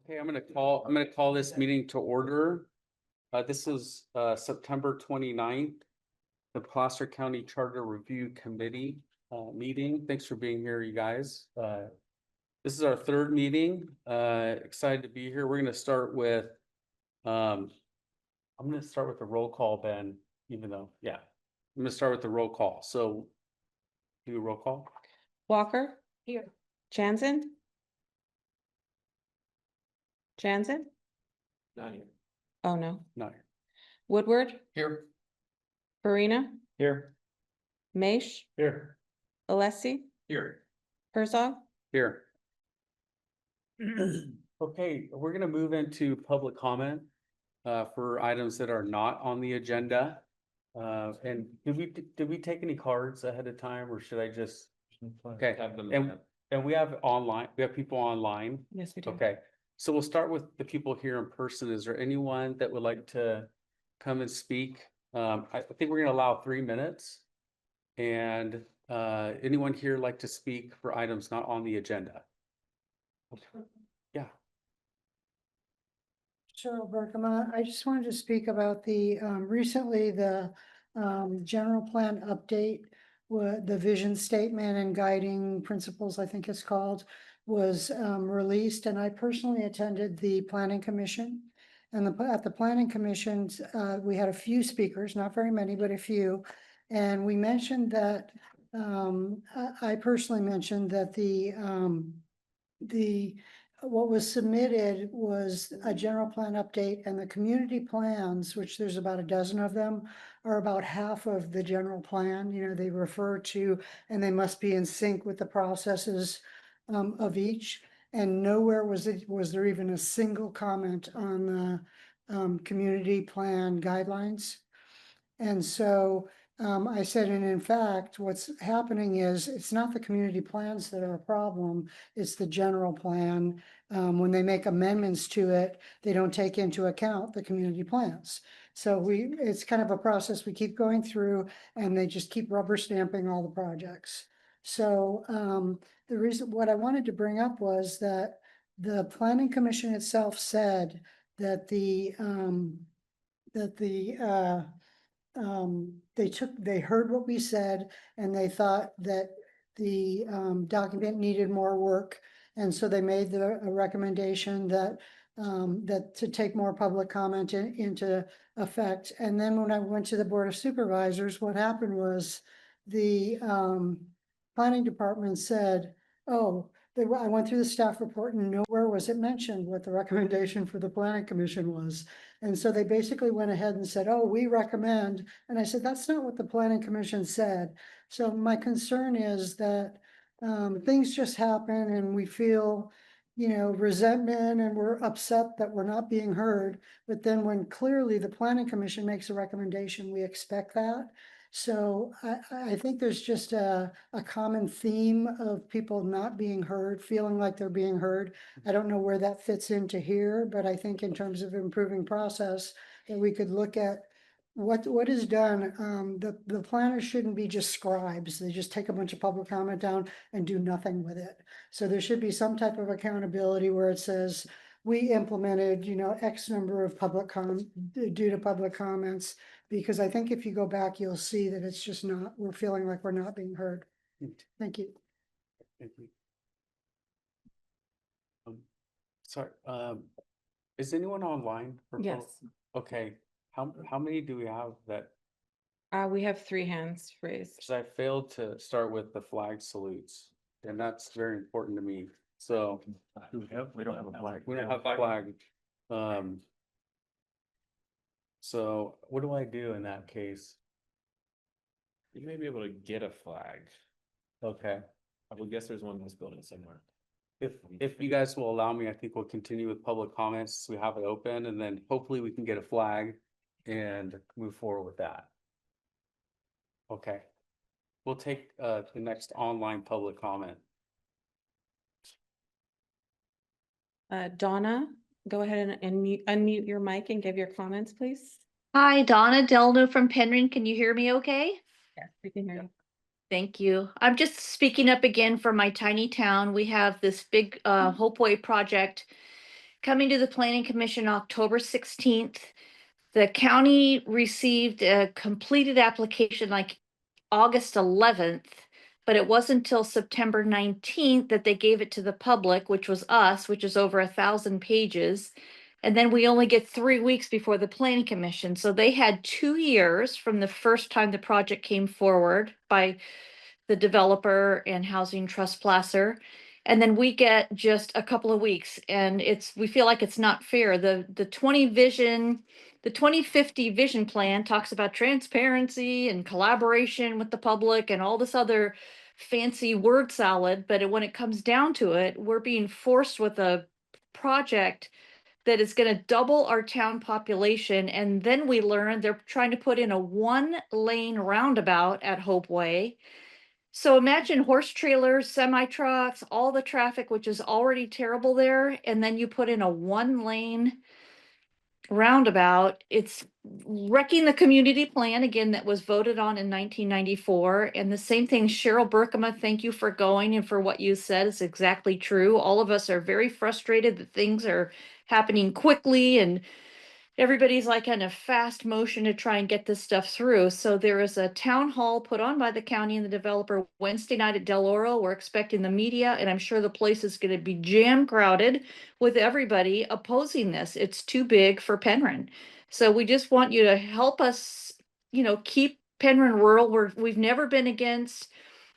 Okay, I'm gonna call this meeting to order. This is September 29th, the Placer County Charter Review Committee meeting. Thanks for being here, you guys. This is our third meeting. Excited to be here. We're gonna start with I'm gonna start with the roll call, Ben, even though, yeah. I'm gonna start with the roll call. So do a roll call. Walker. Here. Jansen. Jansen? Not here. Oh, no. Not here. Woodward. Here. Farina. Here. Maish. Here. Alessi. Here. Herzog. Here. Okay, we're gonna move into public comment for items that are not on the agenda. And did we take any cards ahead of time, or should I just? Okay, and we have people online. Yes, we do. Okay, so we'll start with the people here in person. Is there anyone that would like to come and speak? I think we're gonna allow 3 minutes. And anyone here like to speak for items not on the agenda? Yeah. Cheryl Berkema, I just wanted to speak about the, recently the, general plan update. The vision statement and guiding principles, I think it's called, was, released, and I personally attended the planning commission. And at the planning commissions, we had a few speakers, not very many, but a few. And we mentioned that, I personally mentioned that what was submitted was a general plan update, and the community plans, which there's about a dozen of them, are about half of the general plan. You know, they refer to, and they must be in sync with the processes of each. And nowhere was there even a single comment on the community plan guidelines. And so I said, and in fact, what's happening is it's not the community plans that are a problem, it's the general plan. When they make amendments to it, they don't take into account the community plans. So it's kind of a process we keep going through, and they just keep rubber stamping all the projects. So the reason, what I wanted to bring up was that the planning commission itself said that they heard what we said, and they thought that the document needed more work. And so they made a recommendation that to take more public comment into effect. And then when I went to the Board of Supervisors, what happened was the planning department said, oh, I went through the staff report and nowhere was it mentioned what the recommendation for the planning commission was. And so they basically went ahead and said, oh, we recommend. And I said, that's not what the planning commission said. So my concern is that things just happen and we feel, you know, resentment, and we're upset that we're not being heard. But then when clearly the planning commission makes a recommendation, we expect that. So I think there's just a common theme of people not being heard, feeling like they're being heard. I don't know where that fits into here, but I think in terms of improving process, that we could look at what is done. The planners shouldn't be just scribes. They just take a bunch of public comment down and do nothing with it. So there should be some type of accountability where it says, we implemented, you know, X number of due to public comments. Because I think if you go back, you'll see that it's just not, we're feeling like we're not being heard. Thank you. Thank you. Sorry, is anyone online? Yes. Okay, how many do we have that? We have 3 hands raised. Because I failed to start with the flag salutes, and that's very important to me. So We don't have a flag. we don't have a flag. So what do I do in that case? You may be able to get a flag. Okay, I would guess there's one in this building somewhere. if you guys will allow me, I think we'll continue with public comments. We have it open, and then hopefully we can get a flag and move forward with that. Okay, we'll take the next online public comment. Donna, go ahead and unmute your mic and give your comments, please. Hi, Donna Delno from Penryn. Can you hear me okay? Yes, we can hear you. Thank you. I'm just speaking up again for my tiny town. We have this big Hopeway project, coming to the Planning Commission October 16th. The county received a completed application like August 11th, but it wasn't until September 19th that they gave it to the public, which was us, which is over 1,000 pages. And then we only get 3 weeks before the Planning Commission. So they had 2 years from the first time the project came forward by the developer and Housing Trust Placer. And then we get just a couple of weeks, and we feel like it's not fair. The 2050 vision plan talks about transparency and collaboration with the public and all this other fancy word salad, but when it comes down to it, we're being forced with a project that is going to double our town population. And then we learn they're trying to put in a 1-lane roundabout at Hope Way. So imagine horse trailers, semi trucks, all the traffic, which is already terrible there. And then you put in a 1-lane roundabout. It's wrecking the community plan again that was voted on in 1994. And the same thing, Cheryl Berkema, thank you for going and for what you said. It's exactly true. All of us are very frustrated that things are happening quickly and everybody's like in a fast motion to try and get this stuff through. So there is a town hall put on by the county and the developer Wednesday night at Del Oro. We're expecting the media, and I'm sure the place is going to be jam crowded with everybody opposing this. It's too big for Penryn. So we just want you to help us, keep Penryn rural. We've never been against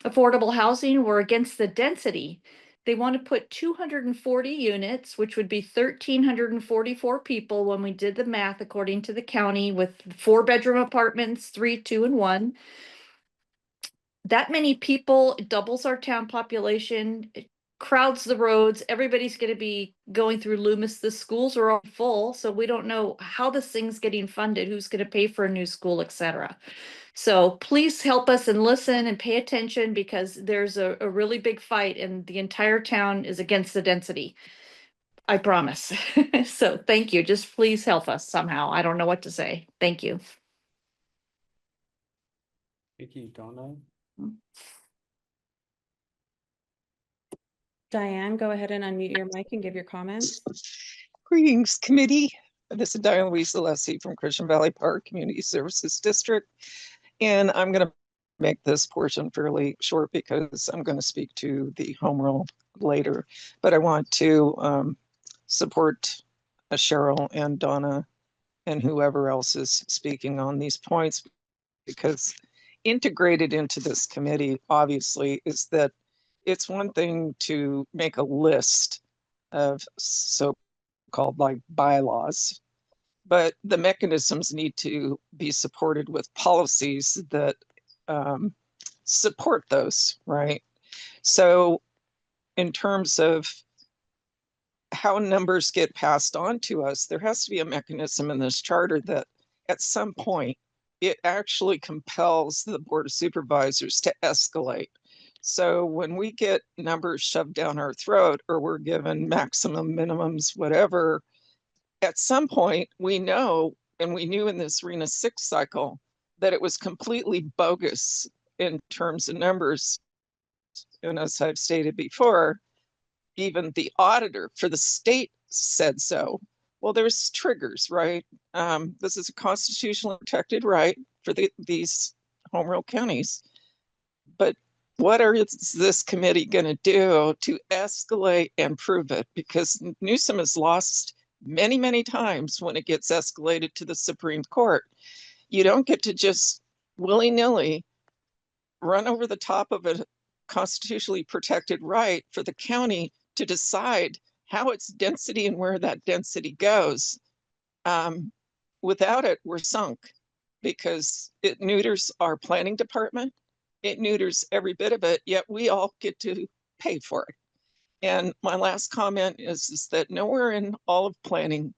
affordable housing. We're against the density. They want to put 240 units, which would be 1,344 people when we did the math according to the county, with 4-bedroom apartments, 3, 2, and 1. That many people, it doubles our town population, it crowds the roads. Everybody's going to be going through Loomis. The schools are all full, so we don't know how this thing's getting funded, who's going to pay for a new school, etc. So please help us and listen and pay attention, because there's a really big fight and the entire town is against the density. I promise. So thank you. Just please help us somehow. I don't know what to say. Thank you. Thank you, Donna. Diane, go ahead and unmute your mic and give your comments. Greetings, committee. This is Diane Louise Alessi from Christian Valley Park Community Services District. And I'm going to make this portion fairly short because I'm going to speak to the home rule later. But I want to support Cheryl and Donna and whoever else is speaking on these points, because integrated into this committee, obviously, is that it's one thing to make a list of so-called like bylaws, but the mechanisms need to be supported with policies that support those, right? So in terms of how numbers get passed on to us, there has to be a mechanism in this charter that at some point it actually compels the Board of Supervisors to escalate. So when we get numbers shoved down our throat, or we're given maximum, minimums, whatever, at some point we know, and we knew in this RENA 6 cycle, that it was completely bogus in terms of numbers. And as I've stated before, even the auditor for the state said so. Well, there's triggers, right? This is a constitutionally protected right for these home rule counties. But what is this committee going to do to escalate and prove it? Because Newsom has lost many, many times when it gets escalated to the Supreme Court. You don't get to just willy-nilly run over the top of a constitutionally protected right for the county to decide how its density and where that density goes. Without it, we're sunk, because it neuters our planning department. It neuters every bit of it, yet we all get to pay for it. And my last comment is that nowhere in all of planning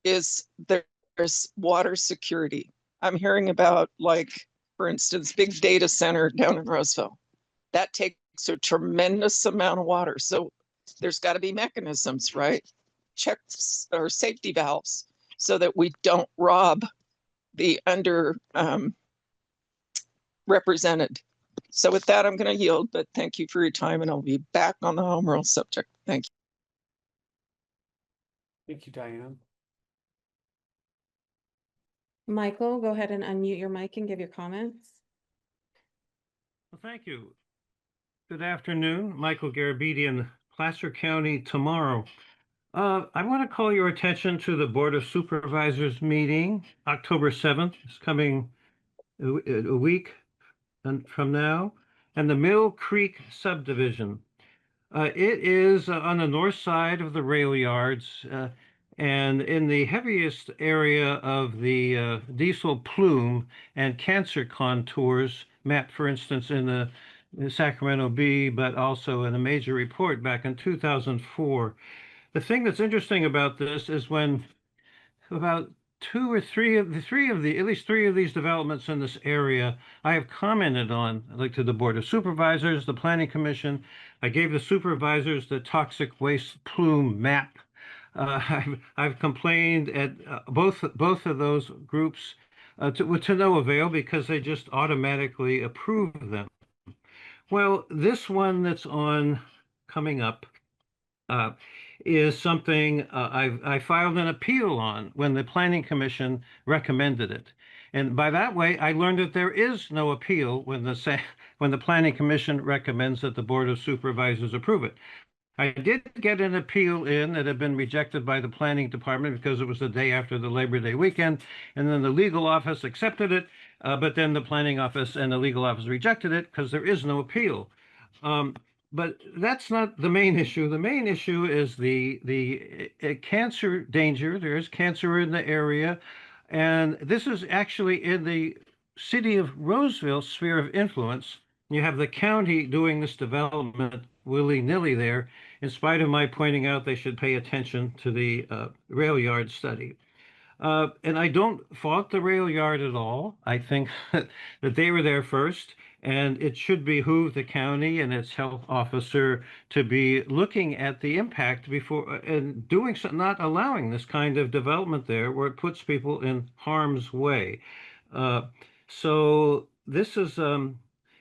is there's water security. I'm hearing about, like, for instance, big data center down in Roseville. That takes a tremendous amount of water. So there's got to be mechanisms, right? Checks or safety valves so that we don't rob the represented. So with that, I'm going to yield, but thank you for your time, and I'll be back on the home rule subject. Thank you. Thank you, Diane. Michael, go ahead and unmute your mic and give your comments. Well, thank you. Good afternoon, Michael Garabedian, Placer County tomorrow. I want to call your attention to the Board of Supervisors meeting, October 7th. It's coming a week from now, and the Mill Creek subdivision. It is on the north side of the rail yards and in the heaviest area of the diesel plume and cancer contours mapped, for instance, in the Sacramento Bee, but also in a major report back in 2004. The thing that's interesting about this is when about at least three of these developments in this area, I have commented on, like to the Board of Supervisors, the Planning Commission. I gave the supervisors the toxic waste plume map. I've complained at both of those groups to no avail because they just automatically approve them. Well, this one that's on coming up is something I filed an appeal on when the Planning Commission recommended it. And by that way, I learned that there is no appeal when the Planning Commission recommends that the Board of Supervisors approve it. I did get an appeal in that had been rejected by the Planning Department because it was the day after the Labor Day weekend, and then the legal office accepted it, but then the Planning Office and the legal office rejected it because there is no appeal. But that's not the main issue. The main issue is the cancer danger. There is cancer in the area. And this is actually in the city of Roseville sphere of influence. You have the county doing this development willy-nilly there, in spite of my pointing out they should pay attention to the rail yard study. And I don't fault the rail yard at all. I think that they were there first. And it should behoove the county and its health officer to be looking at the impact before and doing so, not allowing this kind of development there where it puts people in harm's way. So this is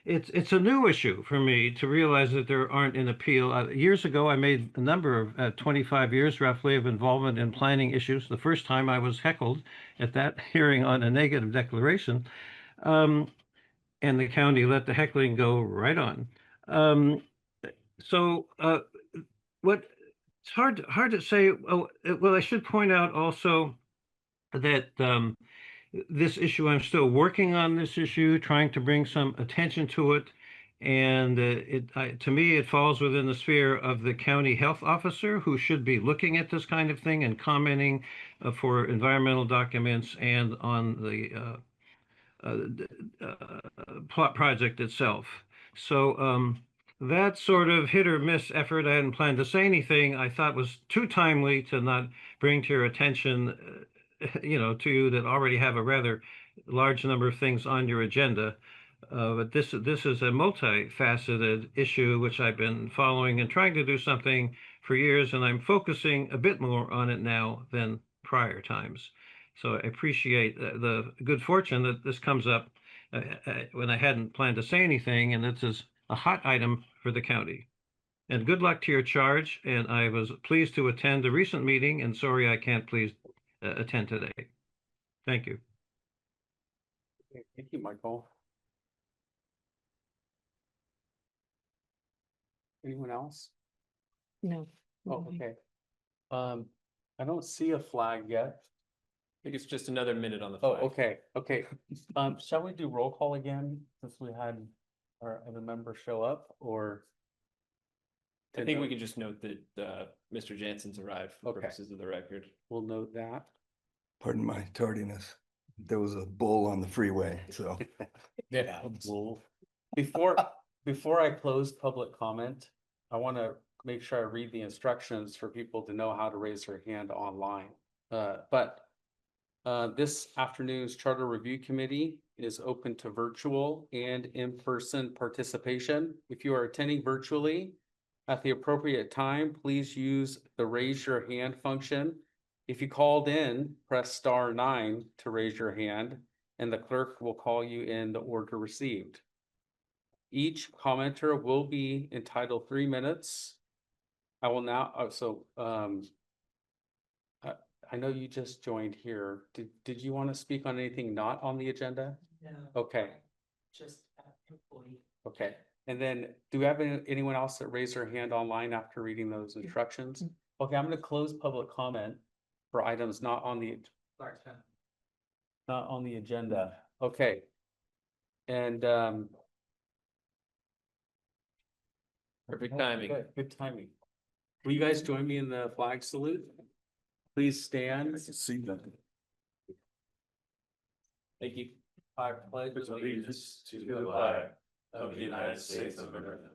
it's a new issue for me to realize that there aren't an appeal. Years ago, I made a number of 25 years roughly of involvement in planning issues. The first time I was heckled at that hearing on a negative declaration. And the county let the heckling go right on. What it's hard to say. Well, I should point out also that this issue, I'm still working on this issue, trying to bring some attention to it. And to me, it falls within the sphere of the county health officer who should be looking at this kind of thing and commenting for environmental documents and on the project itself. So that sort of hit or miss effort, I hadn't planned to say anything, I thought was too timely to not bring to your attention, to you that already have a rather large number of things on your agenda. But this is a multifaceted issue which I've been following and trying to do something for years, and I'm focusing a bit more on it now than prior times. So I appreciate the good fortune that this comes up when I hadn't planned to say anything, and this is a hot item for the county. And good luck to your charge, and I was pleased to attend the recent meeting, and sorry I can't please attend today. Thank you. Thank you, Michael. Anyone else? No. Oh, okay. I don't see a flag yet. I think it's just another minute on the Oh, flag. okay. Shall we do roll call again since we had our other member show up, or? I think we can just note that Mr. Jansen's arrived for Okay. purposes of the record. We'll note that. Pardon my tardiness. There was a bull on the freeway, so. Yeah. We'll- Before I close public comment, I want to make sure I read the instructions for people to know how to raise their hand online. This afternoon's Charter Review Committee is open to virtual and in-person participation. If you are attending virtually, at the appropriate time, please use the raise your hand function. If you called in, press *9 to raise your hand, and the clerk will call you in the order received. Each commenter will be entitled 3 minutes. I will now, I know you just joined here. Did you want to speak on anything not on the agenda? No. Okay, Just employee. okay. And then do we have anyone else that raised their hand online after reading those instructions? Okay, I'm gonna close public comment for items not on the agenda. Okay. And Perfect timing. Good timing. Will you guys join me in the flag salute? Please stand. See that. Thank you. I pledge allegiance to the flag of the United States of America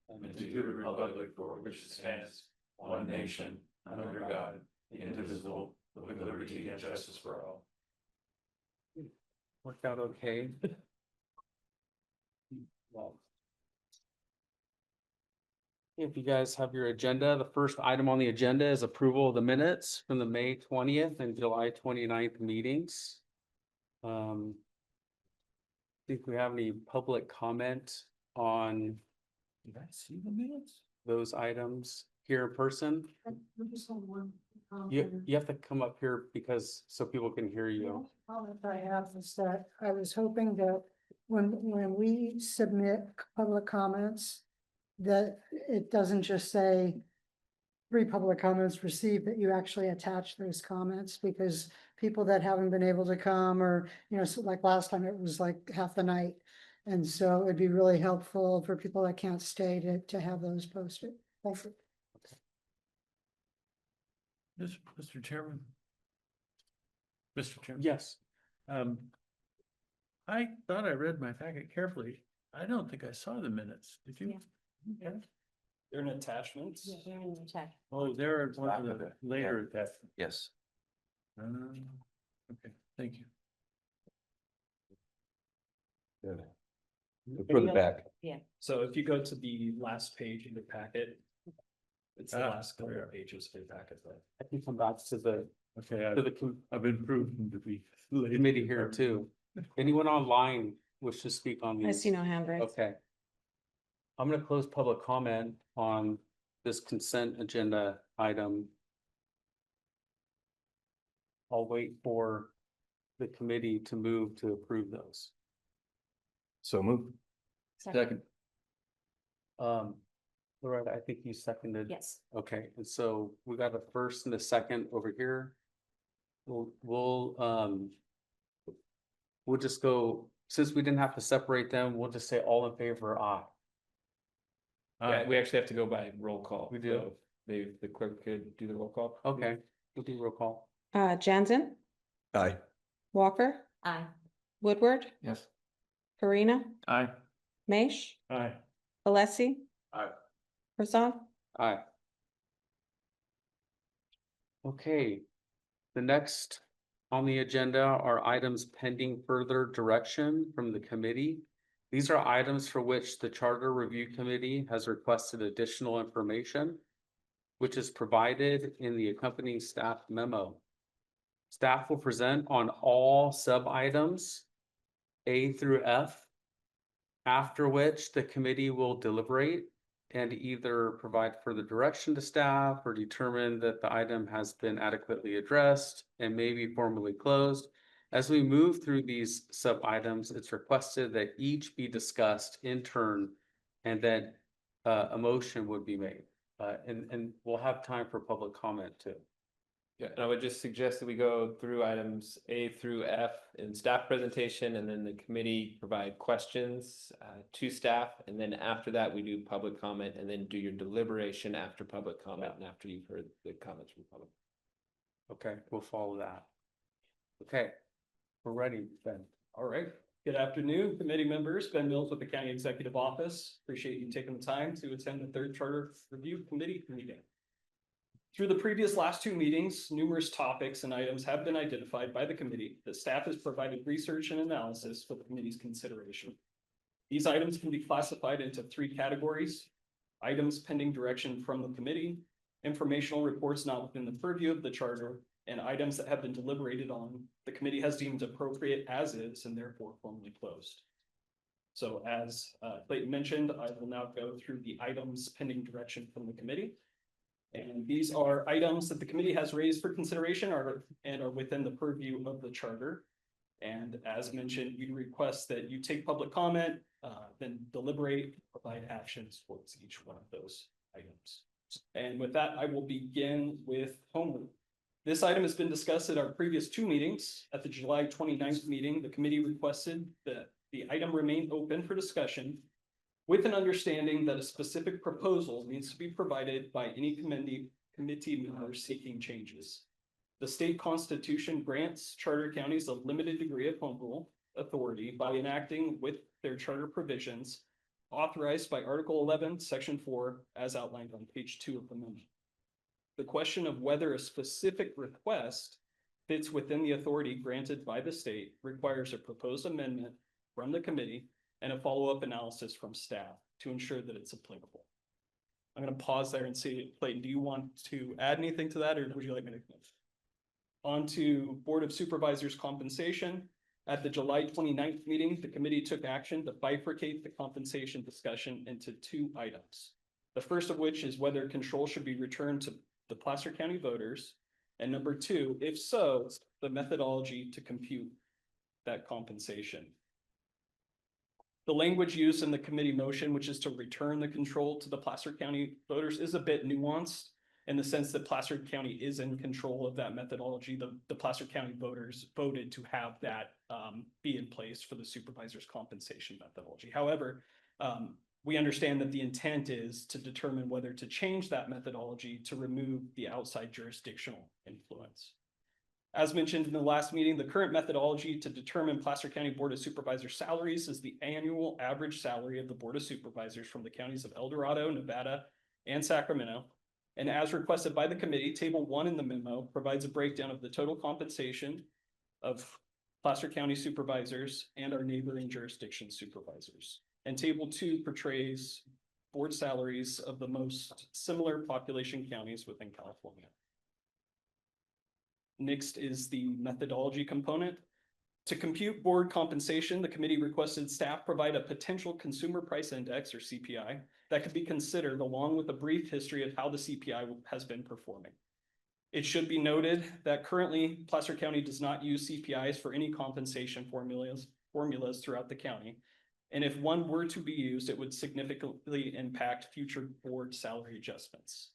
and to the republic for which it stands, one nation, under God, indivisible, with liberty and justice for all. Worked out okay. Well. If you guys have your agenda, the first item on the agenda is approval of the minutes from the May 20th and July 29th meetings. Think we have any public comment on Did I see the minutes? those items here in person? We just have one You, comment. you have to come up here because, so people can hear you. Comment I have is that I was hoping that when we submit public comments, that it doesn't just say 3 public comments received, that you actually attach those comments, because people that haven't been able to come, or, you know, so like last time, it was like half the night. And so it'd be really helpful for people that can't stay to have those posted. Thank you. Mr. Chairman. Mr. Chairman. Yes. I thought I read my packet carefully. I don't think I saw the minutes. Did you? Yeah. They're an attachment. Oh, they're one of the later attachments. Yes. Okay, thank you. Good. For the back. So if you go to the last page in the packet, it's the Ah, last couple there. of pages of the packet. I can come back to the, Okay, to the I've been proven to be. late. committee here too. Anyone online wish to speak on I these? see no hand raised. Okay. I'm gonna close public comment on this consent agenda item. I'll wait for the committee to move to approve those. So move. Second. Loretta, I think you seconded. Yes. Okay, and so we got a first and a second over here. We'll just go, since we didn't have to separate them, we'll just say all in favor, aye. Yeah, we actually have to go by roll call. We do? so Maybe the clerk could do the roll call. Okay, we'll do roll call. Jansen, Aye. Walker, Aye. Woodward, Yes. Karina, Aye. Maish, Aye. Alessi. Aye. Herzog. Aye. Okay, the next on the agenda are items pending further direction from the committee. These are items for which the Charter Review Committee has requested additional information, which is provided in the accompanying staff memo. Staff will present on all sub-items A through F, after which the committee will deliberate and either provide further direction to staff or determine that the item has been adequately addressed and may be formally closed. As we move through these sub-items, it's requested that each be discussed in turn and that a motion would be made. And we'll have time for public comment too. Yeah, and I would just suggest that we go through items A through F in staff presentation, and then the committee provide questions to staff. And then after that, we do public comment, and then do your deliberation after public comment and after you've heard the comments from public. Okay, we'll follow that. Okay, we're ready, Ben. All right. Good afternoon, committee members. Ben Mills with the County Executive Office. Appreciate you taking the time to attend the third Charter Review Committee meeting. Through the previous last 2 meetings, numerous topics and items have been identified by the committee that staff has provided research and analysis for the committee's consideration. These items can be classified into 3 categories: items pending direction from the committee, informational reports not within the purview of the charter, and items that have been deliberated on, the committee has deemed appropriate as is and therefore formally closed. So as Clayton mentioned, I will now go through the items pending direction from the committee. And these are items that the committee has raised for consideration and are within the purview of the charter. And as mentioned, we request that you take public comment, then deliberate, provide actions towards each one of those items. And with that, I will begin with home rule. This item has been discussed at our previous two meetings. At the July 29th meeting, the committee requested that the item remain open for discussion with an understanding that a specific proposal needs to be provided by any committee member seeking changes. The state constitution grants charter counties a limited degree of home rule authority by enacting with their charter provisions authorized by Article 11, Section 4, as outlined on page 2 of the memo. The question of whether a specific request fits within the authority granted by the state requires a proposed amendment from the committee and a follow-up analysis from staff to ensure that it's applicable. I'm going to pause there and see, Clayton, do you want to add anything to that, or would you like me to finish? On to Board of Supervisors compensation. At the July 29th meeting, the committee took action to bifurcate the compensation discussion into two items. The first of which is whether control should be returned to the Placer County voters. And number two, if so, the methodology to compute that compensation. The language used in the committee motion, which is to return the control to the Placer County voters, is a bit nuanced in the sense that Placer County is in control of that methodology. The Placer County voters voted to have that be in place for the supervisor's compensation methodology. However, we understand that the intent is to determine whether to change that methodology to remove the outside jurisdictional influence. As mentioned in the last meeting, the current methodology to determine Placer County Board of Supervisors salaries is the annual average salary of the Board of Supervisors from the counties of El Dorado, Nevada, and Sacramento. And as requested by the committee, Table 1 in the memo provides a breakdown of the total compensation of Placer County supervisors and our neighboring jurisdiction supervisors. And Table 2 portrays board salaries of the most similar population counties within California. Next is the methodology component. To compute board compensation, the committee requested staff provide a potential consumer price index, or CPI, that could be considered along with a brief history of how the CPI has been performing. It should be noted that currently Placer County does not use CPIs for any compensation formulas throughout the county. And if one were to be used, it would significantly impact future board salary adjustments.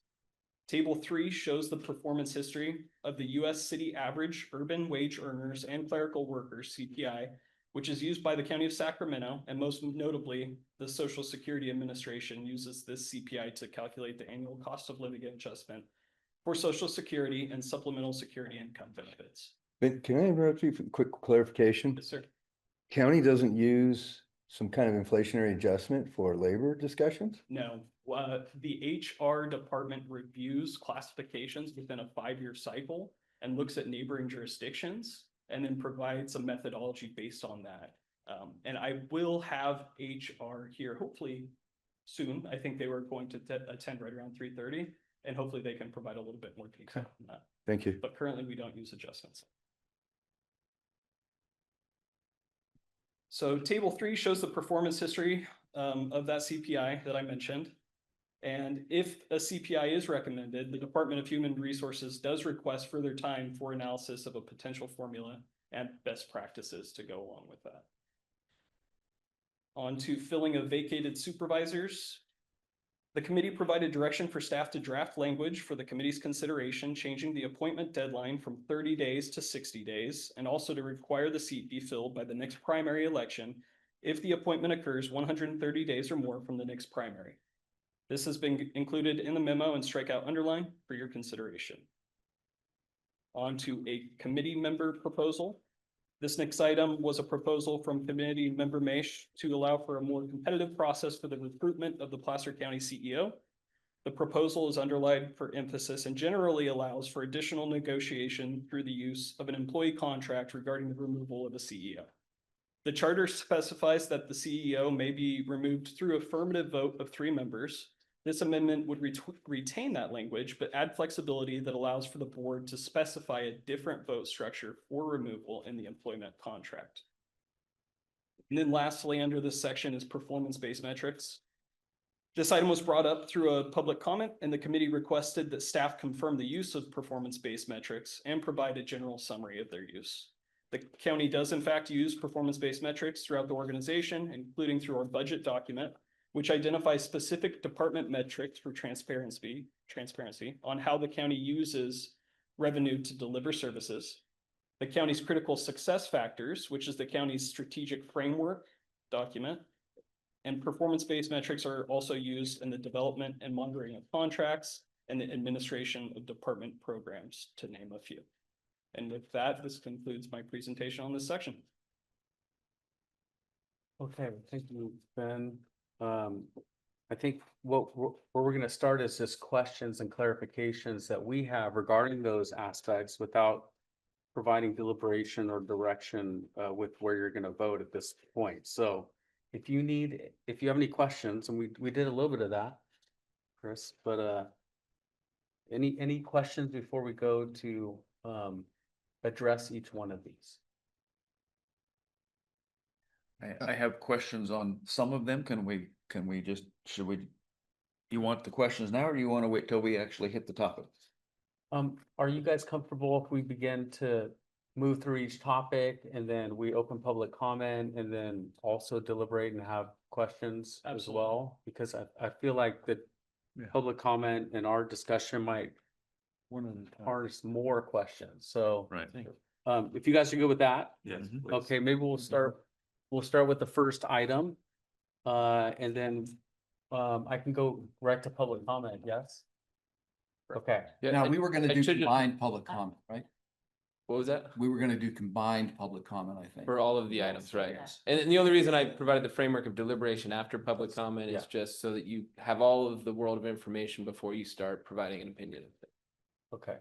Table 3 shows the performance history of the U.S. city average urban wage earners and clerical workers CPI, which is used by the County of Sacramento, and most notably, the Social Security Administration uses this CPI to calculate the annual cost of living adjustment for Social Security and supplemental security income benefits. But can I interrupt you for a quick clarification? Yes, sir. County doesn't use some kind of inflationary adjustment for labor discussions? No, the HR department reviews classifications within a 5-year cycle and looks at neighboring jurisdictions and then provides a methodology based on that. And I will have HR here hopefully soon. I think they were going to attend right around 3:30, and hopefully they can provide a little bit more detail on that. Thank you. But currently we don't use adjustments. So Table 3 shows the performance history of that CPI that I mentioned. And if a CPI is recommended, the Department of Human Resources does request further time for analysis of a potential formula and best practices to go along with that. On to filling of vacated supervisors. The committee provided direction for staff to draft language for the committee's consideration, changing the appointment deadline from 30 days to 60 days, and also to require the seat be filled by the next primary election if the appointment occurs 130 days or more from the next primary. This has been included in the memo and strikeout underline for your consideration. On to a committee member proposal. This next item was a proposal from committee member Maish to allow for a more competitive process for the recruitment of the Placer County CEO. The proposal is underlined for emphasis and generally allows for additional negotiation through the use of an employee contract regarding the removal of a CEO. The charter specifies that the CEO may be removed through affirmative vote of 3 members. This amendment would retain that language, but add flexibility that allows for the board to specify a different vote structure for removal in the employment contract. And then lastly, under this section is performance-based metrics. This item was brought up through a public comment, and the committee requested that staff confirm the use of performance-based metrics and provide a general summary of their use. The county does in fact use performance-based metrics throughout the organization, including through our budget document, which identifies specific department metrics for transparency on how the county uses revenue to deliver services. The county's critical success factors, which is the county's strategic framework document, and performance-based metrics are also used in the development and monitoring of contracts and the administration of department programs, to name a few. And with that, this concludes my presentation on this section. Okay, thank you, Ben. I think where we're gonna start is just questions and clarifications that we have regarding those aspects without providing deliberation or direction with where you're gonna vote at this point. So if you have any questions, and we did a little bit of that, Chris, but any questions before we go to address each one of these? I have questions on some of them. Can we you want the questions now, or do you want to wait till we actually hit the topic? Are you guys comfortable if we begin to move through each topic and then we open public comment and then also deliberate and have questions as Absolutely. well? Because I feel like the Yeah. public comment and our discussion might One at a time. harness more questions. So Right. if you guys are good with that, Yes. okay, maybe we'll start with the first item. And then I can go right to public comment, yes? Okay, Now, we were gonna do should- combined public comment, right? What was that? We were gonna do combined public comment, I think. For all of the items, right? Yes. And the only reason I provided the framework of deliberation after public comment is Yeah. just so that you have all of the world of information before you start providing an opinion. okay.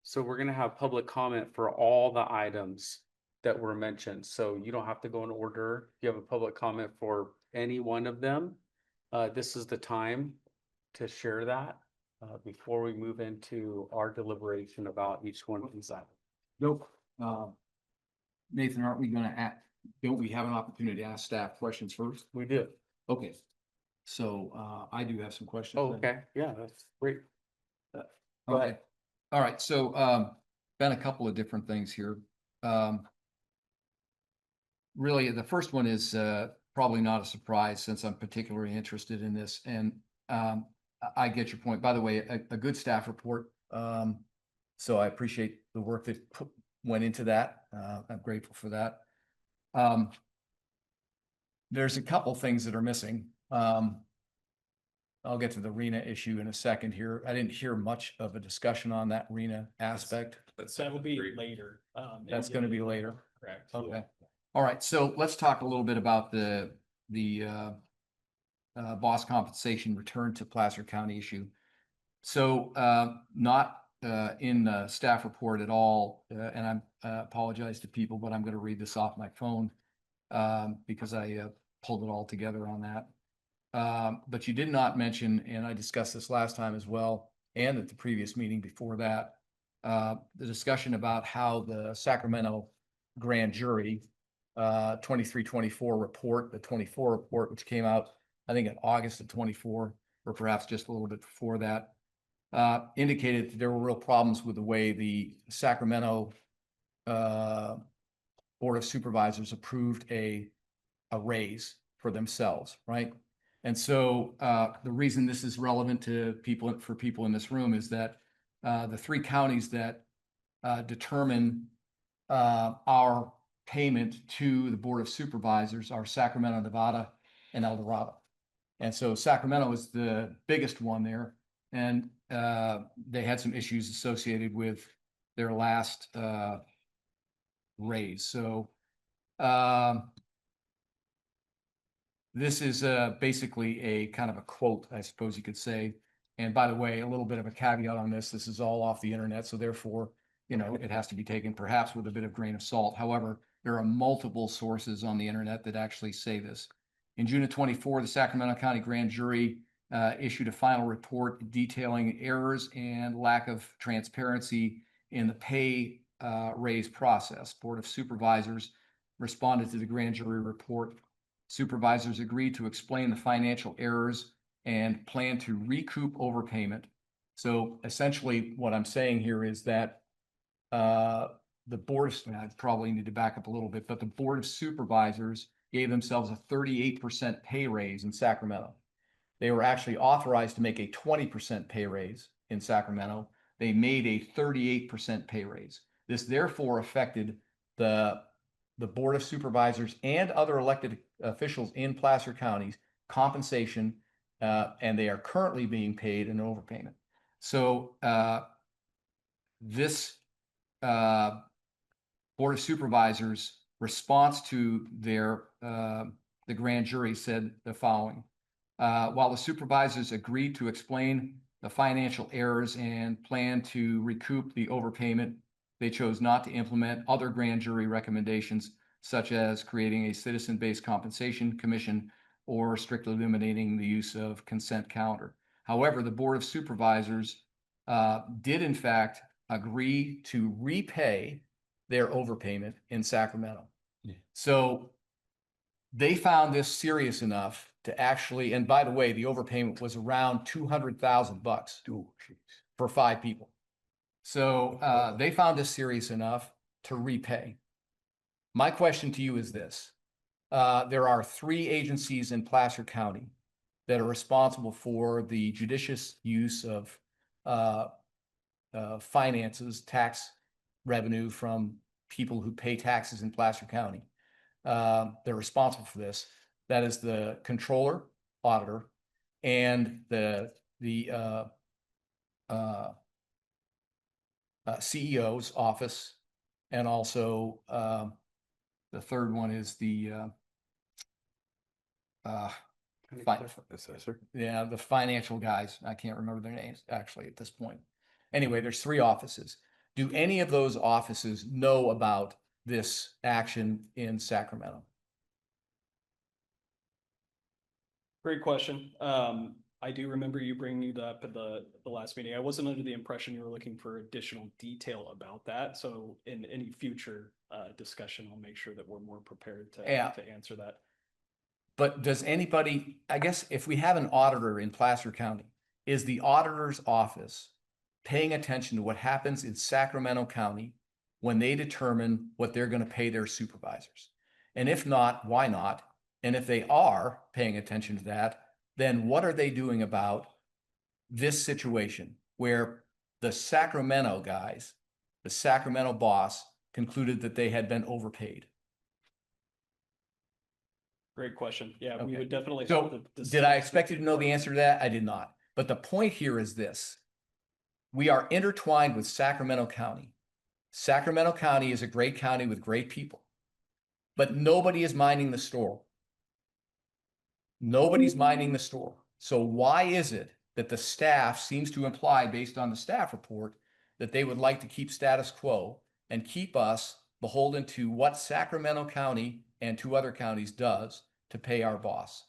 So we're gonna have public comment for all the items that were mentioned. So you don't have to go in order. If you have a public comment for any one of them, this is the time to share that before we move into our deliberation about each one of these items. Nope. Nathan, aren't we gonna don't we have an opportunity to ask staff questions first? We do. Okay. So, I do have some questions. Oh, then. okay, yeah, that's great. Go Okay. ahead. All right, so, been a couple of different things here. Really, the first one is, probably not a surprise since I'm particularly interested in this, and, I get your point. By the way, a good staff report. So I appreciate the work that went into that. I'm grateful for that. There's a couple things that are missing. I'll get to the RENA issue in a second here. I didn't hear much of a discussion on that RENA aspect. That will be later. That's gonna be later. Correct. Okay. All right, so let's talk a little bit about the boss compensation return to Placer County issue. So, not in the staff report at all, and I apologize to people, but I'm gonna read this off my phone because I pulled it all together on that. But you did not mention, and I discussed this last time as well, and at the previous meeting before that, the discussion about how the Sacramento grand jury 23-24 report, the 24 report, which came out, I think in August of 24, or perhaps just a little bit before that, indicated that there were real problems with the way the Sacramento Board of Supervisors approved a raise for themselves, right? And so the reason this is relevant to people in this room is that the three counties that determine our payment to the Board of Supervisors are Sacramento, Nevada, and El Dorado. And so Sacramento is the biggest one there, and they had some issues associated with their last raise. So this is basically a kind of a quote, I suppose you could say. And by the way, a little bit of a caveat on this, this is all off the internet, so therefore, you know, it has to be taken perhaps with a bit of grain of salt. However, there are multiple sources on the internet that actually say this. In June of 24, the Sacramento County Grand Jury issued a final report detailing errors and lack of transparency in the pay raise process. Board of Supervisors responded to the grand jury report Supervisors agreed to explain the financial errors and plan to recoup overpayment. So essentially, what I'm saying here is that the board, I probably need to back up a little bit, but the Board of Supervisors gave themselves a 38% pay raise in Sacramento. They were actually authorized to make a 20% pay raise in Sacramento. They made a 38% pay raise. This therefore affected the Board of Supervisors and other elected officials in Placer County's compensation, and they are currently being paid an overpayment. So this Board of Supervisors response to their the grand jury said the following. While the supervisors agreed to explain the financial errors and plan to recoup the overpayment, they chose not to implement other grand jury recommendations, such as creating a citizen-based compensation commission or strictly eliminating the use of consent calendar. However, the Board of Supervisors did in fact agree to repay their overpayment in Sacramento. Yeah. So they found this serious enough to actually, and by the way, the overpayment was around $200,000 for 5 people. So they found this serious enough to repay. My question to you is this. There are 3 agencies in Placer County that are responsible for the judicious use of finances, tax revenue from people who pay taxes in Placer County. They're responsible for this. That is the controller, auditor, and the CEO's office, and also the third one is the Assessor. yeah, the financial guys. I can't remember their names actually at this point. Anyway, there's 3 offices. Do any of those offices know about this action in Sacramento? Great question. I do remember you bringing it up at the last meeting. I wasn't under the impression you were looking for additional detail about that. So in any future discussion, I'll make sure that we're more prepared to answer that. But does anybody, I guess if we have an auditor in Placer County, is the auditor's office paying attention to what happens in Sacramento County when they determine what they're going to pay their supervisors? And if not, why not? And if they are paying attention to that, then what are they doing about this situation where the Sacramento guys, the Sacramento boss, concluded that they had been overpaid? Great question. Yeah, we Okay. would definitely. So have to did I expect you to know the answer to that? I did not. But the point here is this. We are intertwined with Sacramento County. Sacramento County is a great county with great people, but nobody is minding the store. Nobody's minding the store. So why is it that the staff seems to imply, based on the staff report, that they would like to keep status quo and keep us beholden to what Sacramento County and 2 other counties does to pay our boss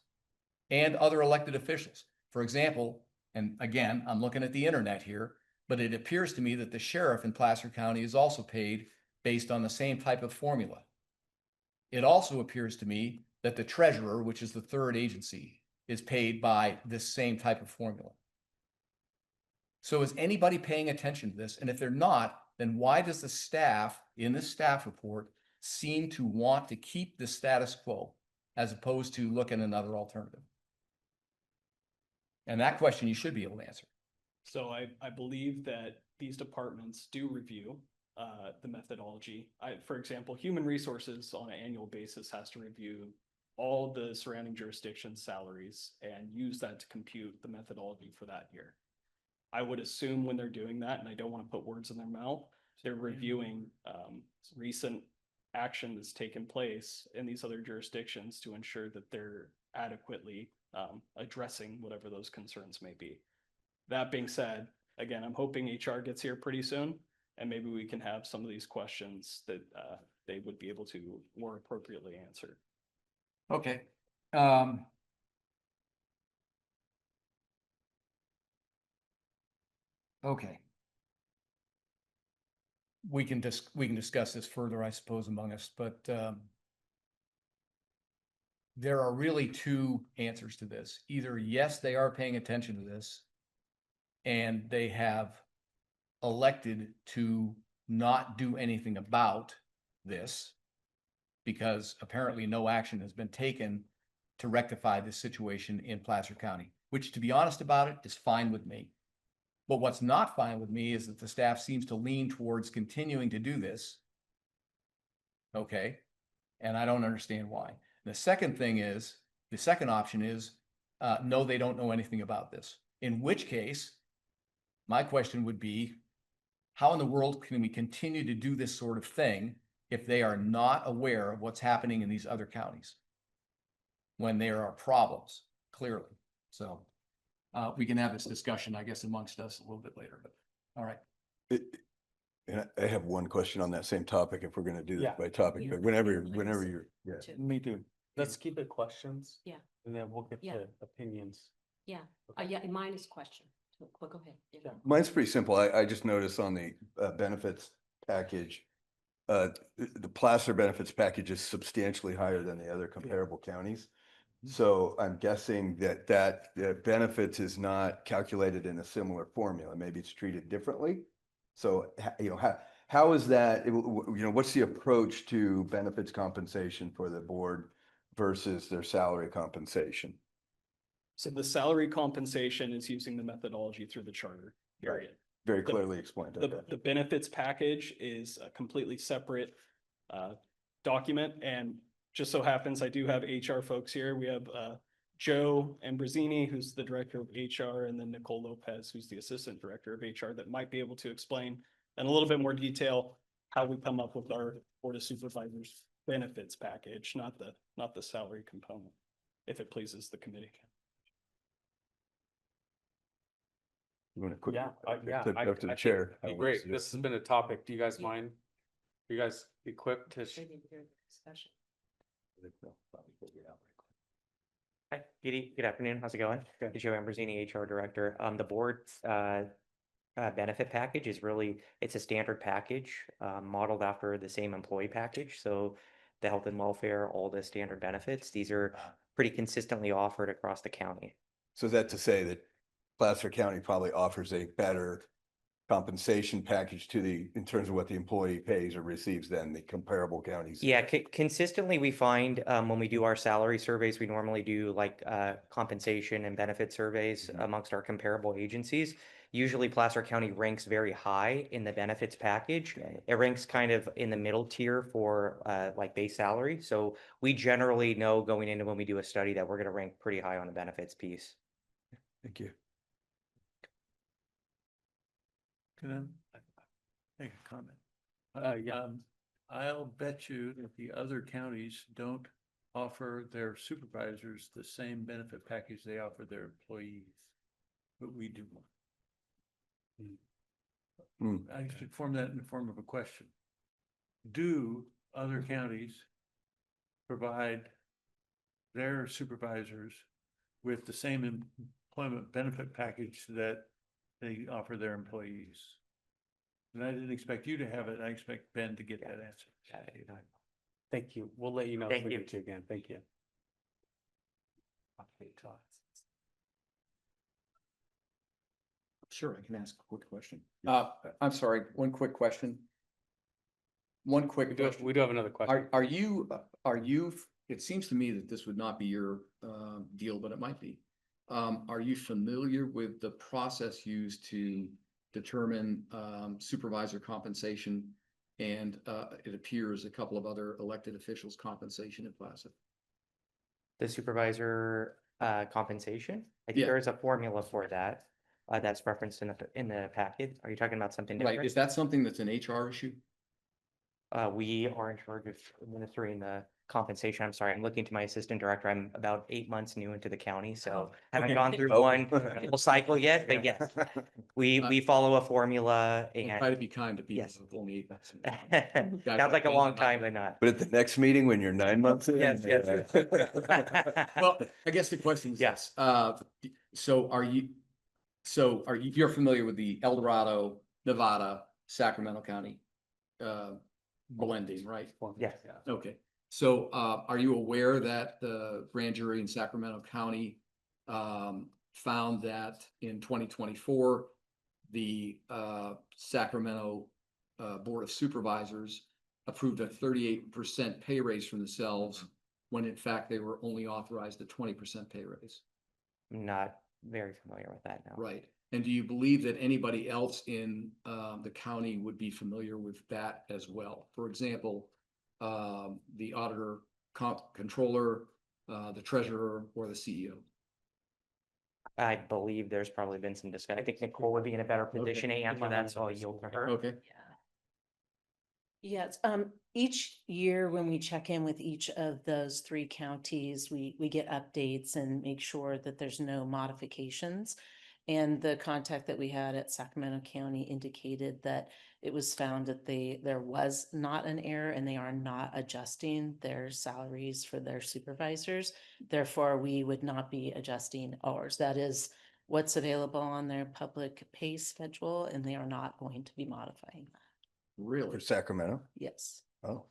and other elected officials? For example, and again, I'm looking at the internet here, but it appears to me that the sheriff in Placer County is also paid based on the same type of formula. It also appears to me that the treasurer, which is the 3rd agency, is paid by this same type of formula. So is anybody paying attention to this? And if they're not, then why does the staff in this staff report seem to want to keep the status quo as opposed to look at another alternative? And that question you should be able to answer. So I believe that these departments do review the methodology. For example, human resources on an annual basis has to review all the surrounding jurisdictions' salaries and use that to compute the methodology for that year. I would assume when they're doing that, and I don't want to put words in their mouth, they're reviewing recent action that's taken place in these other jurisdictions to ensure that they're adequately addressing whatever those concerns may be. That being said, again, I'm hoping HR gets here pretty soon, and maybe we can have some of these questions that they would be able to more appropriately answer. Okay. Okay. We can discuss this further, I suppose, among us, but there are really two answers to this. Either yes, they are paying attention to this, and they have elected to not do anything about this because apparently no action has been taken to rectify this situation in Placer County, which, to be honest about it, is fine with me. But what's not fine with me is that the staff seems to lean towards continuing to do this. Okay, and I don't understand why. The second thing is, the second option is, no, they don't know anything about this. In which case, my question would be, how in the world can we continue to do this sort of thing if they are not aware of what's happening in these other counties? When there are problems, clearly. So we can have this discussion, I guess, amongst us a little bit later, but all right. And I have one question on that same topic, if we're gonna do Yeah. that by topic, but whenever you're, yeah. Me too. Let's keep it questions. Yeah. And then we'll get Yeah. to opinions. Yeah, yeah, mine is question. So, go ahead. Yeah. Mine's pretty simple. I just noticed on the benefits package, the Placer benefits package is substantially higher than the other comparable counties. So I'm guessing that the benefits is not calculated in a similar formula. Maybe it's treated differently. So, how is that, what's the approach to benefits compensation for the board versus their salary compensation? So the salary compensation is using the methodology through the charter, period. Very clearly explained. Okay. The benefits package is a completely separate document, and just so happens I do have HR folks here. We have Joe Ambrosini, who's the director of HR, and then Nicole Lopez, who's the assistant director of HR, that might be able to explain in a little bit more detail how we come up with our Board of Supervisors benefits package, not the salary component, if it pleases the committee. You want to quick? Yeah, yeah. Flip it up to the I think chair. it'd be How it great. wants to do This has been a topic. Do you guys Yeah. mind? Are you guys equipped to? They didn't hear the discussion. it. They'll probably figure it out. Hi, good afternoon. How's it going? Joe Ambrosini, HR Director. The board's benefit package is really, it's a standard package modeled after the same employee package. So the health and welfare, all the standard benefits, these are pretty consistently offered across the county. So is that to say that Placer County probably offers a better compensation package in terms of what the employee pays or receives than the comparable counties? Yeah, consistently we find when we do our salary surveys, we normally do like compensation and benefit surveys amongst our comparable agencies. Usually Placer County ranks very high in the benefits package. It ranks kind of in the middle tier for like base salary. So we generally know going into when we do a study that we're going to rank pretty high on the benefits piece. Thank you. Can I make a comment? Yeah. I'll bet you that the other counties don't offer their supervisors the same benefit package they offer their employees, but we do. I should form that in the form of a question. Do other counties provide their supervisors with the same employment benefit package that they offer their employees? And I didn't expect you to have it. I expect Ben to get that answer. Thank you. We'll let you know. if Thank we you. get again. Thank you. Sure, I can ask a quick question. I'm sorry, one quick question. One quick question. We do have another question. Are you, it seems to me that this would not be your deal, but it might be. Are you familiar with the process used to determine supervisor compensation and it appears a couple of other elected officials' compensation at Placer? The supervisor compensation, I think Yeah. there is a formula for that. That's referenced in the packet. Are you talking about something Right, different? is that something that's an HR issue? We are in charge of administering the compensation. I'm sorry, I'm looking to my assistant director. I'm about 8 months new into the county, so haven't Okay. gone through Oh. one full cycle yet, but yes. We follow a formula I'll try to and be kind to people Yes. who've only 8 months. sounds like a long time, but not. But at the next meeting, when you're 9 months in? Yes, yes. Well, I guess the question is, Yes. You're familiar with the El Dorado, Nevada, Sacramento County blending, right? Yes. Okay, So, are you aware that the grand jury in Sacramento County found that in 2024, the Sacramento Board of Supervisors approved a 38% pay raise for themselves, when in fact they were only authorized a 20% pay raise? I'm not very familiar with that now. Right. And do you believe that anybody else in the county would be familiar with that as well? For example, the auditor, controller, the treasurer, or the CEO? I believe there's probably been some discussion. I think Nicole would be in a better position to answer that, so I'll yield to her. Okay. Yes, each year when we check in with each of those three counties, we get updates and make sure that there's no modifications. And the contact that we had at Sacramento County indicated that it was found that there was not an error and they are not adjusting their salaries for their supervisors. Therefore, we would not be adjusting ours. That is what's available on their public pay schedule, and they are not going to be modifying that. Really? For Sacramento? Yes. Oh,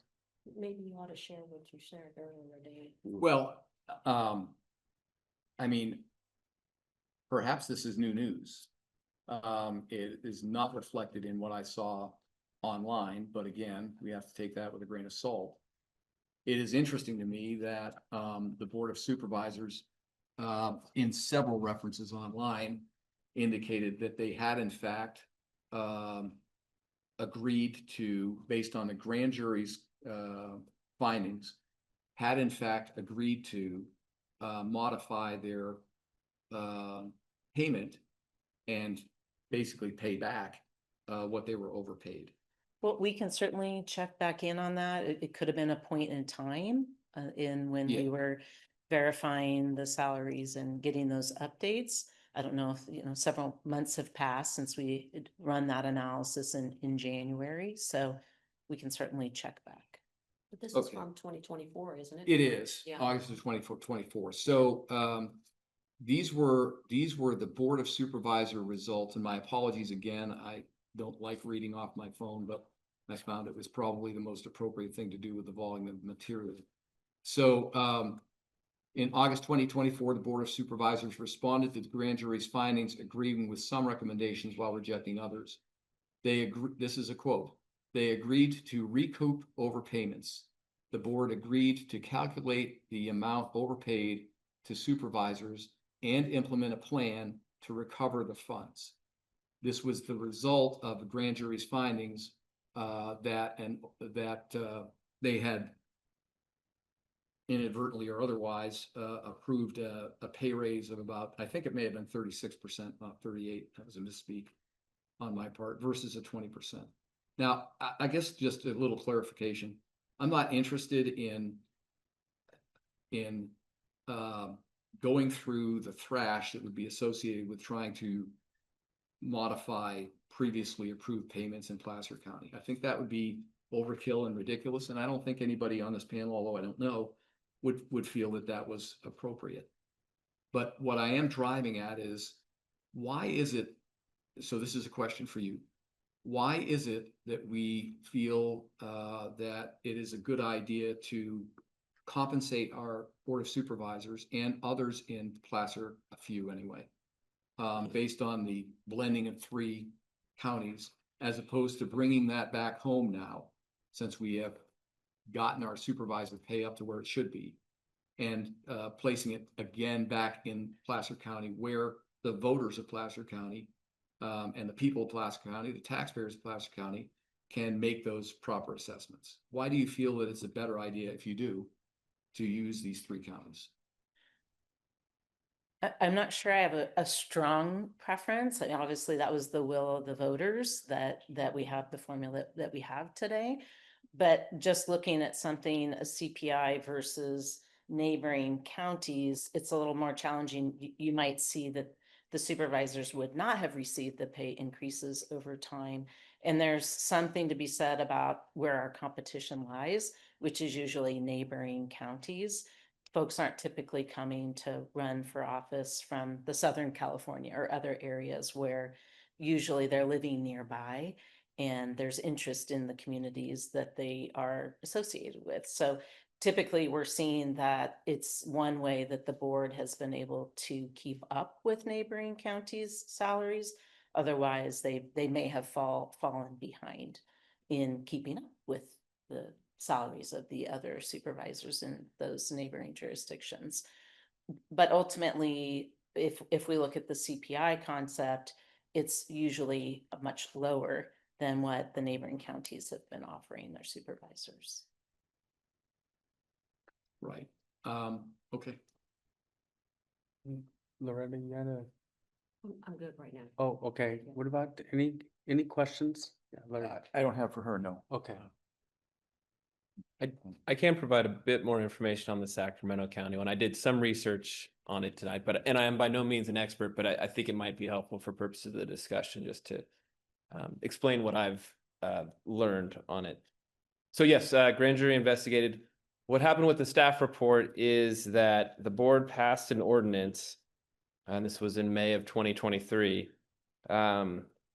Maybe you ought to share what you shared earlier, Dave. Well, I mean, perhaps this is new news. It is not reflected in what I saw online, but again, we have to take that with a grain of salt. It is interesting to me that the Board of Supervisors, in several references online, indicated that they had in fact agreed to, based on the grand jury's findings, had in fact agreed to modify their payment and basically pay back what they were overpaid. Well, we can certainly check back in on that. It could have been a point in time in when we Yeah. were verifying the salaries and getting those updates. I don't know if, several months have passed since we had run that analysis in January, so we can certainly check back. But this is Okay. from 2024, isn't it? It is Yeah. August of 24. So these were the Board of Supervisor results, and my apologies again. I don't like reading off my phone, but I found it was probably the most appropriate thing to do with the volume of material. So in August 2024, the Board of Supervisors responded to the grand jury's findings, agreeing with some recommendations while rejecting others. This is a quote. They agreed to recoup overpayments. The board agreed to calculate the amount overpaid to supervisors and implement a plan to recover the funds. This was the result of the grand jury's findings that they had inadvertently or otherwise approved a pay raise of about, I think it may have been 36%, not 38. That was a misspeak on my part, versus a 20%. Now, I guess just a little clarification. I'm not interested in going through the thrash that would be associated with trying to modify previously approved payments in Placer County. I think that would be overkill and ridiculous, and I don't think anybody on this panel, although I don't know, would feel that that was appropriate. But what I am driving at is, why is it, so this is a question for you, why is it that we feel that it is a good idea to compensate our Board of Supervisors and others in Placer, a few anyway, based on the blending of three counties, as opposed to bringing that back home now, since we have gotten our supervisor pay up to where it should be, and placing it again back in Placer County, where the voters of Placer County and the people of Placer County, the taxpayers of Placer County, can make those proper assessments. Why do you feel that it's a better idea, if you do, to use these three counties? I'm not sure I have a strong preference. I mean, obviously, that was the will of the voters that we have the formula that we have today. But just looking at something, a CPI versus neighboring counties, it's a little more challenging. You might see that the supervisors would not have received the pay increases over time. And there's something to be said about where our competition lies, which is usually neighboring counties. Folks aren't typically coming to run for office from the Southern California or other areas where usually they're living nearby and there's interest in the communities that they are associated with. So typically we're seeing that it's one way that the board has been able to keep up with neighboring counties' salaries. Otherwise, they may have fallen behind in keeping up with the salaries of the other supervisors in those neighboring jurisdictions. But ultimately, if we look at the CPI concept, it's usually much lower than what the neighboring counties have been offering their supervisors. Right. Okay. Loretta, you had a, I'm good right now. oh, okay. What about any questions? Yeah, Larry. I don't have for her, no. Okay. I can provide a bit more information on the Sacramento County one. I did some research on it tonight, and I am by no means an expert, but I think it might be helpful for purposes of the discussion just to explain what I've learned on it. So yes, grand jury investigated. What happened with the staff report is that the board passed an ordinance, and this was in May of 2023.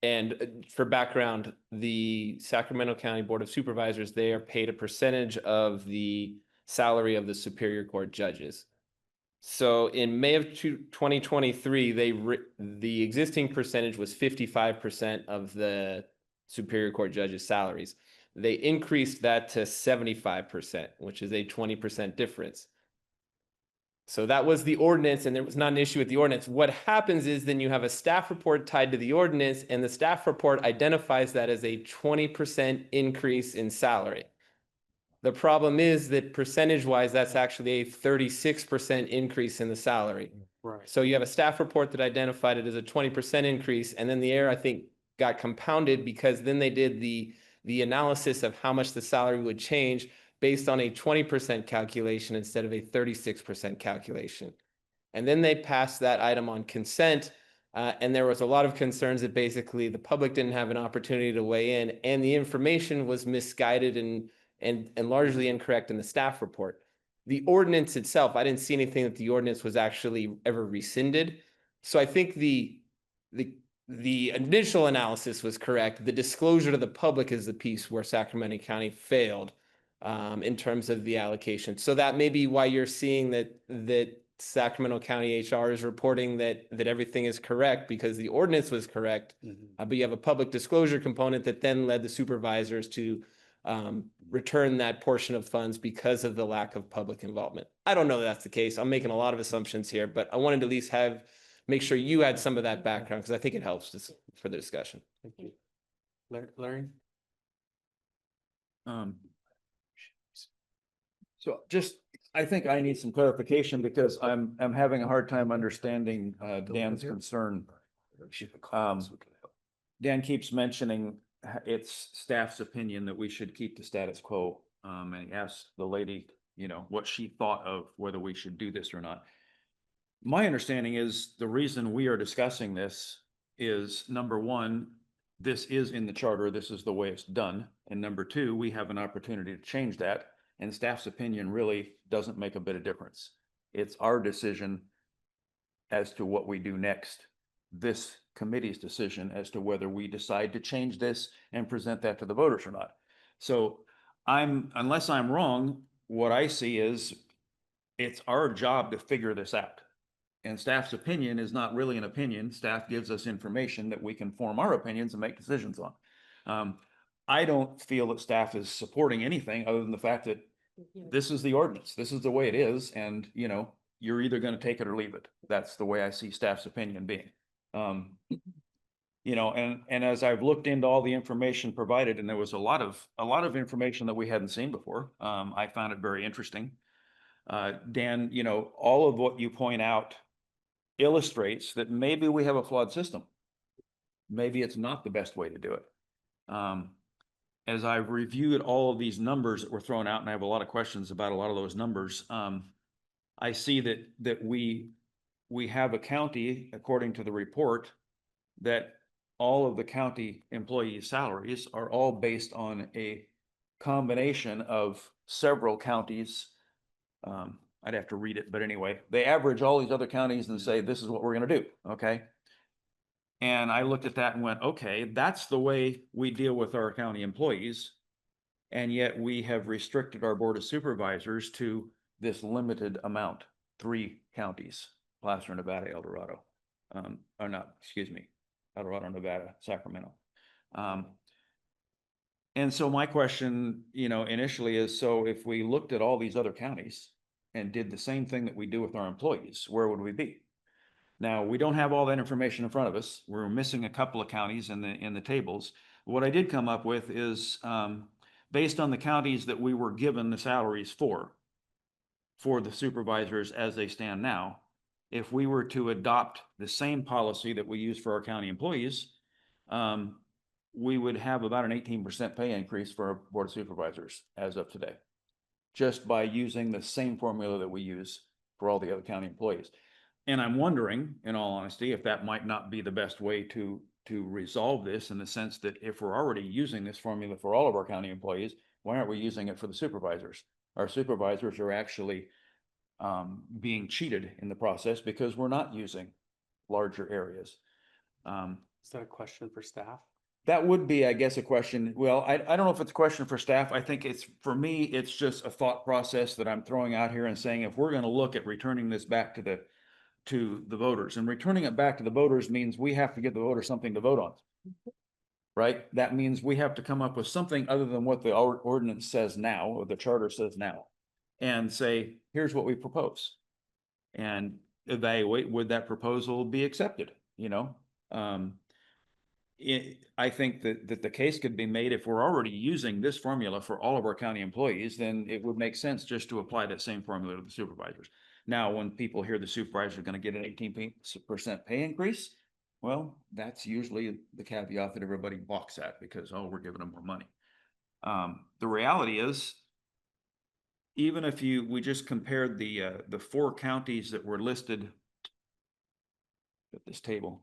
And for background, the Sacramento County Board of Supervisors, they are paid a percentage of the salary of the Superior Court judges. So in May of 2023, the existing percentage was 55% of the Superior Court judges' salaries. They increased that to 75%, which is a 20% difference. So that was the ordinance, and there was not an issue with the ordinance. What happens is then you have a staff report tied to the ordinance, and the staff report identifies that as a 20% increase in salary. The problem is that percentage-wise, that's actually a 36% increase in the salary. Right. So you have a staff report that identified it as a 20% increase, and then the error, I think, got compounded because then they did the analysis of how much the salary would change based on a 20% calculation instead of a 36% calculation. And then they passed that item on consent, and there was a lot of concerns that basically the public didn't have an opportunity to weigh in, and the information was misguided and largely incorrect in the staff report. The ordinance itself, I didn't see anything that the ordinance was actually ever rescinded. So I think the initial analysis was correct. The disclosure to the public is the piece where Sacramento County failed in terms of the allocation. So that may be why you're seeing that Sacramento County HR is reporting that everything is correct because the ordinance was correct, but you have a public disclosure component that then led the supervisors to return that portion of funds because of the lack of public involvement. I don't know that that's the case. I'm making a lot of assumptions here, but I wanted to at least make sure you had some of that background because I think it helps for the discussion. Thank you. Larry? So I think I need some clarification because I'm having a hard time understanding Dan's concern. Dan keeps mentioning it's staff's opinion that we should keep the status quo. And he asked the lady, what she thought of whether we should do this or not. My understanding is the reason we are discussing this is number one, this is in the charter. This is the way it's done. And number two, we have an opportunity to change that. And staff's opinion really doesn't make a bit of difference. It's our decision as to what we do next. This committee's decision as to whether we decide to change this and present that to the voters or not. So unless I'm wrong, what I see is it's our job to figure this out. And staff's opinion is not really an opinion. Staff gives us information that we can form our opinions and make decisions on. I don't feel that staff is supporting anything other than the fact that this is the ordinance. This is the way it is. And, you're either going to take it or leave it. That's the way I see staff's opinion being. And as I've looked into all the information provided, and there was a lot of information that we hadn't seen before, I found it very interesting. Dan, all of what you point out illustrates that maybe we have a flawed system. Maybe it's not the best way to do it. As I've reviewed all of these numbers that were thrown out, and I have a lot of questions about a lot of those numbers, I see that we have a county, according to the report, that all of the county employees' salaries are all based on a combination of several counties. I'd have to read it, but anyway, they average all these other counties and say, this is what we're going to do. Okay. And I looked at that and went, okay, that's the way we deal with our county employees. And yet we have restricted our Board of Supervisors to this limited amount, 3 counties, Placer, Nevada, El Dorado. Or not, excuse me, El Dorado, Nevada, Sacramento. And so my question, initially is, so if we looked at all these other counties and did the same thing that we do with our employees, where would we be? Now, we don't have all that information in front of us. We're missing a couple of counties in the tables. What I did come up with is, based on the counties that we were given the salaries for the supervisors as they stand now, if we were to adopt the same policy that we use for our county employees, we would have about an 18% pay increase for our Board of Supervisors as of today, just by using the same formula that we use for all the other county employees. And I'm wondering, in all honesty, if that might not be the best way to resolve this, in the sense that if we're already using this formula for all of our county employees, why aren't we using it for the supervisors? Our supervisors are actually being cheated in the process because we're not using larger areas. Is that a question for staff? That would be, I guess, a question. Well, I don't know if it's a question for staff. I think for me, it's just a thought process that I'm throwing out here and saying, if we're going to look at returning this back to the voters, and returning it back to the voters means we have to give the voters something to vote on. Right? That means we have to come up with something other than what the ordinance says now, or the charter says now, and say, here's what we propose. And evaluate, would that proposal be accepted? I think that the case could be made, if we're already using this formula for all of our county employees, then it would make sense just to apply that same formula to the supervisors. Now, when people hear the supervisor are going to get an 18% pay increase, well, that's usually the caveat that everybody balks at, because, oh, we're giving them more money. The reality is, even if we just compared the 4 counties that were listed at this table,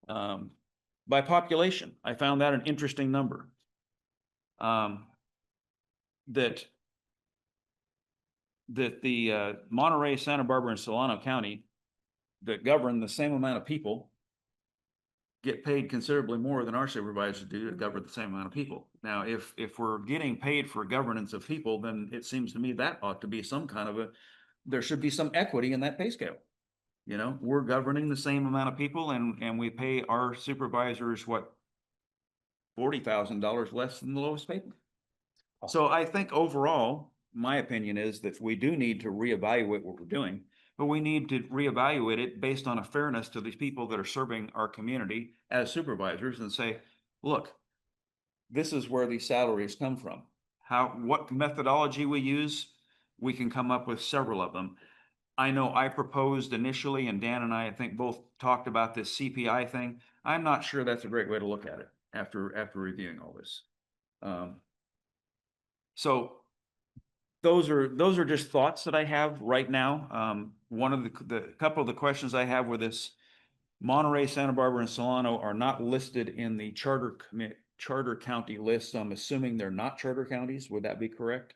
by population, I found that an interesting number. That the Monterey, Santa Barbara, and Solano County, that govern the same amount of people, get paid considerably more than our supervisors do to govern the same amount of people. Now, if we're getting paid for governance of people, then it seems to me that ought to be some kind of there should be some equity in that pay scale. We're governing the same amount of people, and we pay our supervisors, what, $40,000 less than the lowest paid. So I think overall, my opinion is that we do need to reevaluate what we're doing, but we need to reevaluate it based on a fairness to these people that are serving our community as supervisors, and say, look, this is where these salaries come from. What methodology we use, we can come up with several of them. I know I proposed initially, and Dan and I think both talked about this CPI thing. I'm not sure that's a great way to look at it after reviewing all this. So those are just thoughts that I have right now. One of the couple of the questions I have with this, Monterey, Santa Barbara, and Solano are not listed in the charter county list. So I'm assuming they're not charter counties. Would that be correct?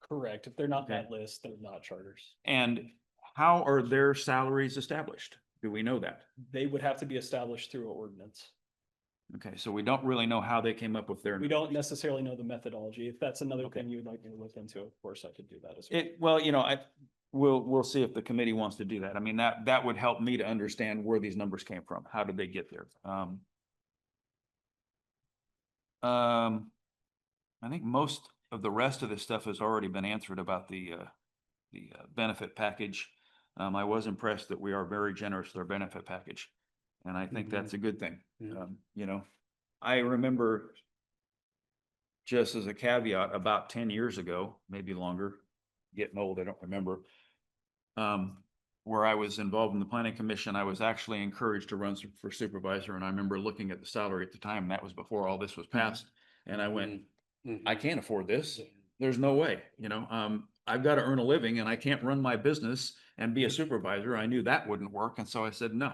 Correct. If they're not Okay. that list, they're not charters. And how are their salaries established? Do we know that? They would have to be established through an ordinance. Okay, so we don't really know how they came up with their. We don't necessarily know the methodology. If that's another Okay. thing you would like me to look into, of course, I could do that as well. Well, we'll see if the committee wants to do that. I mean, that would help me to understand where these numbers came from. How did they get there? I think most of the rest of this stuff has already been answered about the benefit package. I was impressed that we are very generous with our benefit package, and I think that's a good thing. Yeah. I remember, just as a caveat, about 10 years ago, maybe longer, getting old, I don't remember, where I was involved in the planning commission, I was actually encouraged to run for supervisor. And I remember looking at the salary at the time, and that was before all this was passed. And I went, I can't afford this. There's no way, I've got to earn a living, and I can't run my business and be a supervisor. I knew that wouldn't work. And so I said, no,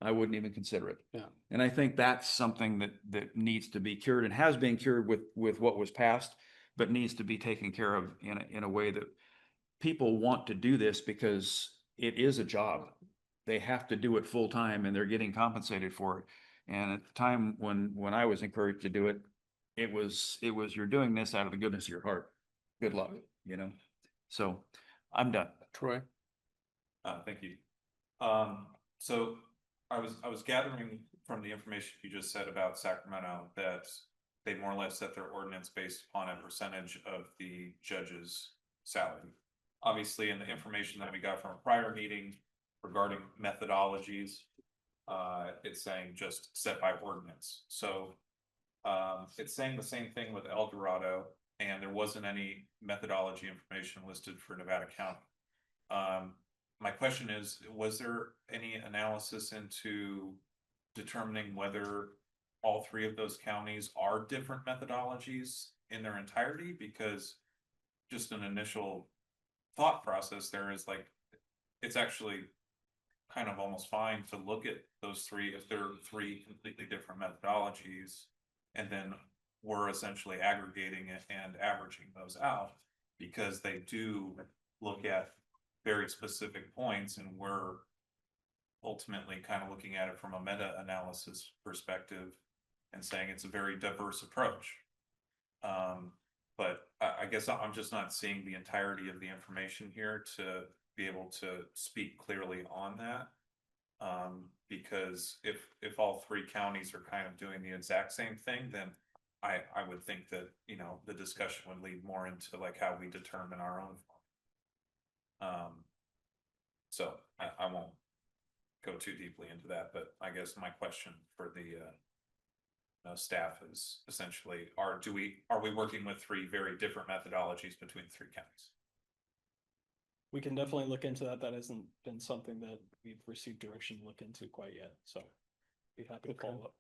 I wouldn't even consider it. Yeah. And I think that's something that needs to be cured, and has been cured with what was passed, but needs to be taken care of in a way that people want to do this, because it is a job. They have to do it full time, and they're getting compensated for it. And at the time when I was encouraged to do it, you're doing this out of the goodness of your heart. Good luck, you know? So I'm done. Troy? Thank you. So I was gathering from the information you just said about Sacramento that they more or less set their ordinance based upon a percentage of the judge's salary. Obviously, in the information that we got from a prior meeting regarding methodologies, it's saying just set by ordinance. So it's saying the same thing with El Dorado, and there wasn't any methodology information listed for Nevada County. My question is, was there any analysis into determining whether all three of those counties are different methodologies in their entirety? Because just an initial thought process there is like, it's actually kind of almost fine to look at those three if they're three completely different methodologies, and then we're essentially aggregating it and averaging those out, because they do look at very specific points, and we're ultimately kind of looking at it from a meta-analysis perspective and saying it's a very diverse approach. But I guess I'm just not seeing the entirety of the information here to be able to speak clearly on that. Because if all three counties are kind of doing the exact same thing, then I would think that, you know, the discussion would lead more into like how we determine our own. So I won't go too deeply into that, but I guess my question for the staff is essentially, are we working with three very different methodologies between three counties? We can definitely look into that. That hasn't been something that we've received direction to look into quite yet, so be happy to follow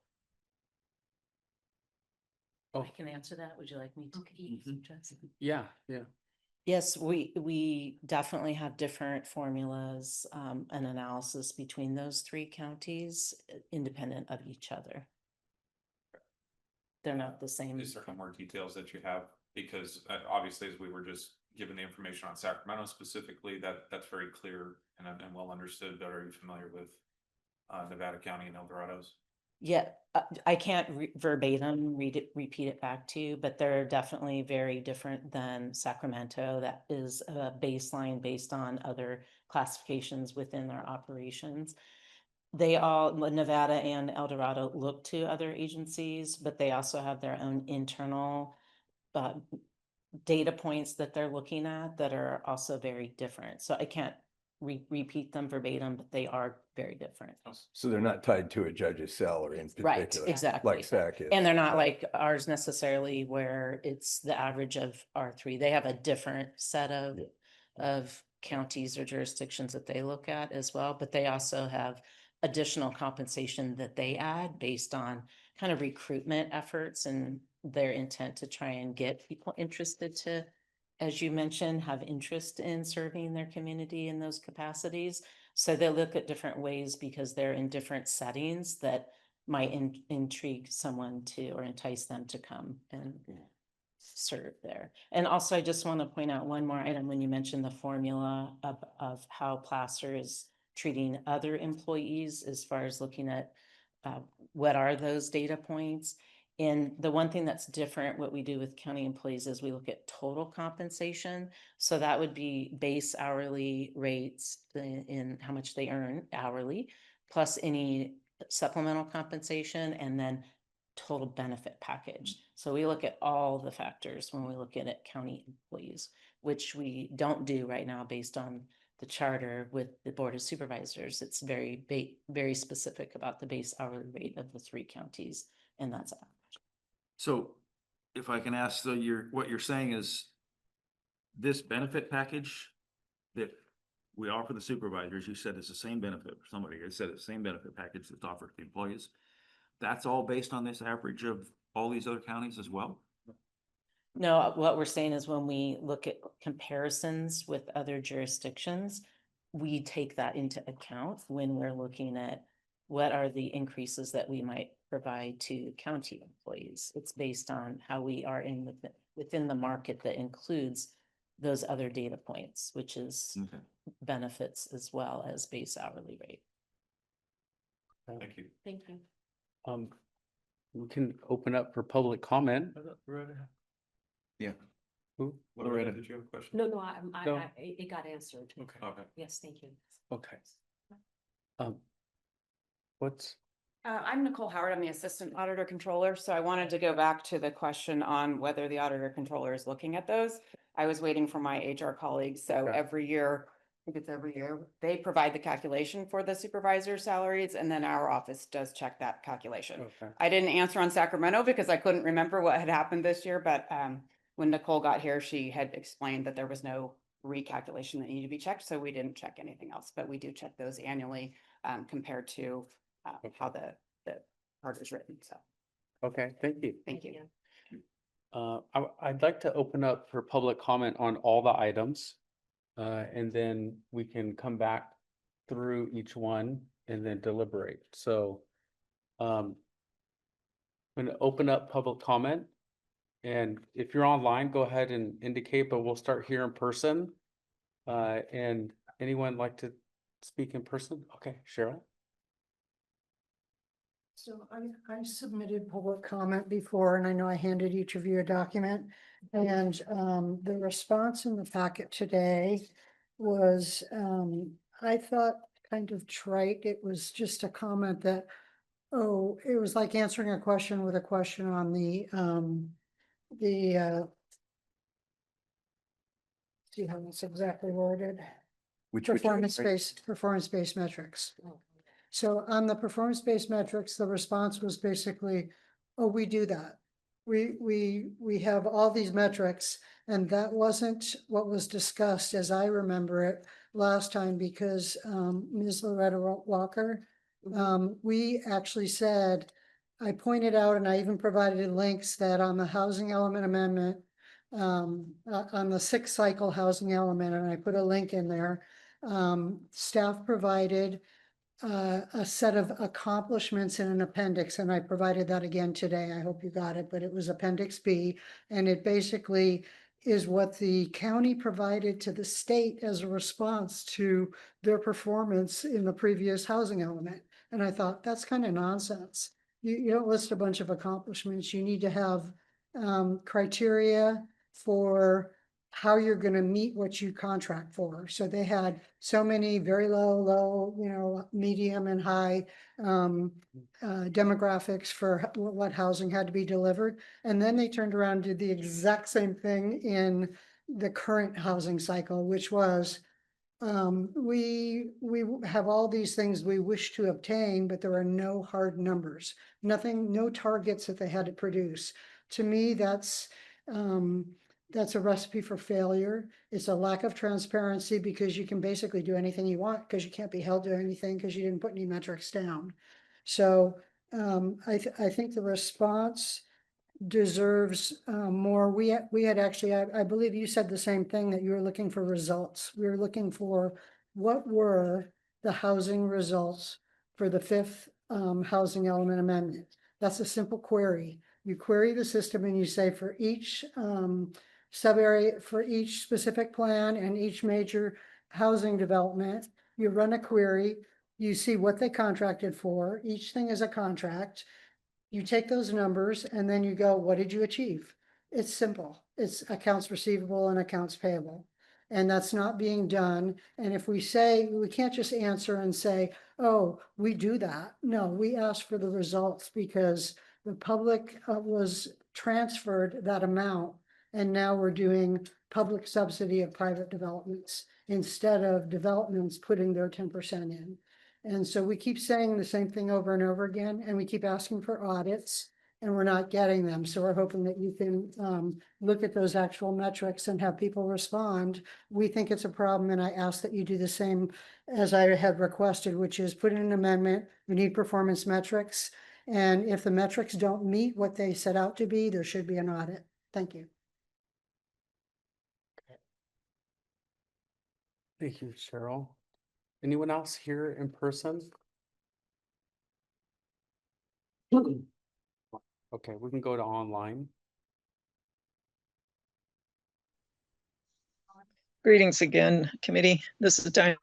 up. I can answer that. Would you like me to? Suggest? Yeah, yeah. Yes, we definitely have different formulas, and analysis between those three counties, independent of each other. They're not the same. Is there more details that you have? Because obviously, as we were just given the information on Sacramento specifically, that's very clear and well understood. But are you familiar with Nevada County and El Dorado's? Yeah, I can't verbatim repeat it back to you, but they're definitely very different than Sacramento. That is a baseline based on other classifications within their operations. They all, Nevada and El Dorado, look to other agencies, but they also have their own internal data points that they're looking at that are also very different. So I can't repeat them verbatim, but they are very different. So they're not tied to a judge's salary in Right, particular. exactly. Like SAC is. And they're not like ours necessarily, where it's the average of our three. They have a different set of counties or jurisdictions that they look at as well, but they also have additional compensation that they add based on kind of recruitment efforts and their intent to try and get people interested to, as you mentioned, have interest in serving their community in those capacities. So they look at different ways because they're in different settings that might intrigue someone to, or entice them to come and serve there. And also, I just want to point out one more item when you mentioned the formula of how Placer is treating other employees as far as looking at what are those data points. And the one thing that's different, what we do with county employees, is we look at total compensation. So that would be base hourly rates in how much they earn hourly, plus any supplemental compensation, and then total benefit package. So we look at all the factors when we look at it, county employees, which we don't do right now based on the charter with the Board of Supervisors. It's very specific about the base hourly rate of the three counties, and that's average. So if I can ask, so what you're saying is this benefit package that we offer the supervisors, you said it's the same benefit, somebody had said it's the same benefit package that's offered to the employees. That's all based on this average of all these other counties as well? No, what we're saying is when we look at comparisons with other jurisdictions, we take that into account when we're looking at what are the increases that we might provide to county employees. It's based on how we are within the market that includes those other data points, which is benefits as well as base hourly rate. Thank you. Thank you. we can open up for public comment. Yeah. Who? Loretta. Did you have a question? No, No. it got answered. Okay. Okay. Yes, thank you. Okay. What's, I'm Nicole Howard. I'm the Assistant Auditor Controller. So I wanted to go back to the question on whether the Auditor Controller is looking at those. I was waiting for my HR colleagues. So Okay. every year, I think it's every year, they provide the calculation for the supervisor salaries and then our office does check that calculation. okay, I didn't answer on Sacramento because I couldn't remember what had happened this year, but when Nicole got here, she had explained that there was no recalculation that needed to be checked, so we didn't check anything else, but we do check those annually compared to how the charter is written, so, okay, thank you. thank you. I'd like to open up for public comment on all the items. And then we can come back through each one and then deliberate. So, I'm gonna open up public comment. And if you're online, go ahead and indicate, but we'll start here in person. And anyone like to speak in person? Okay, Cheryl? So I submitted public comment before, and I know I handed each of you a document. And the response in the packet today was, I thought kind of trite. It was just a comment that, oh, it was like answering a question with a question on the see how it's exactly worded. Which Performance-based metrics. So on the performance-based metrics, the response was basically, oh, we do that. We have all these metrics, and that wasn't what was discussed as I remember it last time, because Ms. Loretta Walker, we actually said, I pointed out, and I even provided links that on the housing element amendment, on the 6th cycle housing element, and I put a link in there, staff provided a set of accomplishments in an appendix, and I provided that again today. I hope you got it, but it was Appendix B, and it basically is what the county provided to the state as a response to their performance in the previous housing element. And I thought, that's kind of nonsense. You don't list a bunch of accomplishments. You need to have criteria for how you're going to meet what you contract for. So they had so many very low, medium and high demographics for what housing had to be delivered. And then they turned around and did the exact same thing in the current housing cycle, which was we have all these things we wish to obtain, but there are no hard numbers, no targets that they had to produce. To me, that's a recipe for failure. It's a lack of transparency because you can basically do anything you want because you can't be held to anything because you didn't put any metrics down. So I think the response deserves more. We had actually, I believe you said the same thing, that you were looking for results. We were looking for what were the housing results for the 5th housing element amendment. That's a simple query. You query the system and you say for each sub-area, for each specific plan and each major housing development, you run a query, you see what they contracted for. Each thing is a contract. You take those numbers and then you go, what did you achieve? It's simple. It's accounts receivable and accounts payable. And that's not being done. And if we say, we can't just answer and say, oh, we do that. No, we ask for the results because the public was transferred that amount. And now we're doing public subsidy of private developments instead of developments putting their 10% in. And so we keep saying the same thing over and over again, and we keep asking for audits and we're not getting them. So we're hoping that you can look at those actual metrics and have people respond. We think it's a problem, and I ask that you do the same as I had requested, which is put in an amendment. We need performance metrics. And if the metrics don't meet what they set out to be, there should be an audit. Thank you. Thank you, Cheryl. Anyone else here in person? Okay, we can go to online. Greetings again, committee. This is Diane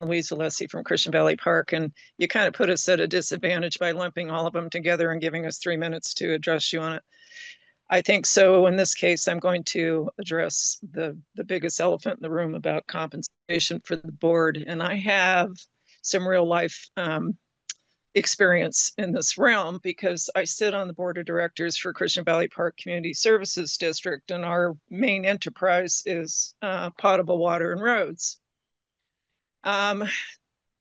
Louise Alessi from Christian Valley Park, and you kind of put us at a disadvantage by lumping all of them together and giving us 3 minutes to address you on it. I think so. In this case, I'm going to address the biggest elephant in the room about compensation for the board. And I have some real life experience in this realm because I sit on the board of directors for Christian Valley Park Community Services District, and our main enterprise is potable water and roads.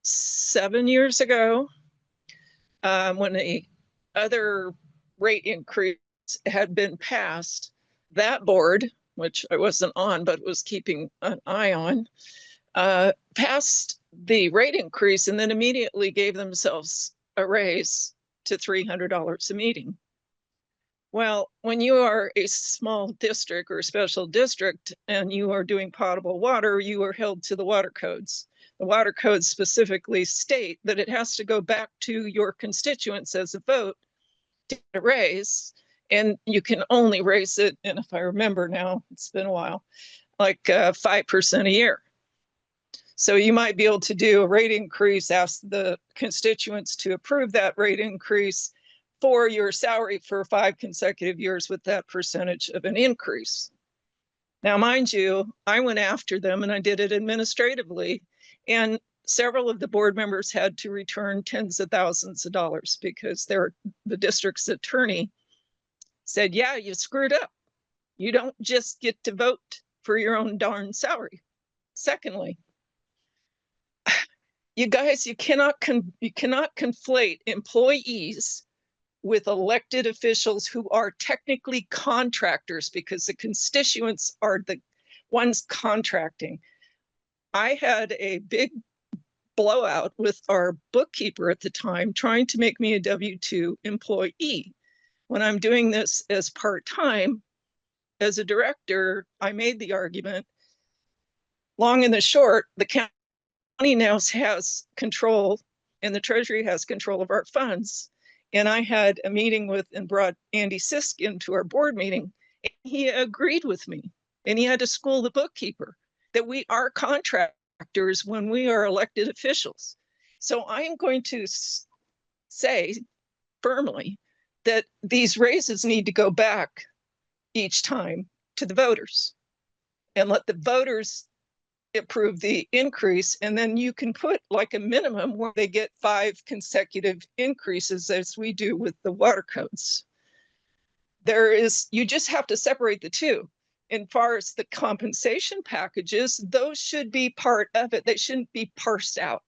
7 years ago, when the other rate increase had been passed, that board, which I wasn't on but was keeping an eye on, passed the rate increase and then immediately gave themselves a raise to $300 a meeting. Well, when you are a small district or a special district and you are doing potable water, you are held to the water codes. The water codes specifically state that it has to go back to your constituents as a vote to get a raise. And you can only raise it, and if I remember now, it's been a while, like 5% a year. So you might be able to do a rate increase, ask the constituents to approve that rate increase for your salary for 5 consecutive years with that percentage of an increase. Now, mind you, I went after them and I did it administratively, and several of the board members had to return tens of thousands of dollars because the district's attorney said, yeah, you screwed up. You don't just get to vote for your own darn salary. Secondly, you guys, you cannot conflate employees with elected officials who are technically contractors because the constituents are the ones contracting. I had a big blowout with our bookkeeper at the time trying to make me a W-2 employee. When I'm doing this as part-time, as a director, I made the argument, long and the short, the county now has control and the treasury has control of our funds. And I had a meeting with and brought Andy Sisk into our board meeting. And he agreed with me, and he had to school the bookkeeper that we are contractors when we are elected officials. So I am going to say firmly that these raises need to go back each time to the voters and let the voters approve the increase. And then you can put like a minimum where they get 5 consecutive increases as we do with the water codes. You just have to separate the two. As far as the compensation packages, those should be part of it. They shouldn't be parsed out.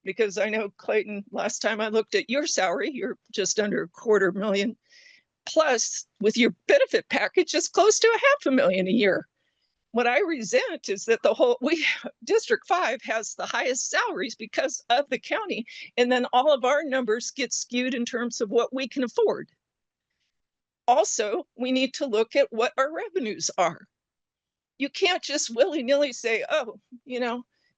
Because I know, Clayton, last time I looked at your salary, you're just under $250,000. Plus, with your benefit package, it's close to $500,000 a year. What I resent is that District 5 has the highest salaries because of the county, and then all of our numbers get skewed in terms of what we can afford. Also, we need to look at what our revenues are. You can't just willy-nilly say, oh,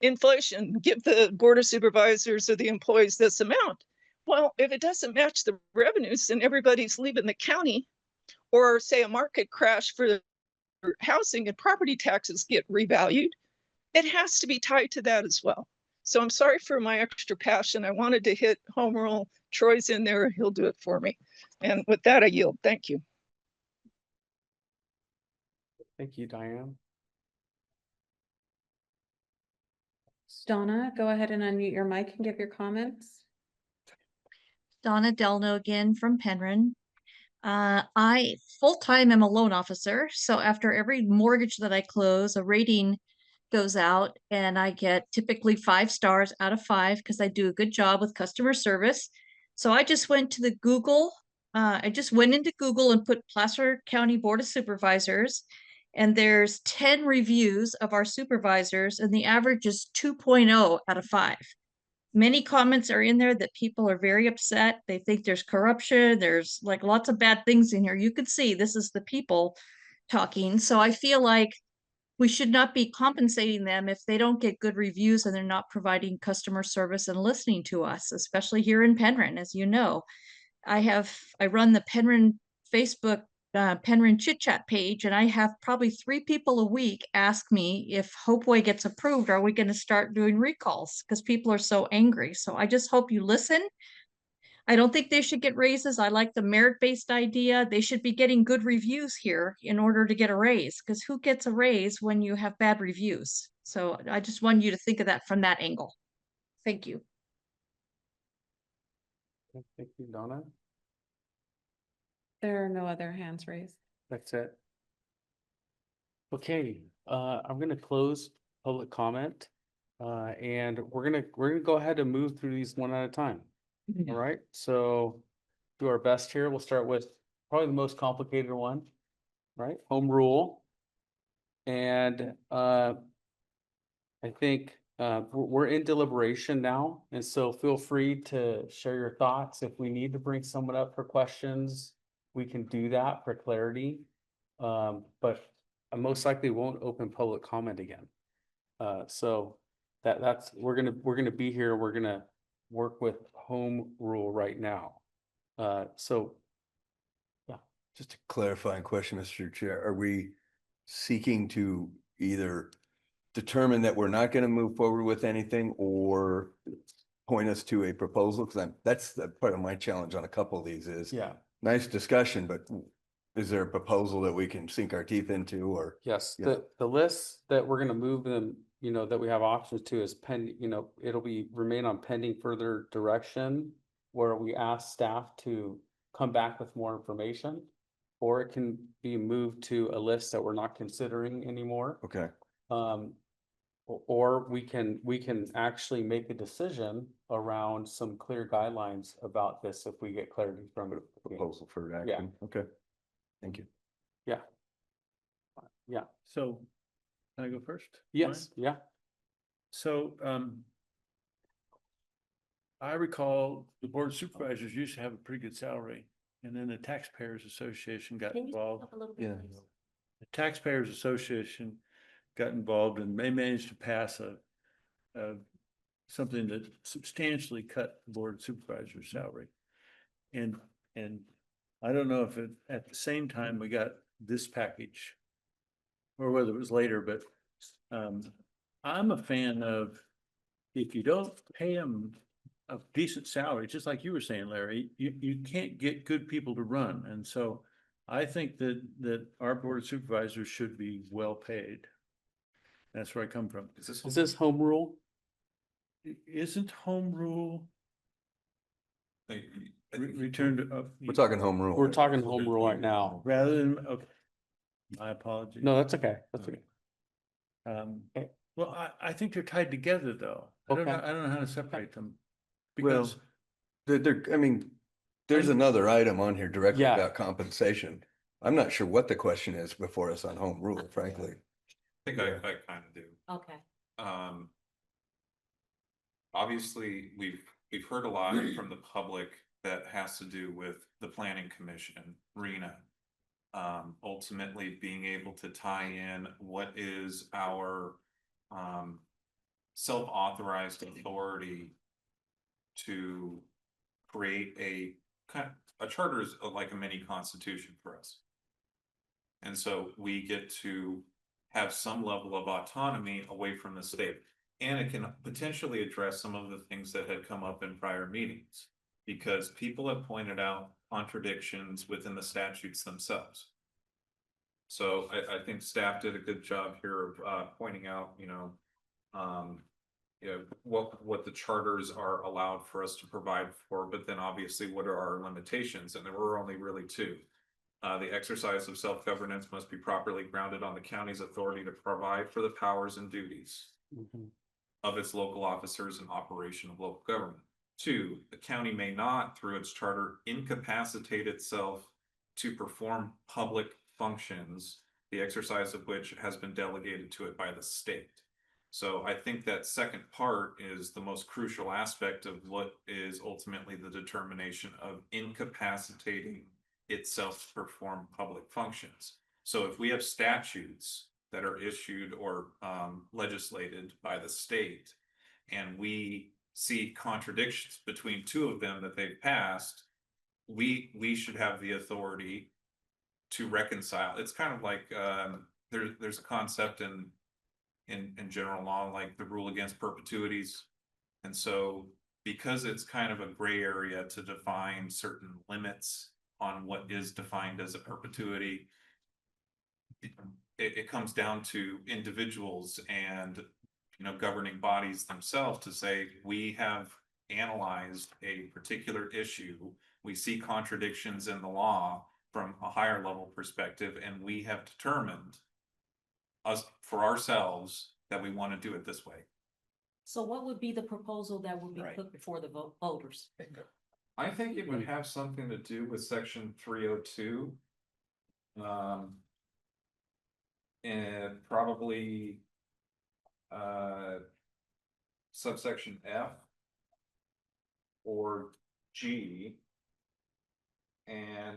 inflation, give the board of supervisors or the employees this amount. Well, if it doesn't match the revenues and everybody's leaving the county, or say a market crash for housing and property taxes get revalued, it has to be tied to that as well. So I'm sorry for my extra passion. I wanted to hit home rule. Troy's in there, he'll do it for me. And with that, I yield. Thank you. Thank you, Diane. Donna, go ahead and unmute your mic and give your comments. Donna Delno again from Penryn. I full-time am a loan officer, so after every mortgage that I close, a rating goes out and I get typically 5 stars out of 5 because I do a good job with customer service. So I just went to the Google, I just went into Google and put Placer County Board of Supervisors, and there's 10 reviews of our supervisors and the average is 2.0 out of 5. Many comments are in there that people are very upset. They think there's corruption. There's like lots of bad things in here. You could see this is the people talking. So I feel like we should not be compensating them if they don't get good reviews and they're not providing customer service and listening to us, especially here in Penryn. As you know, I run the Penryn Facebook Penryn Chit Chat page, and I have probably 3 people a week ask me if Hopeway gets approved, are we going to start doing recalls? Because people are so angry. So I just hope you listen. I don't think they should get raises. I like the merit-based idea. They should be getting good reviews here in order to get a raise, because who gets a raise when you have bad reviews? So I just want you to think of that from that angle. Thank you. Thank you, Donna. There are no other hands raised. That's it. Okay, I'm gonna close public comment. And we're gonna go ahead and move through these one at a time. All right, so do our best here. We'll start with probably the most complicated one, right? Home rule. And I think we're in deliberation now, and so feel free to share your thoughts. If we need to bring someone up for questions, we can do that for clarity. But I most likely won't open public comment again. So that's we're gonna be here. We're gonna work with home rule right now. So yeah, Just a clarifying question, Mr. Chair. Are we seeking to either determine that we're not going to move forward with anything or point us to a proposal? Because that's the part of my challenge on a couple of these is yeah. nice discussion, but is there a proposal that we can sink our teeth into or? Yes, Yeah. the list that we're gonna move them, that we have options to is pending, it'll be remain on pending further direction. Where we ask staff to come back with more information. Or it can be moved to a list that we're not considering anymore. Okay. Or we can actually make a decision around some clear guidelines about this if we get clarity from it. Proposal for action. Okay. Thank you. Yeah. Yeah, So, can I go first? yes, Ryan? yeah. So, I recall the board of supervisors used to have a pretty good salary, and then the Taxpayers Association got Can you speak involved. up a little Yeah. bit, please? The Taxpayers Association got involved and they managed to pass something that substantially cut the board of supervisors' salary. And I don't know if at the same time we got this package or whether it was later, but I'm a fan of if you don't pay them a decent salary, just like you were saying, Larry, you can't get good people to run. And so I think that our board of supervisors should be well paid. That's where I come from. Is this home rule? Isn't home rule returned to? We're talking home rule. We're right? talking home rule right now. Rather than, okay. My apologies. No, that's okay. That's okay. Well, I think they're tied together though. I don't know how to separate them. Well, Because there's another item on here directly Yeah. about compensation. I'm not sure what the question is before us on home rule, frankly. I think I kind of do. Okay. Obviously, we've heard a lot from the public that has to do with the planning commission, RENA. Ultimately being able to tie in what is our self-authorized authority to create a charter is like a mini constitution for us. And so we get to have some level of autonomy away from the state. And it can potentially address some of the things that had come up in prior meetings. Because people have pointed out contradictions within the statutes themselves. So I think staff did a good job here of pointing out, what the charters are allowed for us to provide for, but then obviously what are our limitations? And there were only really two. The exercise of self-governance must be properly grounded on the county's authority to provide for the powers and duties of its local officers and operation of local government. 2, the county may not, through its charter, incapacitate itself to perform public functions, the exercise of which has been delegated to it by the state. So I think that second part is the most crucial aspect of what is ultimately the determination of incapacitating itself to perform public functions. So if we have statutes that are issued or legislated by the state, and we see contradictions between 2 of them that they've passed, we should have the authority to reconcile. It's kind of like, there's a concept in general law, like the rule against perpetuities. And so because it's kind of a gray area to define certain limits on what is defined as a perpetuity, it comes down to individuals and, you know, governing bodies themselves to say, we have analyzed a particular issue. We see contradictions in the law from a higher level perspective, and we have determined for ourselves that we want to do it this way. So what would be the proposal that would be put before the voters? I think it would have something to do with section 302. And probably subsection F or G. And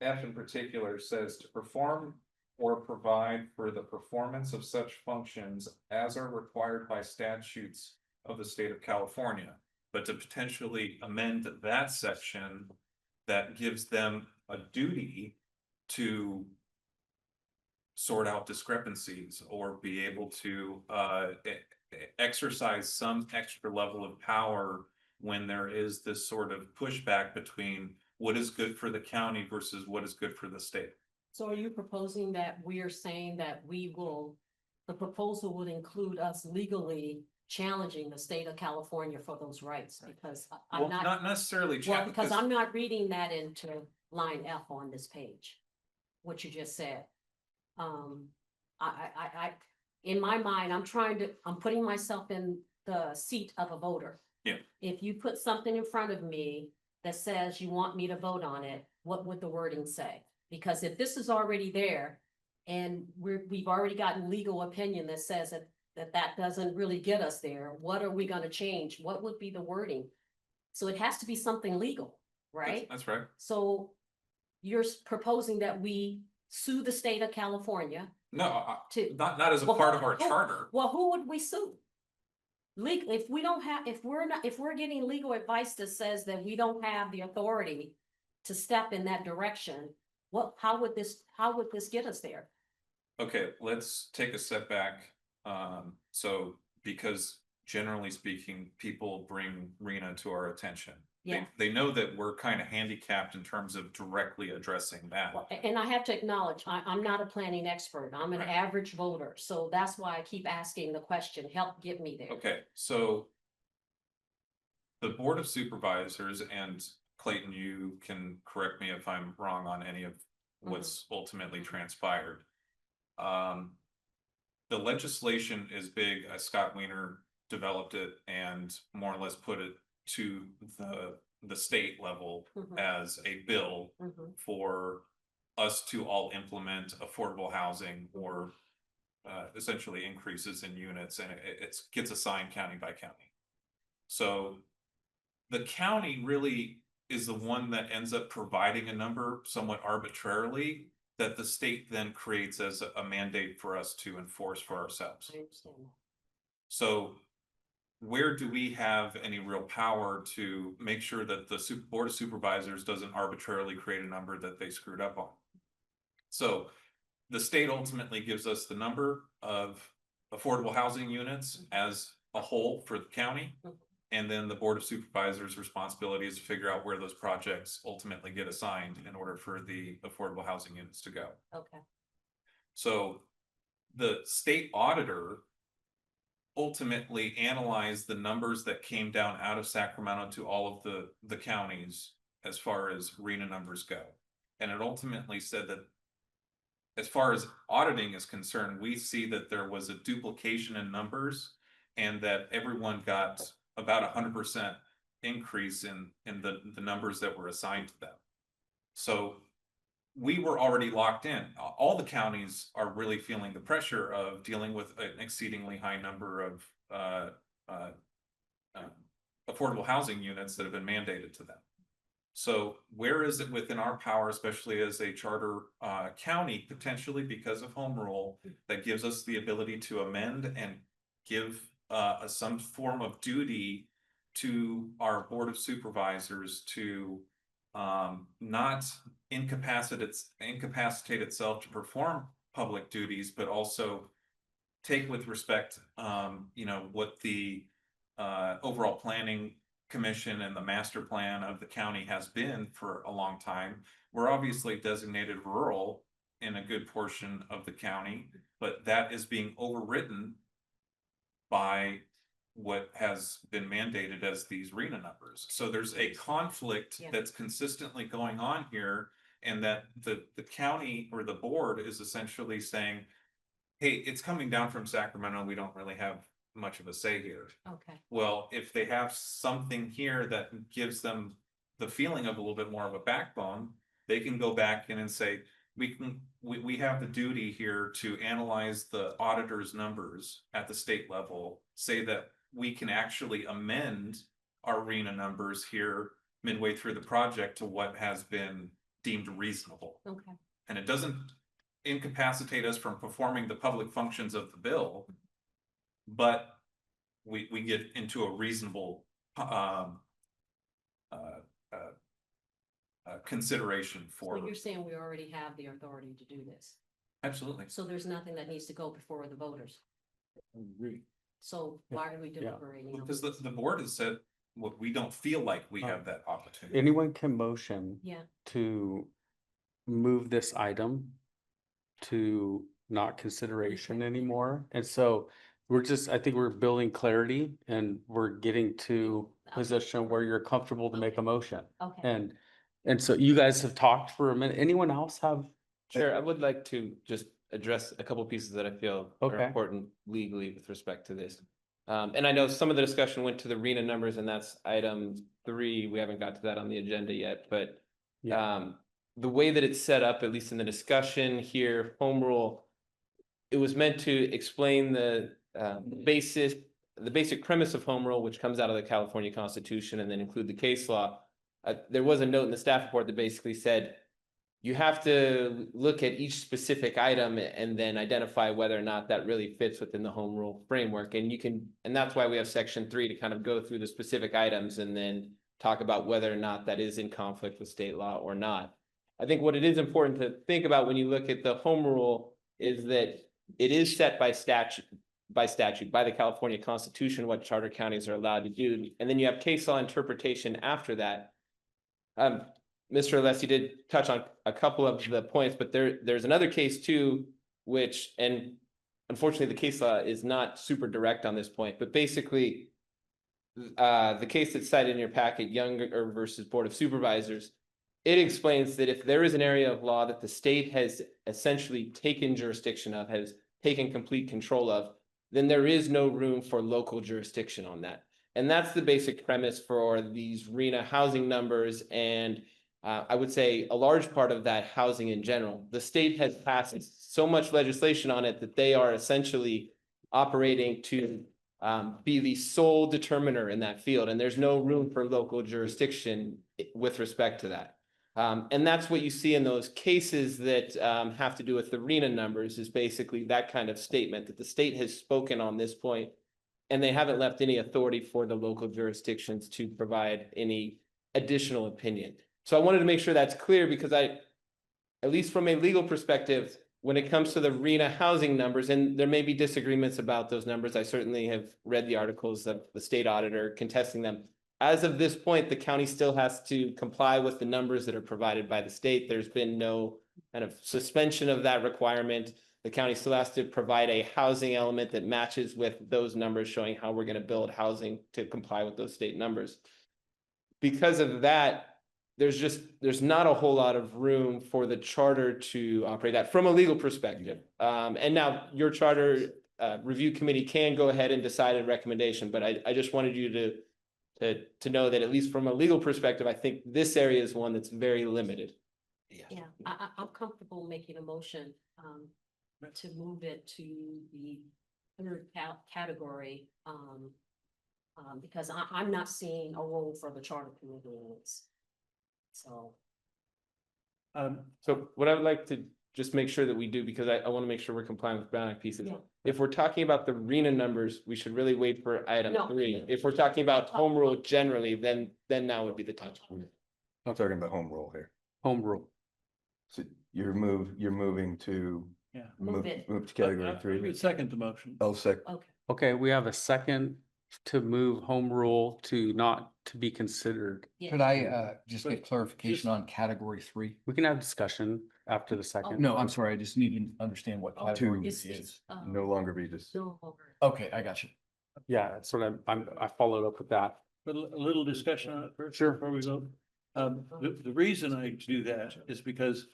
F in particular says to perform or provide for the performance of such functions as are required by statutes of the state of California, but to potentially amend that section that gives them a duty to sort out discrepancies or be able to exercise some extra level of power when there is this sort of pushback between what is good for the county versus what is good for the state. So are you proposing that we are saying that the proposal would include us legally challenging the state of California for those rights? Because I'm Well, not necessarily. well, because I'm not reading that into line F on this page, what you just said. In my mind, I'm putting myself in the seat of a voter. Yeah. If you put something in front of me that says you want me to vote on it, what would the wording say? Because if this is already there and we've already gotten legal opinion that says that doesn't really get us there, what are we gonna change? What would be the wording? So it has to be something legal, right? That's right. So you're proposing that we sue the state of California? No, to not as a part of our charter. Well, who would we sue? Legal, if we're getting legal advice that says that we don't have the authority to step in that direction, how would this get us there? Okay, let's take a step back. So because generally speaking, people bring RHNA to our attention. Yeah. They know that we're kind of handicapped in terms of directly addressing that. And I have to acknowledge, I'm not a planning expert. I'm an Right. average voter. So that's why I keep asking the question, help get me there. Okay, so the Board of Supervisors, and Clayton, you can correct me if I'm wrong on any of what's ultimately transpired. The legislation is big. Scott Wiener developed it and more or less put it to the state level as a bill for us to all implement affordable housing or essentially increases in units, and it gets assigned county by county. So the county really is the one that ends up providing a number somewhat arbitrarily that the state then creates as a mandate for us to enforce for ourselves. I understand that. So where do we have any real power to make sure that the Board of Supervisors doesn't arbitrarily create a number that they screwed up on? So the state ultimately gives us the number of affordable housing units as a whole for the county. And then the Board of Supervisors' responsibility is to figure out where those projects ultimately get assigned in order for the affordable housing units to go. Okay. So the state auditor ultimately analyzed the numbers that came down out of Sacramento to all of the counties as far as RHNA numbers go. And it ultimately said that as far as auditing is concerned, we see that there was a duplication in numbers and that everyone got about 100% increase in the numbers that were assigned to them. So we were already locked in. All the counties are really feeling the pressure of dealing with an exceedingly high number of affordable housing units that have been mandated to them. So where is it within our power, especially as a charter county, potentially because of home rule, that gives us the ability to amend and give some form of duty to our Board of Supervisors to not incapacitate itself to perform public duties, but also take with respect, what the overall planning commission and the master plan of the county has been for a long time. We're obviously designated rural in a good portion of the county, but that is being overwritten by what has been mandated as these RENA numbers. So there's a conflict that's consistently going on here, and that the county or the board is essentially saying, hey, it's coming down from Sacramento, we don't really have much of a say here. Okay. Well, if they have something here that gives them the feeling of a little bit more of a backbone, they can go back in and say, we have the duty here to analyze the auditor's numbers at the state level, say that we can actually amend our RENA numbers here midway through the project to what has been deemed reasonable. Okay. And it doesn't incapacitate us from performing the public functions of the bill, but we get into a reasonable consideration for. So you're saying we already have the authority to do this? Absolutely. So there's nothing that needs to go before the voters? Agree. So why are we deliberating? on Because this? the board has said, what we don't feel like we have that opportunity. Anyone can motion Yeah. to move this item to not consideration anymore. And so I think we're building clarity, and we're getting to a position where you're comfortable to make a motion. Okay. And so you guys have talked for a minute. Anyone else have? Chair, I would like to just address a couple pieces that I feel are Okay. important legally with respect to this. And I know some of the discussion went to the RENA numbers, and that's item 3. We haven't got to that on the agenda yet, but the way that it's set up, at least in the discussion here, home rule, it was meant to explain the basic premise of home rule, which comes out of the California Constitution, and then include the case law. There was a note in the staff report that basically said, you have to look at each specific item and then identify whether or not that really fits within the home rule framework. And that's why we have section 3 to kind of go through the specific items and then talk about whether or not that is in conflict with state law or not. I think what it is important to think about when you look at the home rule is that it is set by statute, by the California Constitution, what charter counties are allowed to do. And then you have case law interpretation after that. Mr. Alessi did touch on a couple of the points, but there's another case too, which, and unfortunately the case law is not super direct on this point, but basically the case that's cited in your packet, Younger versus Board of Supervisors, it explains that if there is an area of law that the state has essentially taken jurisdiction of, has taken complete control of, then there is no room for local jurisdiction on that. And that's the basic premise for these RENA housing numbers, and I would say a large part of that housing in general. The state has passed so much legislation on it that they are essentially operating to be the sole determiner in that field, and there's no room for local jurisdiction with respect to that. And that's what you see in those cases that have to do with the RENA numbers, is basically that kind of statement that the state has spoken on this point, and they haven't left any authority for the local jurisdictions to provide any additional opinion. So I wanted to make sure that's clear, because at least from a legal perspective, when it comes to the RENA housing numbers, and there may be disagreements about those numbers, I certainly have read the articles of the state auditor contesting them. As of this point, the county still has to comply with the numbers that are provided by the state. There's been no kind of suspension of that requirement. The county still has to provide a housing element that matches with those numbers, showing how we're going to build housing to comply with those state numbers. Because of that, there's not a whole lot of room for the charter to operate that from a legal perspective. And now your charter review committee can go ahead and decide a recommendation, but I just wanted you to know that at least from a legal perspective, I think this area is one that's very limited. Yeah, I'm comfortable making a motion to move it to the third category. Because I'm not seeing a role for the charter committee in this. So. So what I would like to just make sure that we do, because I want to make sure we're complying with Brown Act pieces. Yeah. If we're talking about the RENA numbers, we should really wait for item No. 3. If we're talking about home rule generally, then now would be the time. I'm talking about home rule here. Home rule. So you're moving to. Yeah. Move it. Move to category three. Second the motion. I'll sec, Okay. Okay, we have a second to move home rule to not to be considered. Yeah. Could I just get clarification on category 3? We can have discussion after the second. No, I'm sorry, I just need to understand what category Two. this is. no longer be just. No longer. Okay, I got you. Yeah, that's what I followed up with that. But a little discussion on it first. Sure. Before we vote. The reason I do that is because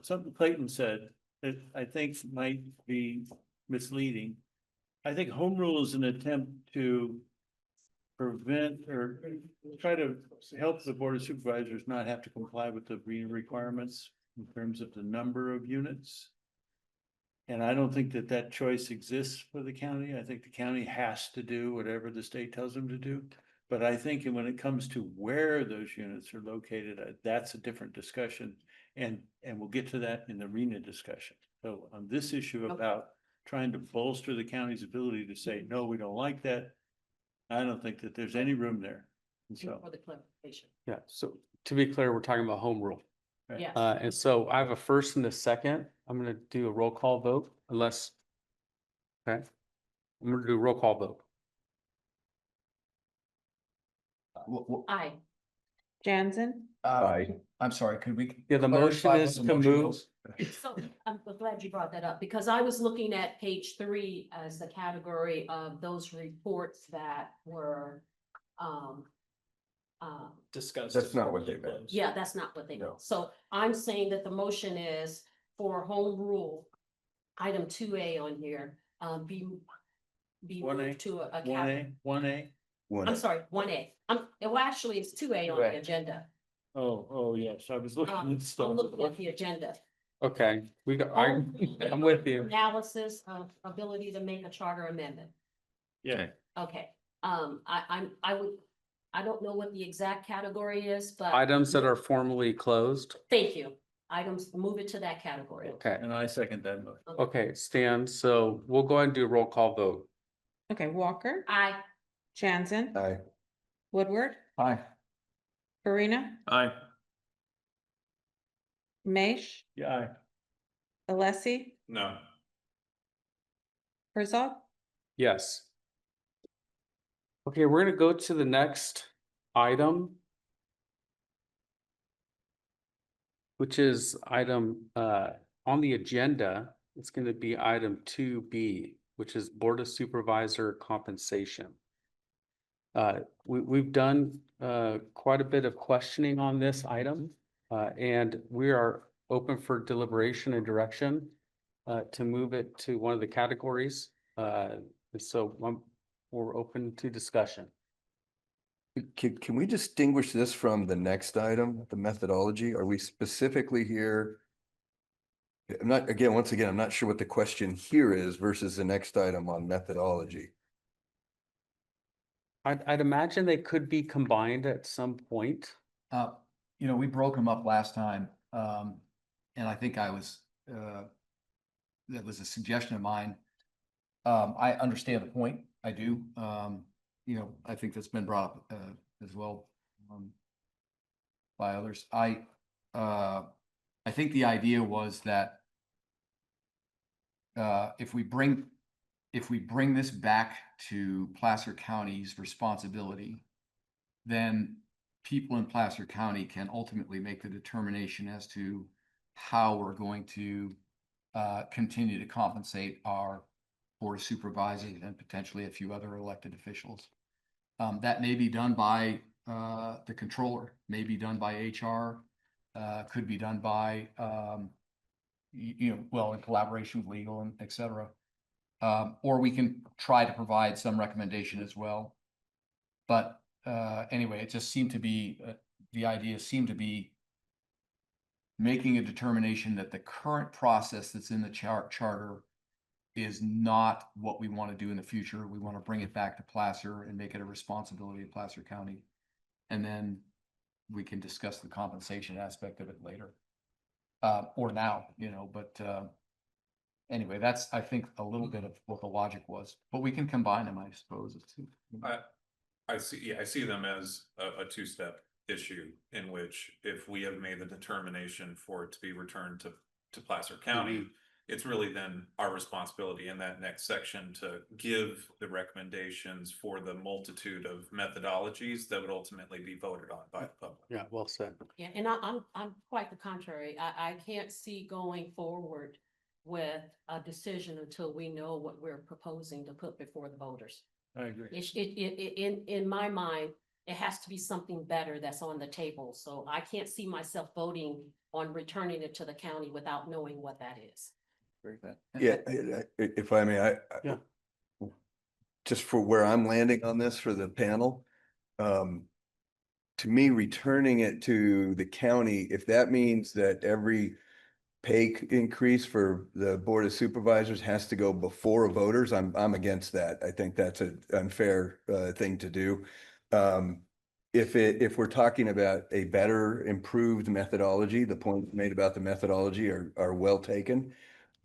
something Clayton said that I think might be misleading. I think home rule is an attempt to prevent or try to help the board of supervisors not have to comply with the requirements in terms of the number of units. And I don't think that that choice exists for the county. I think the county has to do whatever the state tells them to do. But I think when it comes to where those units are located, that's a different discussion. And we'll get to that in the RENA discussion. So on this issue about trying to bolster the county's ability to say, no, we don't like that. I don't think that there's any room there. And so, For the clarification. Yeah, so to be clear, we're talking about home rule. Right. Yes. And so I have a first and a second. I'm gonna do a roll call vote unless. Okay. I'm gonna do a roll call vote. Aye. Jansen? Aye. I'm sorry, could we? Yeah, the motion clarify is what to the motion move. was? So I'm glad you brought that up because I was looking at page 3 as the category of those reports that were, Discussed. That's not what they meant. yeah, that's not what they No. meant. So I'm saying that the motion is for home rule, item 2A on here, be 1A, moved to a cap. 1A. One. I'm sorry, 1A. Well, actually, it's 2A on the 2A. agenda. Oh, yes, I was looking I'm at stuff. looking at the agenda. Okay, Home I'm with you. Analysis of ability to make a charter amendment. Yeah. Okay, I don't know what the exact category is, but. Items that are formally closed. Thank you. Items, move it to that category. Okay, And I second that motion. okay, Stan, so we'll go ahead and do a roll call vote. Okay, Walker, Aye. Jansen, Aye. Woodward, Aye. Farina, Aye. Maish, Yeah, aye. Alessi, No. Herzog. Yes. Okay, we're gonna go to the next item. Which is item on the agenda, it's gonna be item 2B, which is Board of Supervisor compensation. We've done quite a bit of questioning on this item, and we are open for deliberation and direction to move it to one of the categories. We're open to discussion. Can we distinguish this from the next item, the methodology? Are we specifically here? Once again, I'm not sure what the question here is versus the next item on methodology. I'd imagine they could be combined at some point. We broke them up last time, and I think that was a suggestion of mine. I understand the point, I do. I think that's been brought up as well by others. I think the idea was that if we bring this back to Placer County's responsibility, then people in Placer County can ultimately make the determination as to how we're going to continue to compensate our Board of Supervisors and potentially a few other elected officials. That may be done by the controller, may be done by HR, could be done by in collaboration with legal and et cetera. Or we can try to provide some recommendation as well. But anyway, it just seemed to be, the idea seemed to be making a determination that the current process that's in the charter is not what we want to do in the future. We want to bring it back to Placer and make it a responsibility of Placer County. And then we can discuss the compensation aspect of it later. Or now, but anyway, that's, I think, a little bit of what the logic was, but we can combine them, I suppose. I see them as a two-step. issue in which if we have made the determination for it to be returned to Placer County, it's really then our responsibility in that next section to give the recommendations for the multitude of methodologies that would ultimately be voted on by the public. Yeah, well said. Yeah, and I'm quite the contrary. I can't see going forward with a decision until we know what we're proposing to put before the voters. I agree. In my mind, it has to be something better that's on the table. So I can't see myself voting on returning it to the county without knowing what that is. Very good. Yeah, if I may, Yeah. just for where I'm landing on this for the panel, to me, returning it to the county, if that means that every pay increase for the Board of Supervisors has to go before voters, I'm against that. I think that's an unfair thing to do. If we're talking about a better, improved methodology, the points made about the methodology are well taken.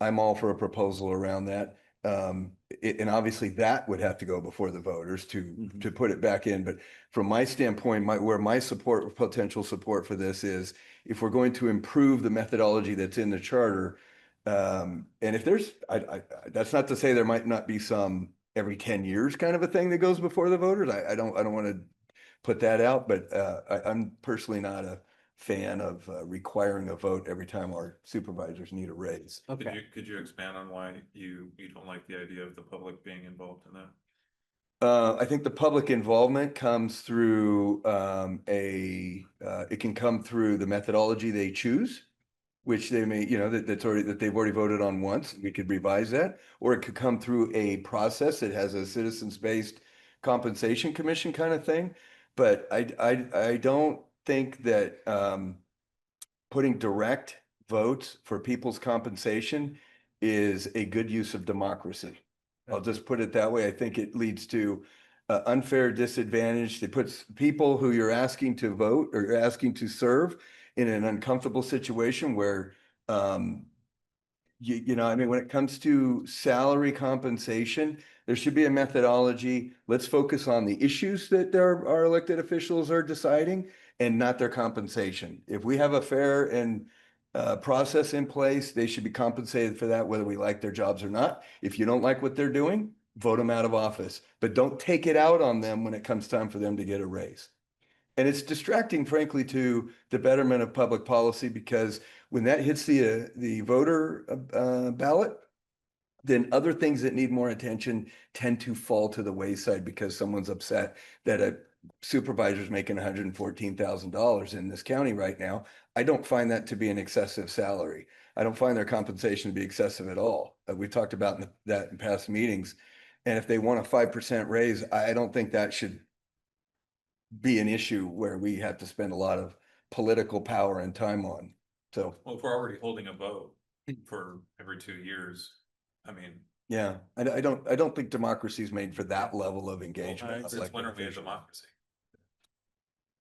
I'm all for a proposal around that. And obviously that would have to go before the voters to put it back in. But from my standpoint, where my support, potential support for this is, if we're going to improve the methodology that's in the charter, and if there's, that's not to say there might not be some every 10 years kind of a thing that goes before the voters. I don't want to put that out, but I'm personally not a fan of requiring a vote every time our supervisors need a raise. Okay. Could you expand on why you don't like the idea of the public being involved in that? I think the public involvement comes through it can come through the methodology they choose, which they may, that they've already voted on once. We could revise that, or it could come through a process that has a citizens-based compensation commission kind of thing. But I don't think that putting direct votes for people's compensation is a good use of democracy. I'll just put it that way. I think it leads to unfair disadvantage. It puts people who you're asking to vote or you're asking to serve in an uncomfortable situation where, when it comes to salary compensation, there should be a methodology. Let's focus on the issues that our elected officials are deciding and not their compensation. If we have a fair and process in place, they should be compensated for that, whether we like their jobs or not. If you don't like what they're doing, vote them out of office, but don't take it out on them when it comes time for them to get a raise. And it's distracting, frankly, to the betterment of public policy, because when that hits the voter ballot, then other things that need more attention tend to fall to the wayside because someone's upset that a supervisor's making $114,000 in this county right now. I don't find that to be an excessive salary. I don't find their compensation to be excessive at all. We talked about that in past meetings. And if they want a 5% raise, I don't think that should be an issue where we have to spend a lot of political power and time on. So, Well, if we're already holding a vote for every 2 years, I mean. yeah, I don't think democracy is made for that level of engagement. Since when are we a democracy?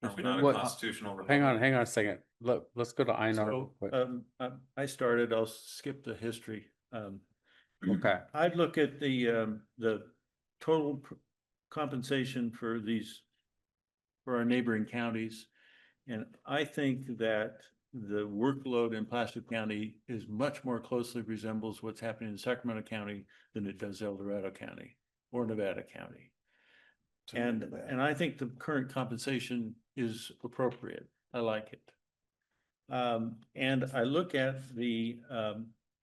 Are we not a What- constitutional republic? Hang on a second. Look, let's go to Einar. real quick. I started, I'll skip the history. Okay. I'd look at the total compensation for our neighboring counties. And I think that the workload in Placer County is much more closely resembles what's happening in Sacramento County than it does El Dorado County or Nevada County. And I think the current compensation is appropriate. I like it. And I look at the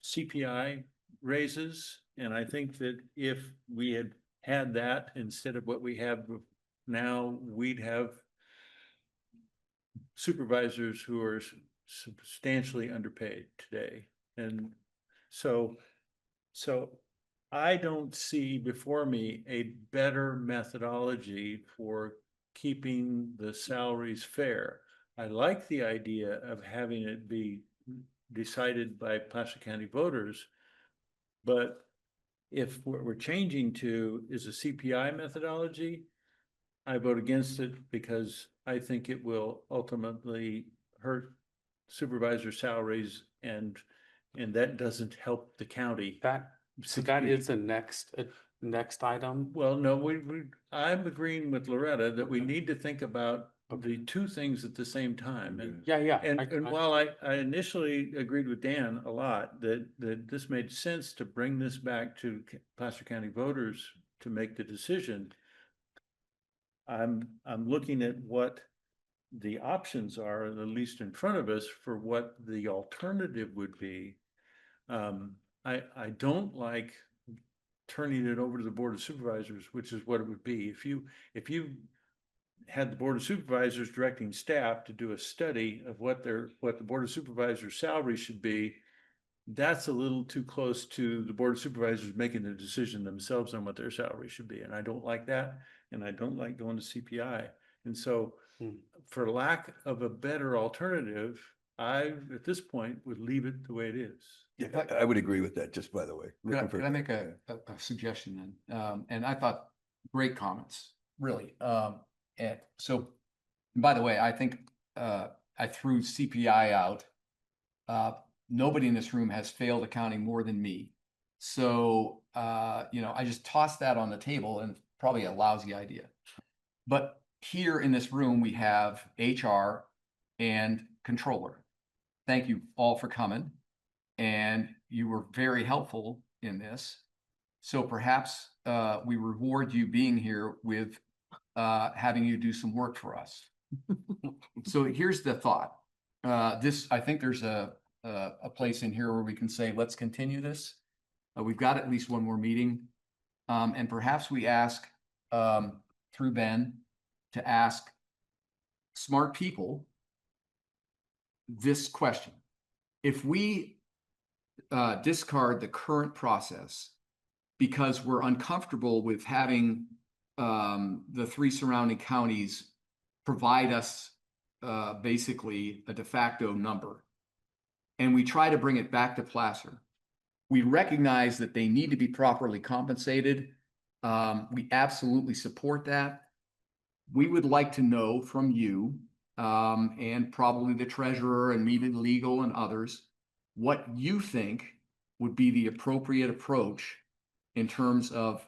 CPI raises, and I think that if we had that instead of what we have now, we'd have supervisors who are substantially underpaid today. And so I don't see before me a better methodology for keeping the salaries fair. I like the idea of having it be decided by Placer County voters, but if what we're changing to is a CPI methodology, I vote against it because I think it will ultimately hurt supervisor salaries and that doesn't help the county. So that is the next item. Well, no, I'm agreeing with Loretta that we need to think about the two things at the same time. And Yeah. And while I initially agreed with Dan a lot that this made sense to bring this back to Placer County voters to make the decision, I'm looking at what the options are, at least in front of us, for what the alternative would be. I don't like turning it over to the Board of Supervisors, which is what it would be. If you had the Board of Supervisors directing staff to do a study of what the Board of Supervisors salary should be, that's a little too close to the Board of Supervisors making the decision themselves on what their salary should be. And I don't like that. And I don't like going to CPI. And so for lack of a better alternative, I, at this point, would leave it the way it is. Yeah, I would agree with that, just by the way. Could I make a suggestion then? And I thought, great comments, really. And so, by the way, I think I threw CPI out. Nobody in this room has failed accounting more than me. So, I just tossed that on the table, and probably a lousy idea. But here in this room, we have HR and controller. Thank you all for coming. And you were very helpful in this. So perhaps we reward you being here with having you do some work for us. So here's the thought. I think there's a place in here where we can say, let's continue this. We've got at least one more meeting. And perhaps we ask through Ben to ask smart people this question. If we discard the current process because we're uncomfortable with having the three surrounding counties provide us basically a de facto number, and we try to bring it back to Placer, we recognize that they need to be properly compensated. We absolutely support that. We would like to know from you and probably the treasurer and maybe legal and others, what you think would be the appropriate approach in terms of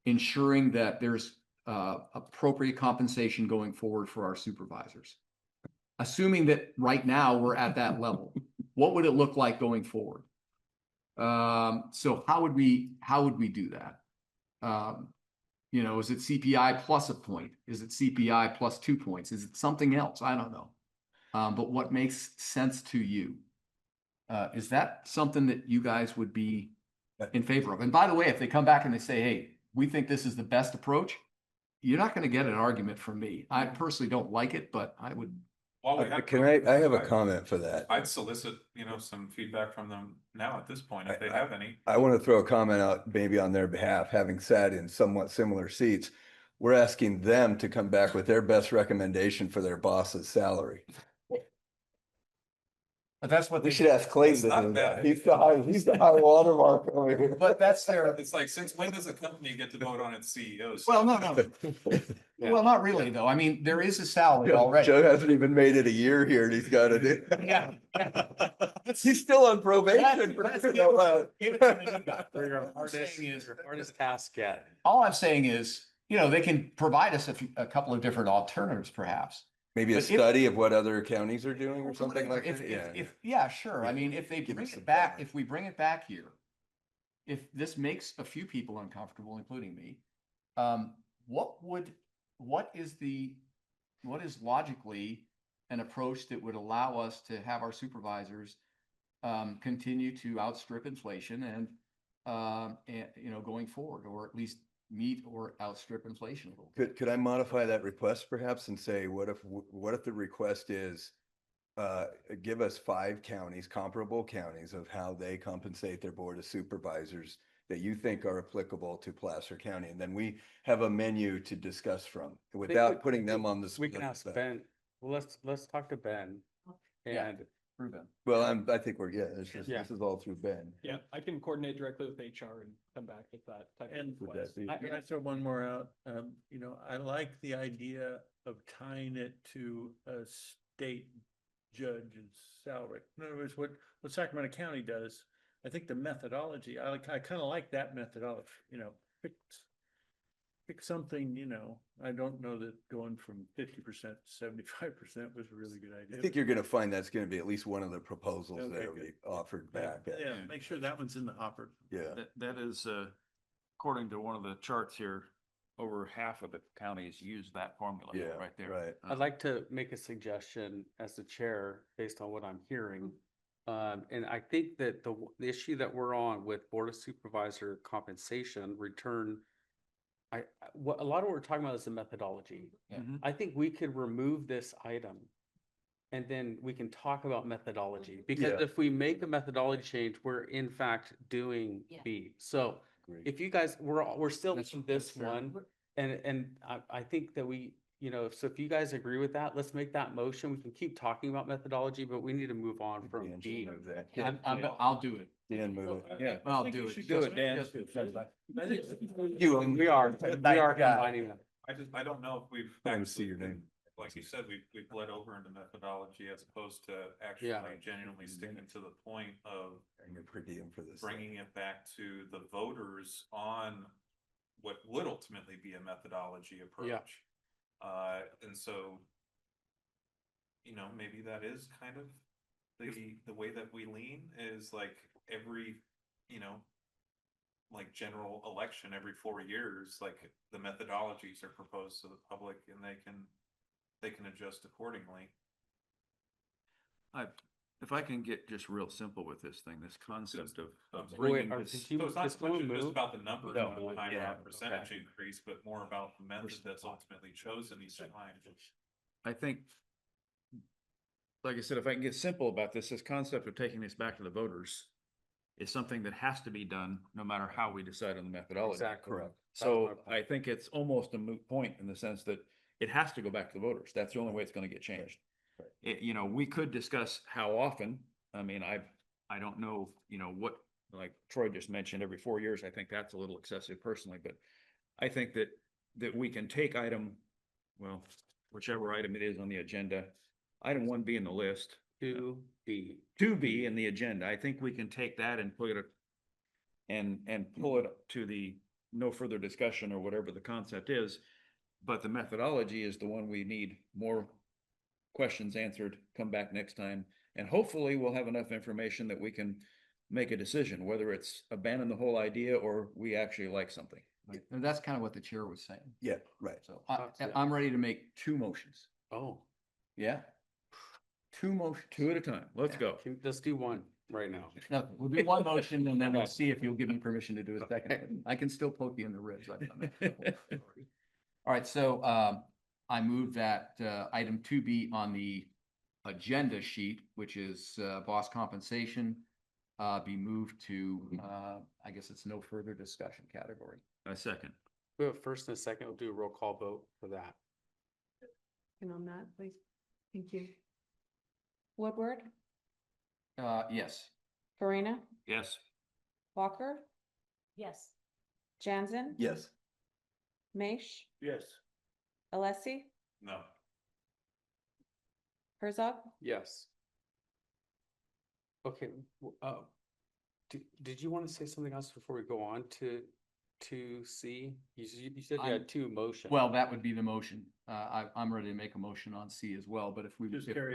ensuring that there's appropriate compensation going forward for our supervisors. Assuming that right now we're at that level, what would it look like going forward? So how would we do that? Is it CPI plus a point? Is it CPI plus 2 points? Is it something else? I don't know. But what makes sense to you? Is that something that you guys would be in favor of? And by the way, if they come back and they say, hey, we think this is the best approach, you're not going to get an argument from me. I personally don't like it, but I would. While we have- I have a comment for that. I'd solicit, some feedback from them now at this point, if they have any. I want to throw a comment out maybe on their behalf, having sat in somewhat similar seats. We're asking them to come back with their best recommendation for their boss's salary. But that's what We should ask Clayton. It's not to do that. bad. He's the high watermark over here. But that's their. It's like, since when does a company get to vote on its CEOs? Well, no. Well, not really, though. I mean, there is a salary already. Joe hasn't even made it a year here and he's got to do. Yeah. He's still on probation. Hardest task yet. All I'm saying is, they can provide us a couple of different alternatives, perhaps. Maybe a But if- study of what other counties are doing or something like If, that. yeah, sure. I mean, if they Give bring us it some back, thought. if we bring it back here, if this makes a few people uncomfortable, including me, what is logically an approach that would allow us to have our supervisors continue to outstrip inflation and going forward, or at least meet or outstrip inflation a little bit? Could I modify that request perhaps and say, what if the request is, give us 5 counties, comparable counties of how they compensate their board of supervisors that you think are applicable to Placer County, and then we have a menu to discuss from without putting them on the. We can spot. ask Ben. Well, let's talk to Ben. Yeah. And Through them. Well, I think this is all through Ben. Yeah, I can coordinate directly with HR and come back with that type of And request. Can I throw one more out? I like the idea of tying it to a state judge's salary. In other words, what Sacramento County does, I think the methodology, I kind of like that methodology, pick something, I don't know that going from 50% to 75% was a really good idea. I think you're gonna find that's gonna be at least one of the proposals Okay, that'll be good. offered back. Yeah, make sure that one's in the hopper. Yeah. That is, according to one of the charts here, over half of the counties use that formula Yeah, right there. right. I'd like to make a suggestion as the chair, based on what I'm hearing. And I think that the issue that we're on with Board of Supervisor compensation return, what, a lot of what we're talking about is the methodology. Yeah. Mhm. I think we could remove this item and then we can talk about methodology. Because Yeah. if we make a methodology change, we're in fact doing Yeah. B. So Agreed. if you guys, we're still That's- in this that's fair. one. And I think that we, so if you guys agree with that, let's make that motion. We can keep talking about methodology, but we need to move on from Dan should B. move that. I'll do it. Dan, move it. Yeah. I'll I think do you it. should Do it, Dan. Just- I think- We are combining them. I don't know if we've. I want to see actually your been- name. Like you said, we've bled over into methodology as opposed to actually genuinely sticking to the point of And your per diem for this. bringing it back to the voters on what would ultimately be a methodology approach. And so, maybe that is kind of the way that we lean is like every, like general election every 4 years, like the methodologies are proposed to the public and they can adjust accordingly. If I can get just real simple with this thing, this concept of Wait, bringing are- this. did you- So it's not just so much don't just move? about the number No, of the time yeah, or percentage okay. increase, but more about the method that's ultimately chosen each time. I think, like I said, if I can get simple about this concept of taking this back to the voters is something that has to be done no matter how we decide on the methodology. Exactly. Correct. So I think it's almost a moot point in the sense that it has to go back to the voters. That's the only way it's gonna get changed. We could discuss how often. I mean, I don't know, what, like Troy just mentioned, every 4 years. I think that's a little excessive personally, but I think that we can take whichever item it is on the agenda, item 1B in the list, 2B. 2B in the agenda. I think we can take that and put it and pull it to the no further discussion or whatever the concept is. But the methodology is the one we need more questions answered, come back next time. And hopefully we'll have enough information that we can make a decision, whether it's abandon the whole idea or we actually like something. Right. And that's kind of what the chair was saying. Yeah, right. So Absolutely. I'm ready to make 2 motions. Oh, Yeah? 2 motions. 2 at a time. Let's go. let's do one right now. No, we'll do 1 motion and then we'll see if you'll give me permission to do a second. I can still poke you in the ribs. I've done that. All right, so I move that item 2B on the agenda sheet, which is boss compensation, be moved to, I guess it's no further discussion category. A second. We have a first and a second. We'll do a roll call vote for that. And on that, please. Thank you. Woodward, Yes. Farina, Yes. Walker, Yes. Jansen, Yes. Maish, Yes. Alessi, No. Herzog. Yes. Okay, did you want to say something else before we go on to C? You said you had 2 motions. Well, that would be the motion. I'm ready to make a motion on C as well, but if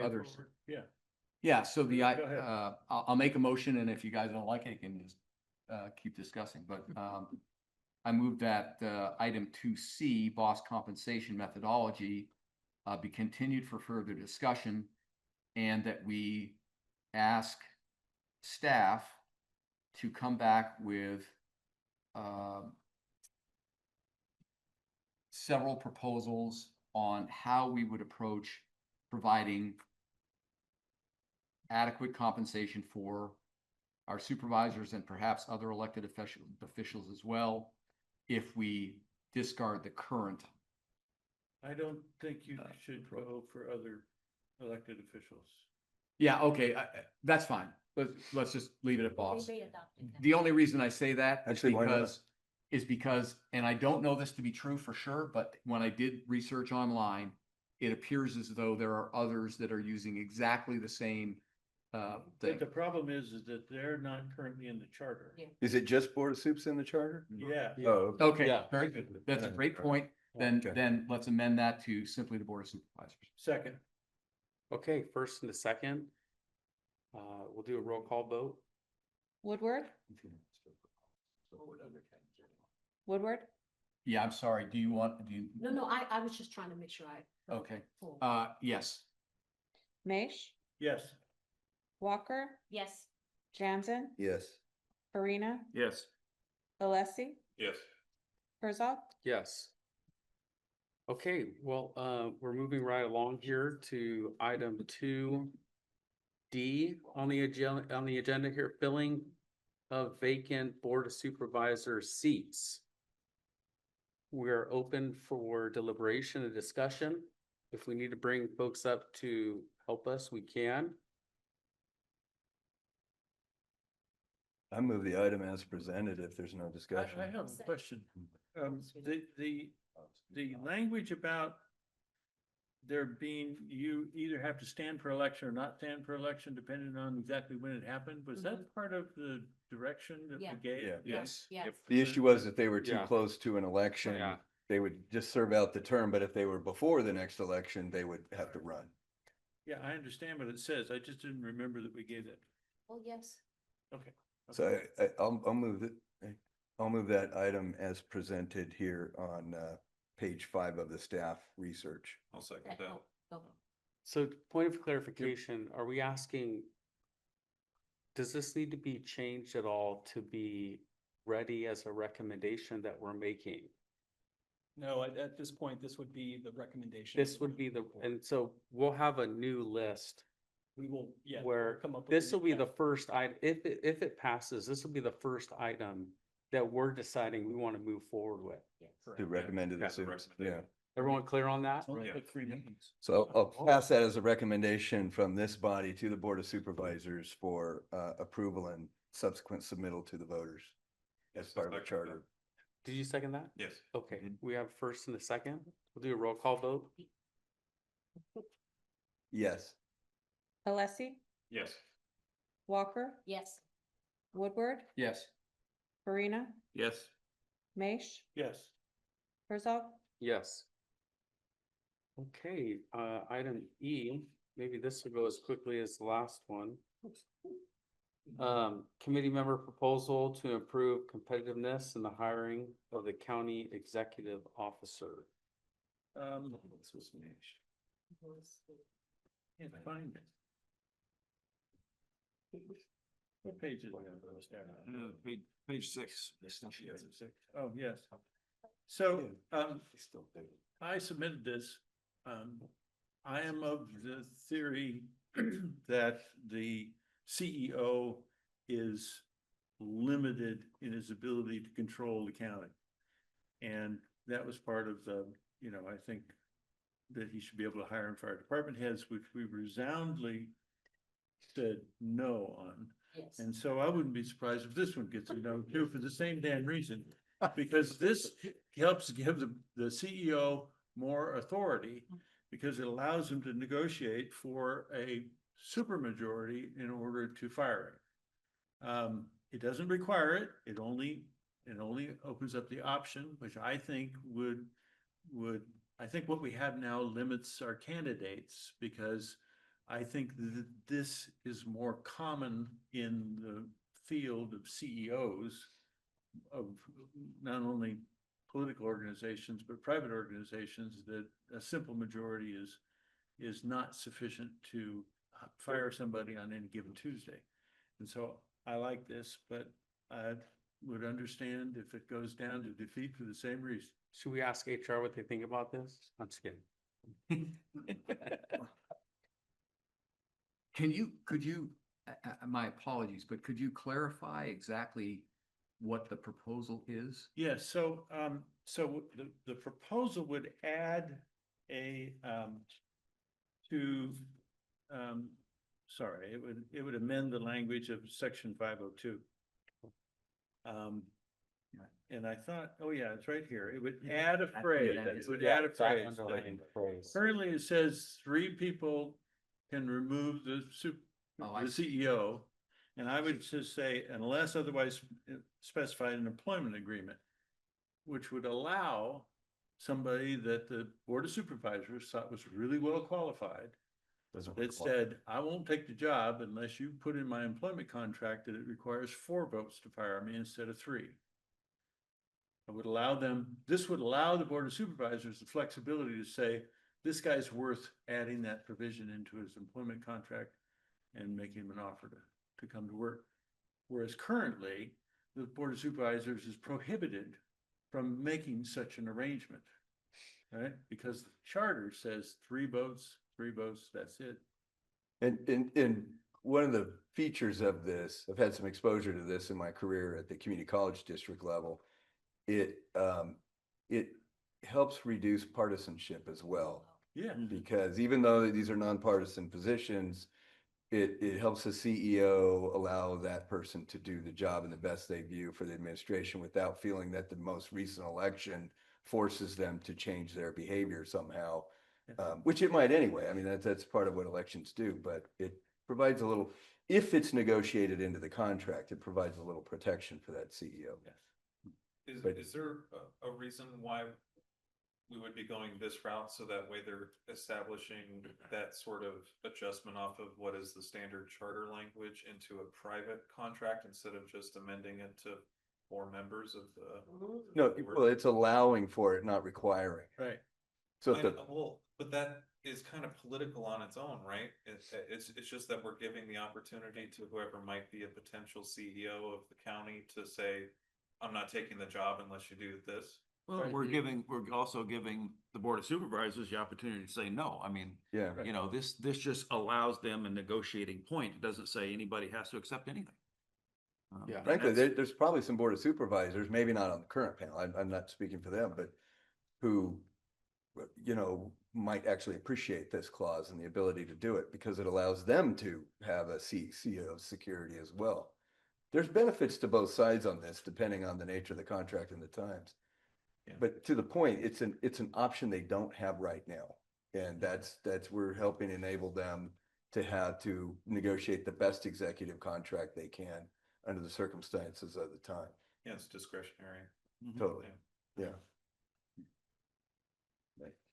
others. Yeah. Yeah, so Go ahead. I'll make a motion and if you guys don't like it, you can just keep discussing, but I move that item 2C, boss compensation methodology, be continued for further discussion and that we ask staff to come back with several proposals on how we would approach providing adequate compensation for our supervisors and perhaps other elected officials as well, if we discard the current. I don't think you should go for other elected officials. Yeah, okay, that's fine. Let's just leave it at boss. They adopted that. The only reason I say that is Actually, why not? because, and I don't know this to be true for sure, but when I did research online, it appears as though there are others that are using exactly the same But the thing. problem is that they're not currently in the charter. Yeah. Is it just Board of Soups in the charter? Yeah. Oh, Okay, Yeah. very good. That's a Yeah. great point. Then, Okay. then let's amend that to simply the Board of Supervisors. Second, Okay, first and a second. We'll do a roll call vote. Woodward, Woodward, Yeah, I'm sorry. Do you want, do you? No, I was just trying to make sure I. Okay, Full. yes. Maish, yes. Walker, Yes. Jansen, yes. Farina, Yes. Alessi, Yes. Herzog. Yes. Okay, well, we're moving right along here to item 2D on the agenda here, filling of vacant Board of Supervisor seats. We're open for deliberation and discussion. If we need to bring folks up to help us, we can. I move the item as presented if there's no discussion. I have a question. The language about there being, you either have to stand for election or not stand for election, depending on exactly when it happened, was that part of the direction that Yeah. we gave? Yeah. Yes. Yes. The issue was that they were too Yeah. close to an election. Yeah. They would just serve out the term, but if they were before the next election, they would have to run. Yeah, I understand what it says. I just didn't remember that we gave that. Oh, yes. Okay. So I'll move it. I'll move that item as presented here on page 5 of the staff research. I'll second Okay, that. go. So point of clarification, are we asking, does this need to be changed at all to be ready as a recommendation that we're making? No, at this point, this would be the recommendation. This would be the, and so we'll have a new list We will, yeah. where come up with this a will new be the draft. first item, if it passes, this will be the first item that we're deciding we want to move forward with. To recommend to the That's the Soups. recommendation. Yeah. Everyone clear on that? Only Yeah. took 3 meetings. So I'll pass that as a recommendation from this body to the Board of Supervisors for approval and subsequent submittal to the voters as part of the Second that. charter. Did you second that? Yes. Okay, we have first and a second. We'll do a roll call vote. Yes. Alessi, Yes. Walker, Yes. Woodward, Yes. Farina, Yes. Maish, Yes. Herzog. Yes. Okay, item E, maybe this will go as quickly as the last one. Committee member proposal to improve competitiveness in the hiring of the county executive officer. This was Maish. Can't find it. What page is it? Page 6. Oh, yes. So, I submitted this. I am of the theory that the CEO is limited in his ability to control the county. And that was part of the, I think that he should be able to hire and fire department heads, which we resoundingly said no on. Yes. And so I wouldn't be surprised if this one gets a no too, for the same damn reason. Because this helps give the CEO more authority, because it allows him to negotiate for a supermajority in order to fire him. It doesn't require it, it only opens up the option, which I think I think what we have now limits our candidates, because I think that this is more common in the field of CEOs of not only political organizations, but private organizations, that a simple majority is not sufficient to fire somebody on any given Tuesday. And so I like this, but I would understand if it goes down to defeat for the same reason. Should we ask HR what they think about this? I'm just kidding. Could you, my apologies, but could you clarify exactly what the proposal is? Yes, so the proposal would add a it would amend the language of section 502. And I thought, oh yeah, it's right here. It would add a phrase. It would add a phrase. Currently, it says 3 people can remove the Oh, I the CEO. And I would just say unless otherwise specified in employment agreement, which would allow somebody that the Board of Supervisors thought was really well qualified, Doesn't that require- said, I won't take the job unless you put in my employment contract that it requires 4 votes to fire me instead of 3. I would allow them, this would allow the Board of Supervisors the flexibility to say, this guy's worth adding that provision into his employment contract and making him an offer to come to work. Whereas currently, the Board of Supervisors is prohibited from making such an arrangement. Right? Because the charter says 3 votes, that's it. And one of the features of this, I've had some exposure to this in my career at the community college district level. It helps reduce partisanship as well. Yeah. Because even though these are nonpartisan positions, it helps the CEO allow that person to do the job in the best they view for the administration without feeling that the most recent election forces them to change their behavior somehow, which it might anyway. I mean, that's part of what elections do, but it provides a little, if it's negotiated into the contract, it provides a little protection for that CEO. But- Is there a reason why we would be going this route, so that way they're establishing that sort of adjustment off of what is the standard charter language into a private contract instead of just amending it to 4 members of the? No, well, it's allowing for it, not requiring. Right. So if the, Well, but that is kind of political on its own, right? It's just that we're giving the opportunity to whoever might be a potential CEO of the county to say, I'm not taking the job unless you do this. Well, we're also giving the Board of Supervisors the opportunity to say no. I mean, yeah, you know, this just allows them a negotiating point. It doesn't say anybody has to accept anything. Yeah. frankly, there's probably some Board of Supervisors, maybe not on the current panel, I'm not speaking for them, but who, you know, might actually appreciate this clause and the ability to do it because it allows them to have a CEO security as well. There's benefits to both sides on this, depending on the nature of the contract and the times. Yeah. But to the point, it's an option they don't have right now. And that's we're helping enable them to have to negotiate the best executive contract they can under the circumstances of the time. Yeah, it's discretionary. Totally, yeah.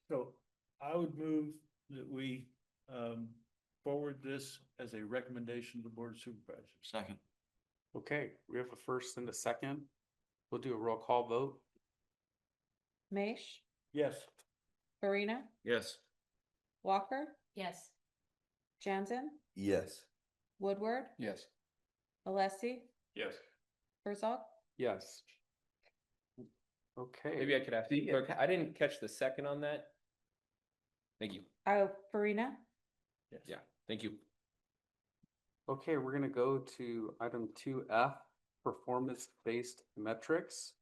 So I would move that we forward this as a recommendation to the Board of Supervisors. Second. Okay, we have a first and a second. We'll do a roll call vote. Maish, Yes. Farina, Yes. Walker, Yes. Jansen, Yes. Woodward, Yes. Alessi, Yes. Herzog. Yes. Okay. Maybe I could ask, I didn't catch the second on that. Thank you. Farina, Yeah, thank you. Okay, we're gonna go to item 2F, performance-based metrics.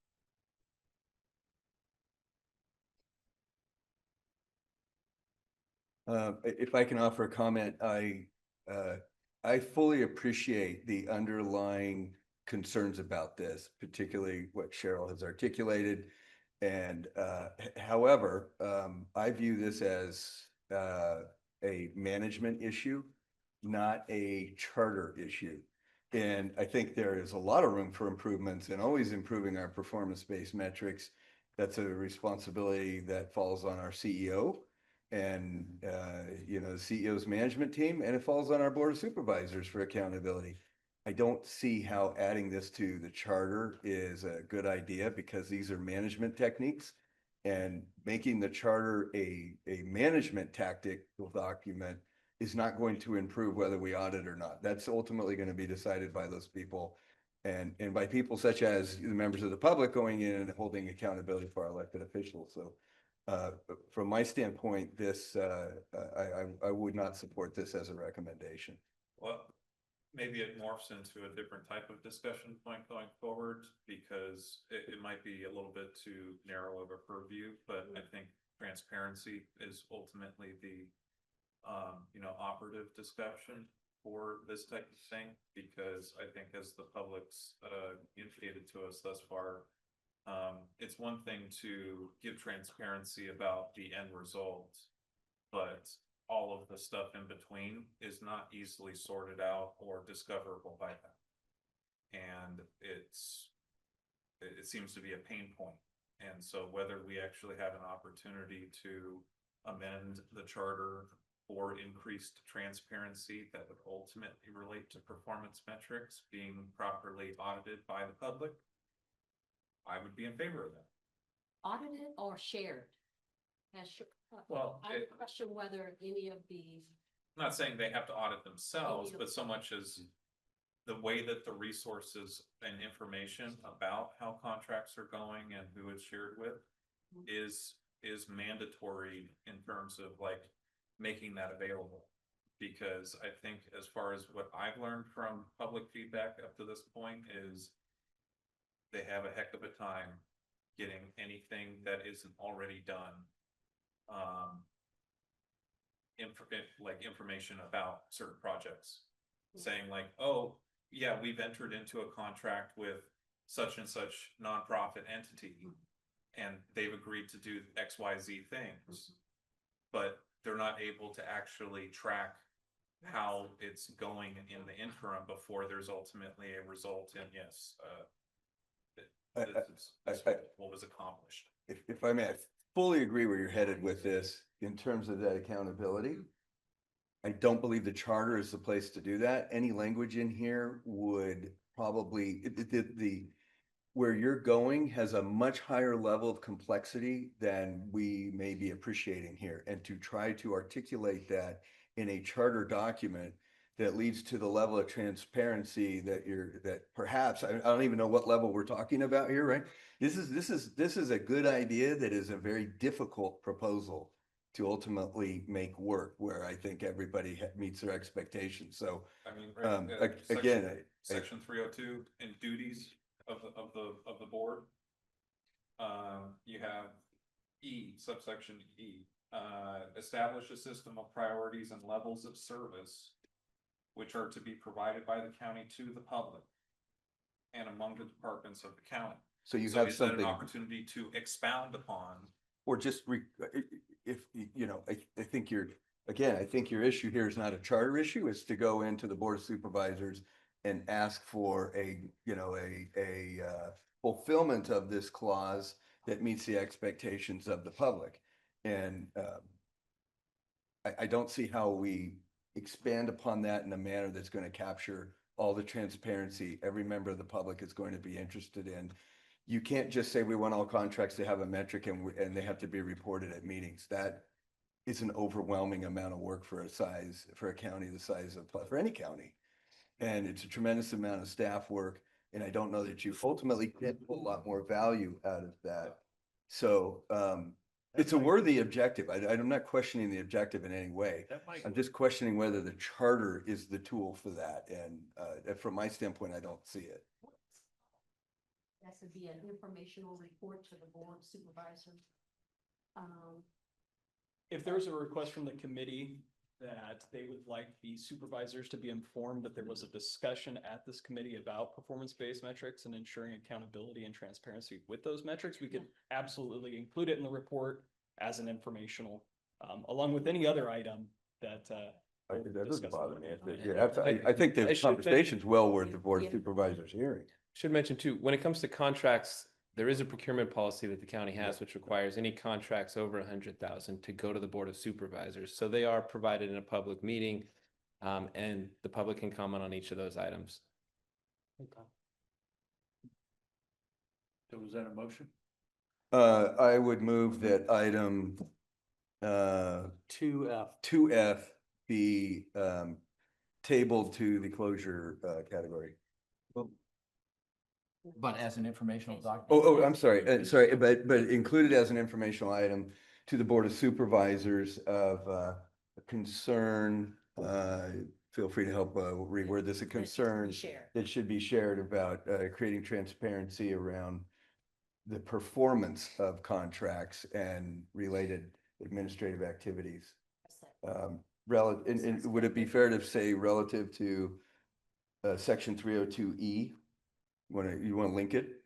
If I can offer a comment, I fully appreciate the underlying concerns about this, particularly what Cheryl has articulated. And however, I view this as a management issue, not a charter issue. And I think there is a lot of room for improvements and always improving our performance-based metrics. That's a responsibility that falls on our CEO and, you know, the CEO's management team, and it falls on our Board of Supervisors for accountability. I don't see how adding this to the charter is a good idea because these are management techniques, and making the charter a management tactical document is not going to improve whether we audit or not. That's ultimately going to be decided by those people and by people such as the members of the public going in and holding accountability for our elected officials. So from my standpoint, this I would not support this as a recommendation. Well, maybe it morphs into a different type of discussion point going forward, because it might be a little bit too narrow of a purview, but I think transparency is ultimately the you know, operative discussion for this type of thing, because I think as the public's indicated to us thus far, it's one thing to give transparency about the end result, but all of the stuff in between is not easily sorted out or discoverable by them. And it seems to be a pain point. And so whether we actually have an opportunity to amend the charter for increased transparency that would ultimately relate to performance metrics being properly audited by the public, I would be in favor of that. Audited or shared? Well, I question whether any of the, I'm not saying they have to audit themselves, but so much as the way that the resources and information about how contracts are going and who it's shared with is mandatory in terms of like making that available. Because I think as far as what I've learned from public feedback up to this point is they have a heck of a time getting anything that isn't already done. Information about certain projects, saying like, oh yeah, we've entered into a contract with such and such nonprofit entity and they've agreed to do XYZ things, but they're not able to actually track how it's going in the interim before there's ultimately a result in this is what was accomplished. If I may, I fully agree where you're headed with this in terms of that accountability. I don't believe the charter is the place to do that. Any language in here would probably, where you're going has a much higher level of complexity than we may be appreciating here. And to try to articulate that in a charter document that leads to the level of transparency that perhaps, I don't even know what level we're talking about here, right? This is a good idea that is a very difficult proposal to ultimately make work, where I think everybody meets their expectations. So, I mean, again, section 302 in duties of the board. You have subsection E, establish a system of priorities and levels of service which are to be provided by the county to the public and among the departments of the county. So you So have is that an something, opportunity to expound upon? or just if, you know, I think I think your issue here is not a charter issue, it's to go into the Board of Supervisors and ask for a fulfillment of this clause that meets the expectations of the public. And I don't see how we expand upon that in a manner that's going to capture all the transparency every member of the public is going to be interested in. You can't just say we want all contracts to have a metric and they have to be reported at meetings. That is an overwhelming amount of work for a county the size of, for any county. And it's a tremendous amount of staff work. And I don't know that you ultimately get a lot more value out of that. So it's a worthy objective. I'm not questioning the objective in any way. I'm just questioning whether the charter is the tool for that. And from my standpoint, I don't see it. that should be an informational report to the board supervisor. If there's a request from the committee that they would like the supervisors to be informed that there was a discussion at this committee about performance-based metrics and ensuring accountability and transparency with those metrics, we could absolutely include it in the report as an informational, along with any other item that, That doesn't bother me. I think the conversation's well worth the Board of Supervisors hearing. Should mention too, when it comes to contracts, there is a procurement policy that the county has, which requires any contracts over 100,000 to go to the Board of Supervisors. So they are provided in a public meeting, and the public can comment on each of those items. So was that a motion? I would move that item 2F be tabled to the closure category. But as an informational document. Oh, I'm sorry, but included as an informational item to the Board of Supervisors of a concern, feel free to help reword this, a concern that should be shared about creating transparency around the performance of contracts and related administrative activities. Would it be fair to say relative to section 302E? You want to link it?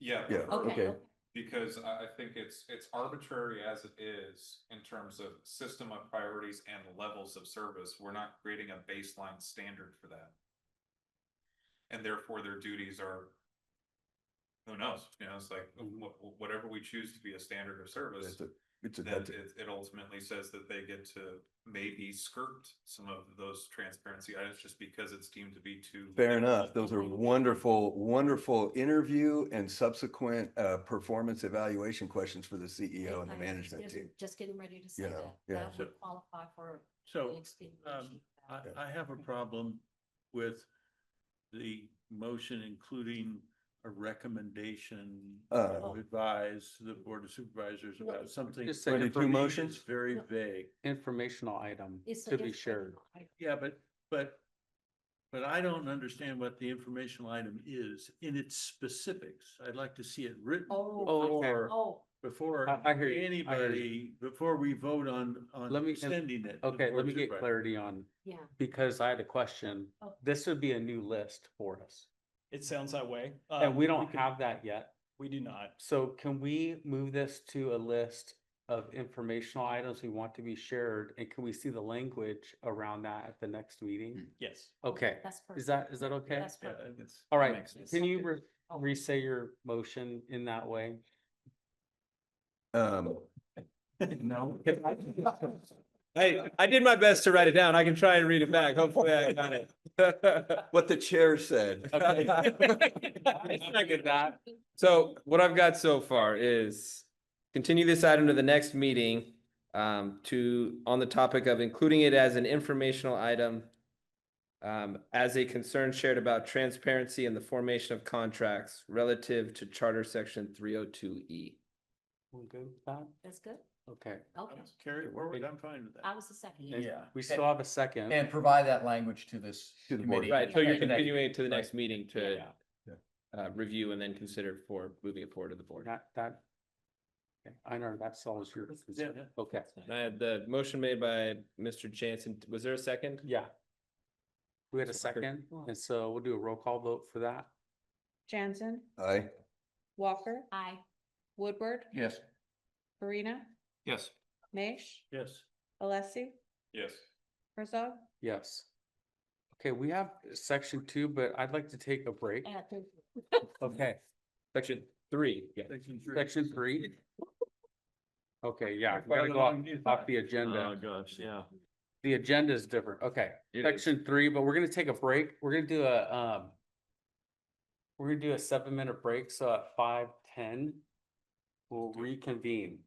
Yeah. Yeah, okay. Because I think it's arbitrary as it is in terms of system of priorities and levels of service. We're not creating a baseline standard for that. And therefore their duties are, who knows, you know, it's like whatever we choose to be a standard of service. Then it ultimately says that they get to maybe skirt some of those transparency items just because it's deemed to be too. Fair enough. Those are wonderful, wonderful interview and subsequent performance evaluation questions for the CEO and the management team. Just getting ready to say You that. know, yeah. That would qualify for. So, an extenuation. I have a problem with the motion including a recommendation to advise the Board of Supervisors about something. Just say 22 For me, motions? it's very vague. Informational item It's to an be shared. informational item. Yeah, but I don't understand what the informational item is in its specifics. I'd like to see it written. Before I hear you. anybody, before we vote on Let me- sending it. to the Okay, Board let of me get Supervisors. clarity on, Yeah. because I had a question. Oh. This would be a new list for us. It sounds that way. And we don't can- have that yet. We do not. So can we move this to a list of informational items we want to be shared? And can we see the language around that at the next meeting? Yes. Okay, That's perfect. is that okay? That's Yeah, perfect. it's- All right, makes sense. can you re-say your motion in that way? No. I did my best to write it down. I can try and read it back. Hopefully I got it. What the chair said. Okay. I get that. So what I've got so far is continue this item to the next meeting, on the topic of including it as an informational item, as a concern shared about transparency in the formation of contracts relative to Charter Section 302E. We good with that? That's good. Okay. Okay. Carry it forward. I'm fine with that. I was the second. And Yeah. We still have a second. And provide that language to this To the board. committee. Right, so you're at the next continuing meeting. it to the next meeting to Yeah. review and then consider for moving it forward to the board. That. Okay, I know that solves your. concern. Yeah. Okay, I had the motion made by Mr. Jansen. Was there a second? yeah. We had a second, and so we'll do a roll call vote for that. Jansen, Aye. Walker, Aye. Woodward, Yes. Farina, Yes. Naish, Yes. Alessi, Yes. Herzog. Yes. Okay, we have section 2, but I'd like to take a break. Okay, Section 3, yeah. section 3. Okay, yeah, we Quite gotta a go long off the Oh, agenda. gosh, yeah. The agenda is different. Okay, It is. section 3, but we're gonna take a break. We're gonna do a 7-minute break, so at 5:10, we'll reconvene.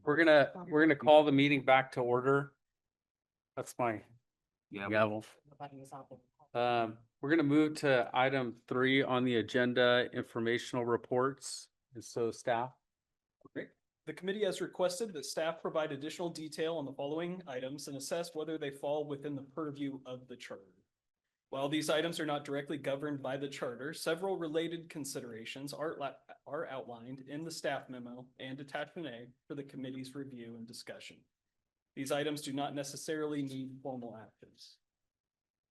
We're gonna call the meeting back to order. That's my gavel. We're gonna move to item 3 on the agenda, informational reports. And so staff, Great. The committee has requested that staff provide additional detail on the following items and assess whether they fall within the purview of the charter. While these items are not directly governed by the charter, several related considerations are outlined in the staff memo and attachment A for the committee's review and discussion. These items do not necessarily need formal actions.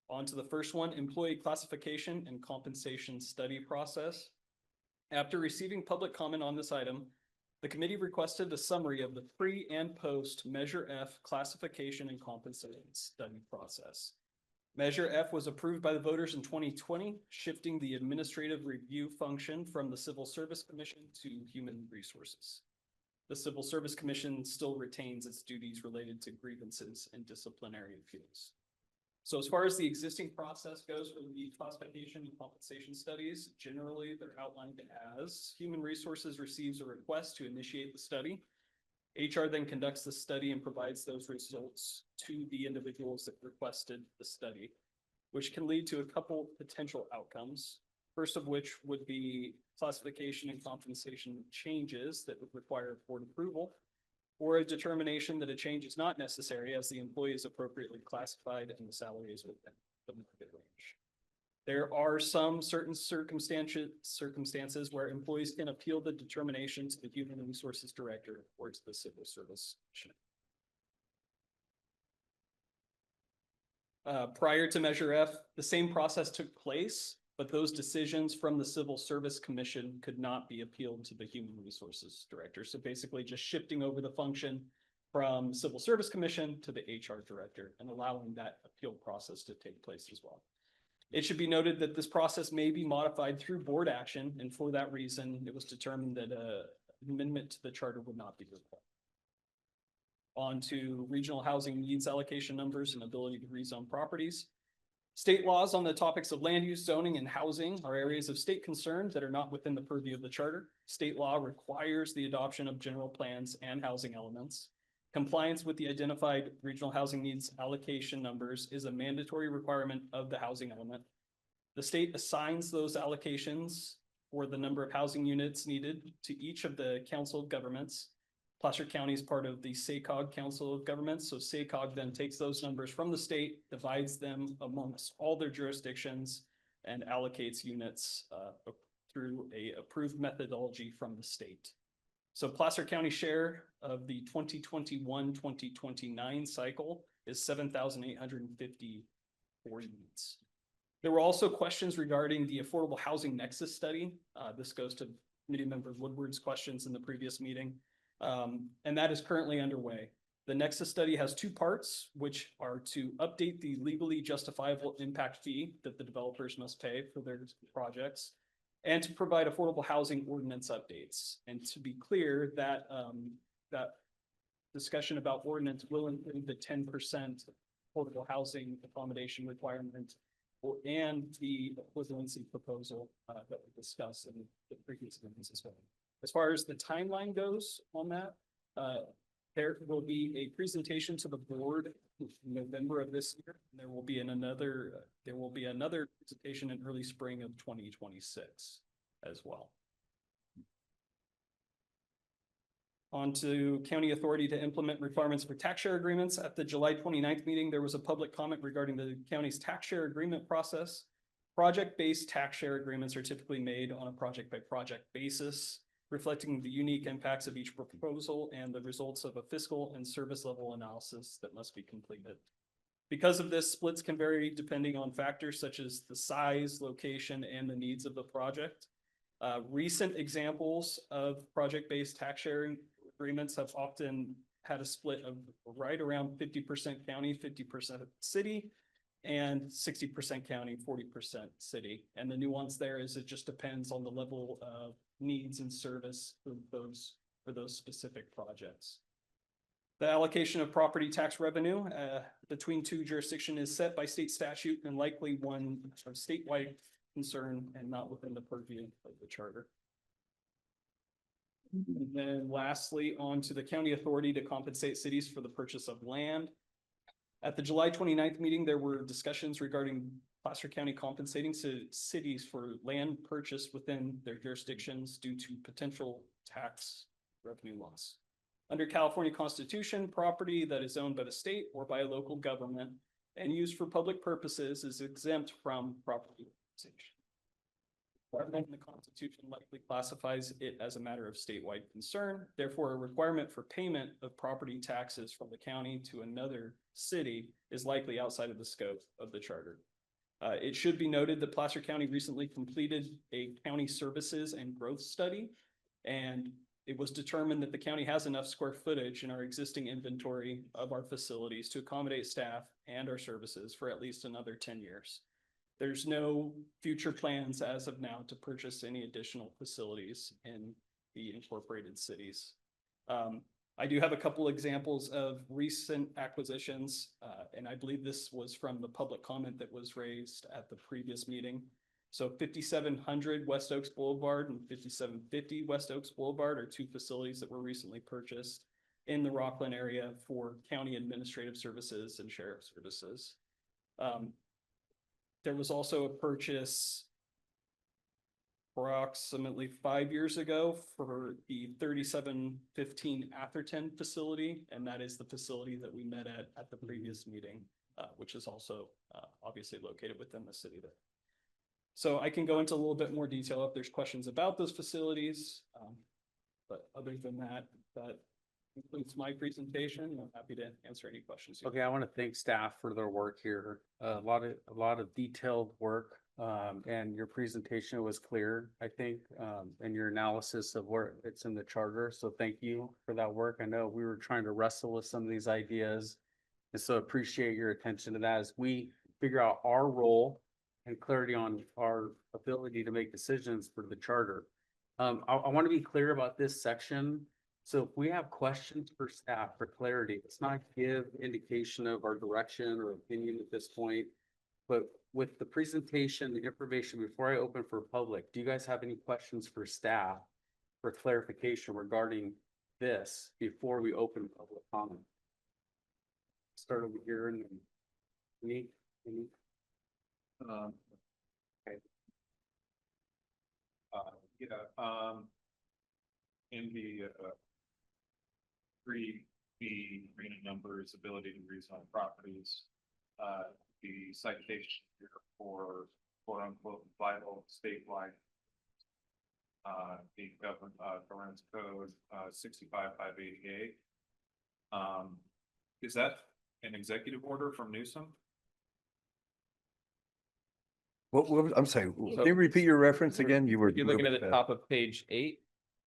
On to the first one, employee classification and compensation study process. After receiving public comment on this item, the committee requested a summary of the pre and post Measure F classification and compensation study process. Measure F was approved by the voters in 2020, shifting the administrative review function from the Civil Service Commission to Human Resources. The Civil Service Commission still retains its duties related to grievances and disciplinary appeals. So as far as the existing process goes for the classification and compensation studies, generally they're outlined as Human Resources receives a request to initiate the study. HR then conducts the study and provides those results to the individuals that requested the study, which can lead to a couple potential outcomes. First of which would be classification and compensation changes that would require board approval, or a determination that a change is not necessary as the employee is appropriately classified and the salary is within the market range. There are some certain circumstances where employees can appeal the determination to the Human Resources Director or to the Civil Service Commission. Prior to Measure F, the same process took place, but those decisions from the Civil Service Commission could not be appealed to the Human Resources Director. So basically just shifting over the function from Civil Service Commission to the HR Director and allowing that appeal process to take place as well. It should be noted that this process may be modified through board action, and for that reason, it was determined that an amendment to the charter would not be required. On to regional housing needs allocation numbers and ability to rezone properties. State laws on the topics of land use, zoning, and housing are areas of state concern that are not within the purview of the charter. State law requires the adoption of general plans and housing elements. Compliance with the identified regional housing needs allocation numbers is a mandatory requirement of the housing element. The state assigns those allocations for the number of housing units needed to each of the council of governments. Placer County is part of the SACOG Council of Governments. So SACOG then takes those numbers from the state, divides them amongst all their jurisdictions, and allocates units through a approved methodology from the state. So Placer County share of the 2021-2029 cycle is 7,854 units. There were also questions regarding the Affordable Housing Nexus study. This goes to Committee Member Woodward's questions in the previous meeting. And that is currently underway. The Nexus study has 2 parts, which are to update the legally justifiable impact fee that the developers must pay for their projects, and to provide affordable housing ordinance updates. And to be clear, that discussion about ordinance will include the 10% affordable housing accommodation requirement and the equivalency proposal that we discussed in the previous meetings as well. As far as the timeline goes on that, there will be a presentation to the board in November of this year. And there will be another presentation in early spring of 2026 as well. On to county authority to implement requirements for tax share agreements. At the July 29th meeting, there was a public comment regarding the county's tax share agreement process. Project-based tax share agreements are typically made on a project-by-project basis, reflecting the unique impacts of each proposal and the results of a fiscal and service level analysis that must be completed. Because of this, splits can vary depending on factors such as the size, location, and the needs of the project. Recent examples of project-based tax sharing agreements have often had a split of right around 50% county, 50% city, and 60% county, 40% city. And the nuance there is it just depends on the level of needs and service for those specific projects. The allocation of property tax revenue between 2 jurisdictions is set by state statute and likely one of statewide concern and not within the purview of the charter. And then lastly, on to the county authority to compensate cities for the purchase of land. At the July 29th meeting, there were discussions regarding Placer County compensating cities for land purchased within their jurisdictions due to potential tax revenue loss. Under California Constitution, property that is owned by the state or by a local government and used for public purposes is exempt from property taxation. The Constitution likely classifies it as a matter of statewide concern. Therefore, a requirement for payment of property taxes from the county to another city is likely outside of the scope of the charter. It should be noted that Placer County recently completed a county services and growth study, and it was determined that the county has enough square footage in our existing inventory of our facilities to accommodate staff and our services for at least another 10 years. There's no future plans as of now to purchase any additional facilities in the incorporated cities. I do have a couple examples of recent acquisitions, and I believe this was from the public comment that was raised at the previous meeting. So 5700 West Oaks Boulevard and 5750 West Oaks Boulevard are two facilities that were recently purchased in the Rockland area for county administrative services and sheriff services. There was also a purchase approximately 5 years ago for the 3715 Atherton facility, and that is the facility that we met at the previous meeting, which is also obviously located within the city there. So I can go into a little bit more detail if there's questions about those facilities, but other than that, that concludes my presentation. I'm happy to answer any questions. Okay, I want to thank staff for their work here. A lot of detailed work, and your presentation was clear, I think, and your analysis of where it's in the charter. So thank you for that work. I know we were trying to wrestle with some of these ideas, and so appreciate your attention to that as we figure out our role and clarity on our ability to make decisions for the charter. I want to be clear about this section. So if we have questions for staff for clarity, let's not give indication of our direction or opinion at this point. But with the presentation, the information, before I open for public, do you guys have any questions for staff for clarification regarding this before we open public comment? Start over here and then any? Okay. In the 3B arena numbers, ability to rezone properties, the citation here for quote unquote vital statewide, the governance code 65588. Is that an executive order from Newsom? I'm sorry, can you repeat your reference again? You're looking at the top of page 8.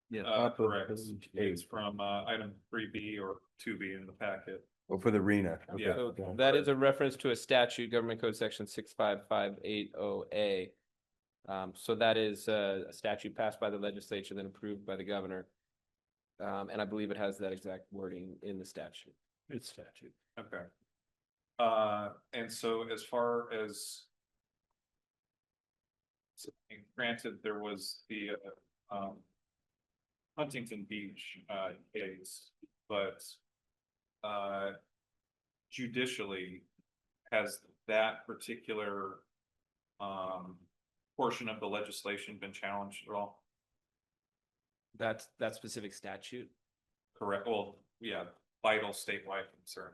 Yeah. Correct. It's from item 3B or 2B in the packet. Oh, for the RENA. Okay. Yeah, so that is a reference to a statute, Government Code Section 65580A. So that is a statute passed by the legislature, then approved by the governor. And I believe it has that exact wording in the statute. It's statute. Okay. And so as far as granted, there was the Huntington Beach case, but judicially, has that particular portion of the legislation been challenged at all? That specific statute? Correct. Well, yeah, vital statewide concern.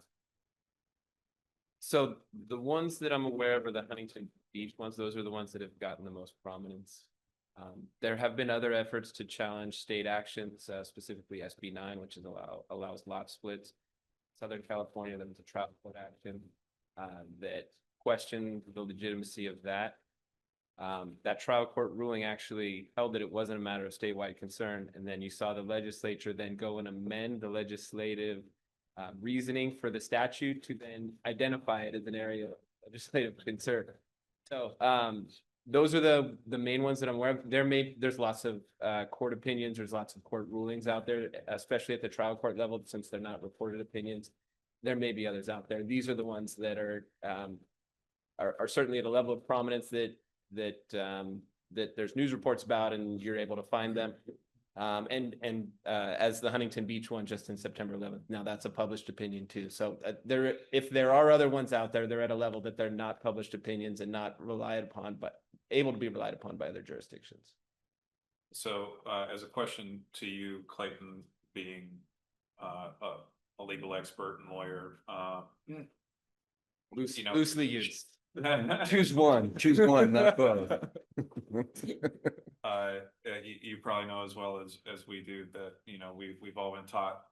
So the ones that I'm aware of are the Huntington Beach ones. Those are the ones that have gotten the most prominence. There have been other efforts to challenge state actions, specifically SB 9, which allows lot splits. Southern California, there was a trial court action that questioned the legitimacy of that. That trial court ruling actually held that it wasn't a matter of statewide concern, and then you saw the legislature then go and amend the legislative reasoning for the statute to then identify it as an area of legislative concern. So those are the main ones that I'm aware of. There's lots of court opinions, there's lots of court rulings out there, especially at the trial court level, since they're not reported opinions. There may be others out there. These are the ones that are certainly at a level of prominence that there's news reports about, and you're able to find them. As the Huntington Beach one just in September 11th, now that's a published opinion too. So if there are other ones out there, they're at a level that they're not published opinions and not relied upon, but able to be relied upon by other jurisdictions. So, as a question to you, Clayton, being, a legal expert and lawyer, you know. Loosely used. Choose one, not both. You probably know as well as we do that, you know, we've all been taught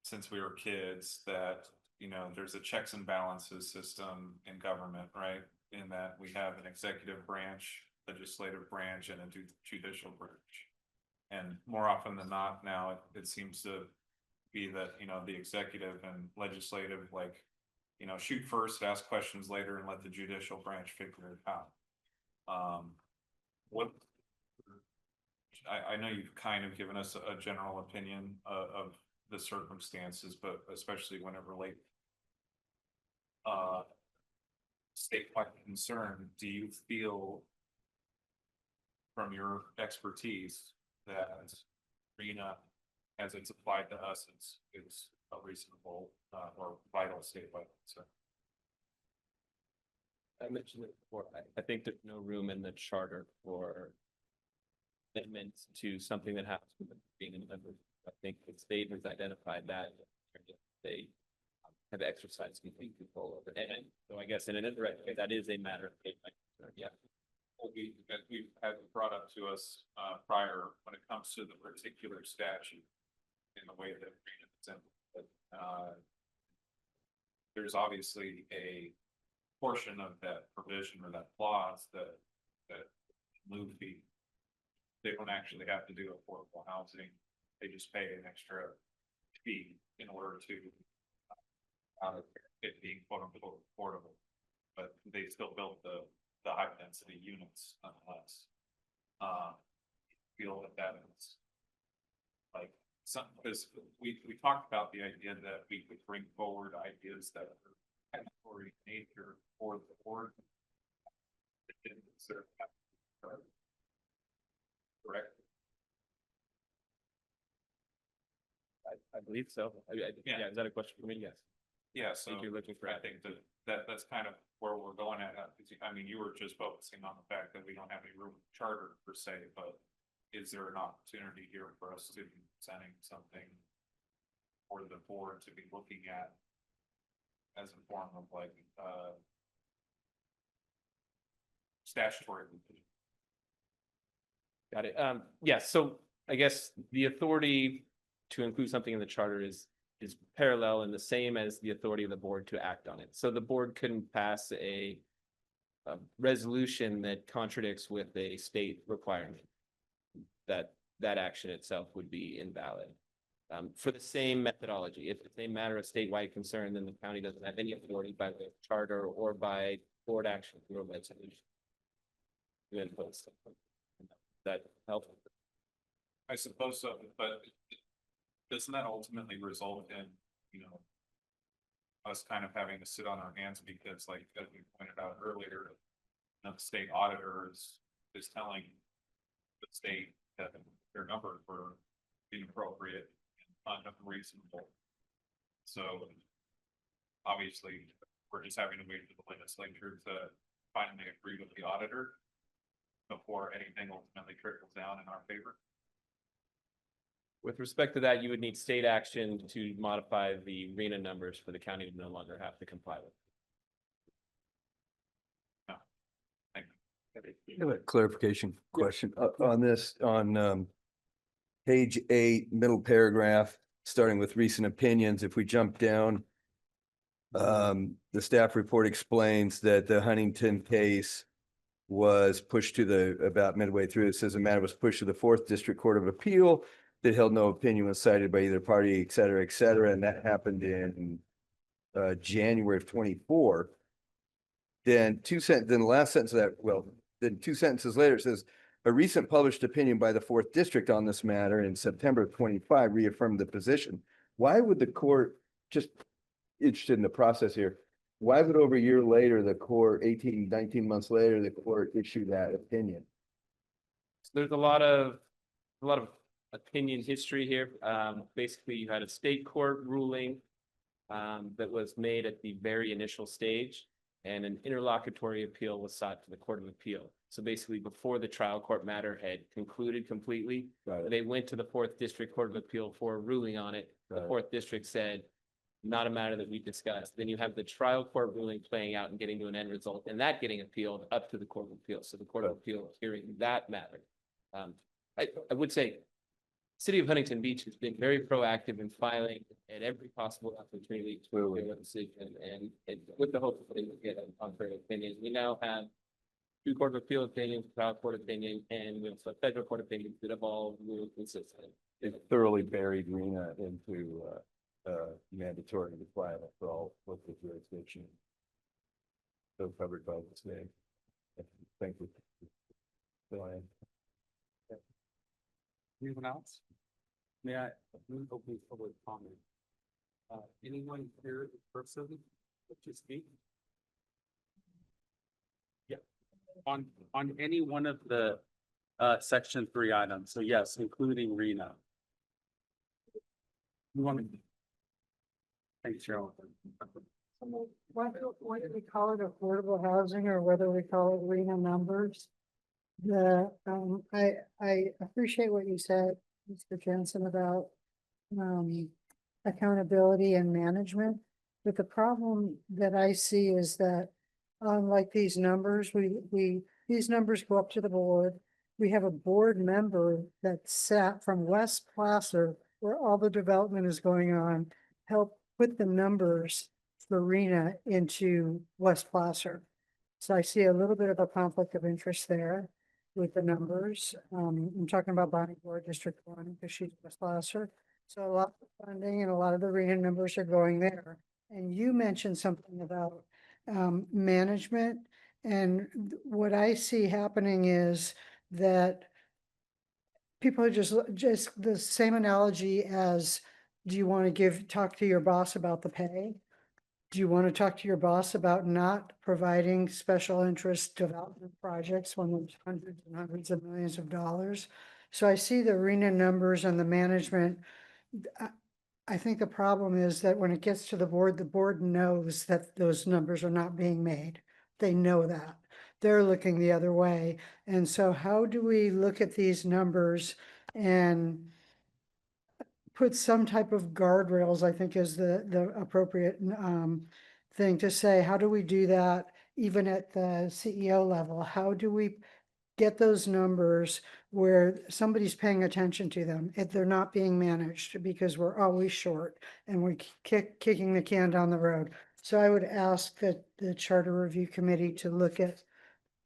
since we were kids that, you know, there's a checks and balances system in government, right? In that we have an executive branch, legislative branch, and a judicial branch. And more often than not now, it seems to be that, you know, the executive and legislative, like, you know, shoot first, ask questions later, and let the judicial branch figure it out. I know you've kind of given us a general opinion of the circumstances, but especially when it relates statewide concern, do you feel from your expertise that RENA, as it's applied to us, is a reasonable or vital statewide concern? I mentioned it before. I think there's no room in the charter for commitments to something that happens with being a member. I think the state has identified that they have exercised complete control over it. And so I guess in an indirect way, that is a matter of state. Yeah. We've had it brought up to us prior when it comes to the particular statute in the way that RENA is implemented. There's obviously a portion of that provision or that clause that move fee. They don't actually have to do affordable housing. They just pay an extra fee in order to it being quote unquote affordable, but they still build the high density units nonetheless. Feel that is like something, because we talked about the idea that we could bring forward ideas that are mandatory nature for the board. Correct. I believe so. Yeah, is that a question for me? Yes. Yeah, so You're looking for. I think that's kind of where we're going at. I mean, you were just focusing on the fact that we don't have any room in charter per se, but is there an opportunity here for us to be presenting something for the board to be looking at as a form of like statutory? Got it. Yes, so I guess the authority to include something in the charter is parallel and the same as the authority of the board to act on it. So the board couldn't pass a resolution that contradicts with a state requirement. That action itself would be invalid. For the same methodology, if it's a matter of statewide concern, then the county doesn't have any authority by the charter or by board action through a resolution to impose something. That help? I suppose so, but doesn't that ultimately result in, you know, us kind of having to sit on our hands because, like, as we pointed out earlier, you know, the state auditor is telling the state that their numbers were inappropriate and unreasonable. So obviously, we're just having to wait for the legislature to finally agree with the auditor before anything ultimately trickles down in our favor. With respect to that, you would need state action to modify the RENA numbers for the county to no longer have to comply with. No. Thank you. I have a clarification question on this, on page 8, middle paragraph, starting with recent opinions. If we jump down, the staff report explains that the Huntington case was pushed to about midway through. It says the matter was pushed to the 4th District Court of Appeal that held no opinion was cited by either party, et cetera, et cetera. And that happened in January of 24. Then the last sentence of that, then 2 sentences later, it says, a recent published opinion by the 4th District on this matter in September of 25 reaffirmed the position. Why would the court, just interested in the process here, why would over a year later, the court, 18, 19 months later, the court issue that opinion? So there's a lot of opinion history here. Basically, you had a state court ruling that was made at the very initial stage, and an interlocutory appeal was sought to the Court of Appeal. So basically, before the trial court matter had concluded completely, they went to the Fourth District Court of Appeal for a ruling on it. The Fourth District said, not a matter that we discussed. Then you have the trial court ruling playing out and getting to an end result, and that getting appealed up to the Court of Appeal. So the Court of Appeal hearing that matter. I would say City of Huntington Beach has been very proactive in filing at every possible opportunity to appeal a decision, and with the hope that they will get a contrary opinion. We now have two Court of Appeal opinions, trial court opinion, and we have a federal court opinion that have all ruled consistent. It thoroughly buried RENA into mandatory requirement for all local jurisdictions. So covered by the state. Thank you. Brian. Anyone else? May I open public comment? Anyone here in person to speak? Yeah, on any one of the section 3 items. So yes, including RENA. You want to? Thanks, Cheryl. Whether we call it affordable housing or whether we call it RENA numbers. I appreciate what you said, Mr. Jensen, about accountability and management. But the problem that I see is that unlike these numbers, these numbers go up to the board. We have a board member that sat from West Placer, where all the development is going on, help put the numbers for RENA into West Placer. So I see a little bit of a conflict of interest there with the numbers. I'm talking about Bonnie Board District 1 because she's West Placer. So a lot of funding and a lot of the RENA numbers are going there. And you mentioned something about management. And what I see happening is that people are just the same analogy as, do you want to talk to your boss about the pay? Do you want to talk to your boss about not providing special interest development projects when there's hundreds and hundreds of millions of dollars? So I see the RENA numbers and the management. I think the problem is that when it gets to the board knows that those numbers are not being made. They know that. They're looking the other way. And so how do we look at these numbers and put some type of guardrails, I think is the appropriate thing to say. How do we do that even at the CEO level? How do we get those numbers where somebody's paying attention to them if they're not being managed, because we're always short and we're kicking the can down the road. So I would ask that the Charter Review Committee to look at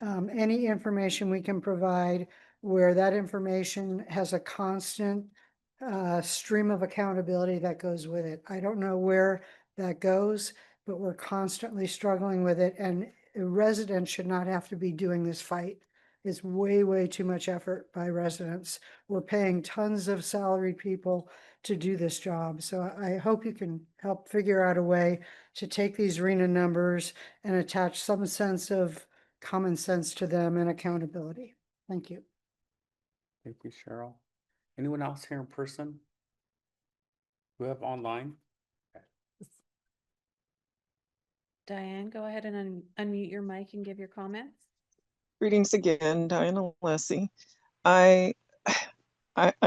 any information we can provide where that information has a constant stream of accountability that goes with it. I don't know where that goes, but we're constantly struggling with it, and residents should not have to be doing this fight. It's way, way too much effort by residents. We're paying tons of salaried people to do this job. So I hope you can help figure out a way to take these RENA numbers and attach some sense of common sense to them and accountability. Thank you. Thank you, Cheryl. Anyone else here in person? Who have online? Diane, go ahead and unmute your mic and give your comments. Greetings again, Diana Lessie. I'm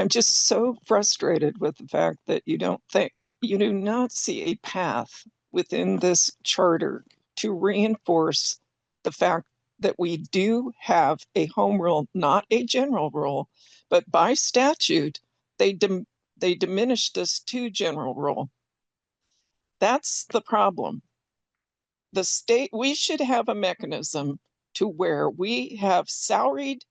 just so frustrated with the fact that you do not see a path within this charter to reinforce the fact that we do have a home rule, not a general rule, but by statute, they diminished this to general rule. That's the problem. The state, we should have a mechanism to where we have salaried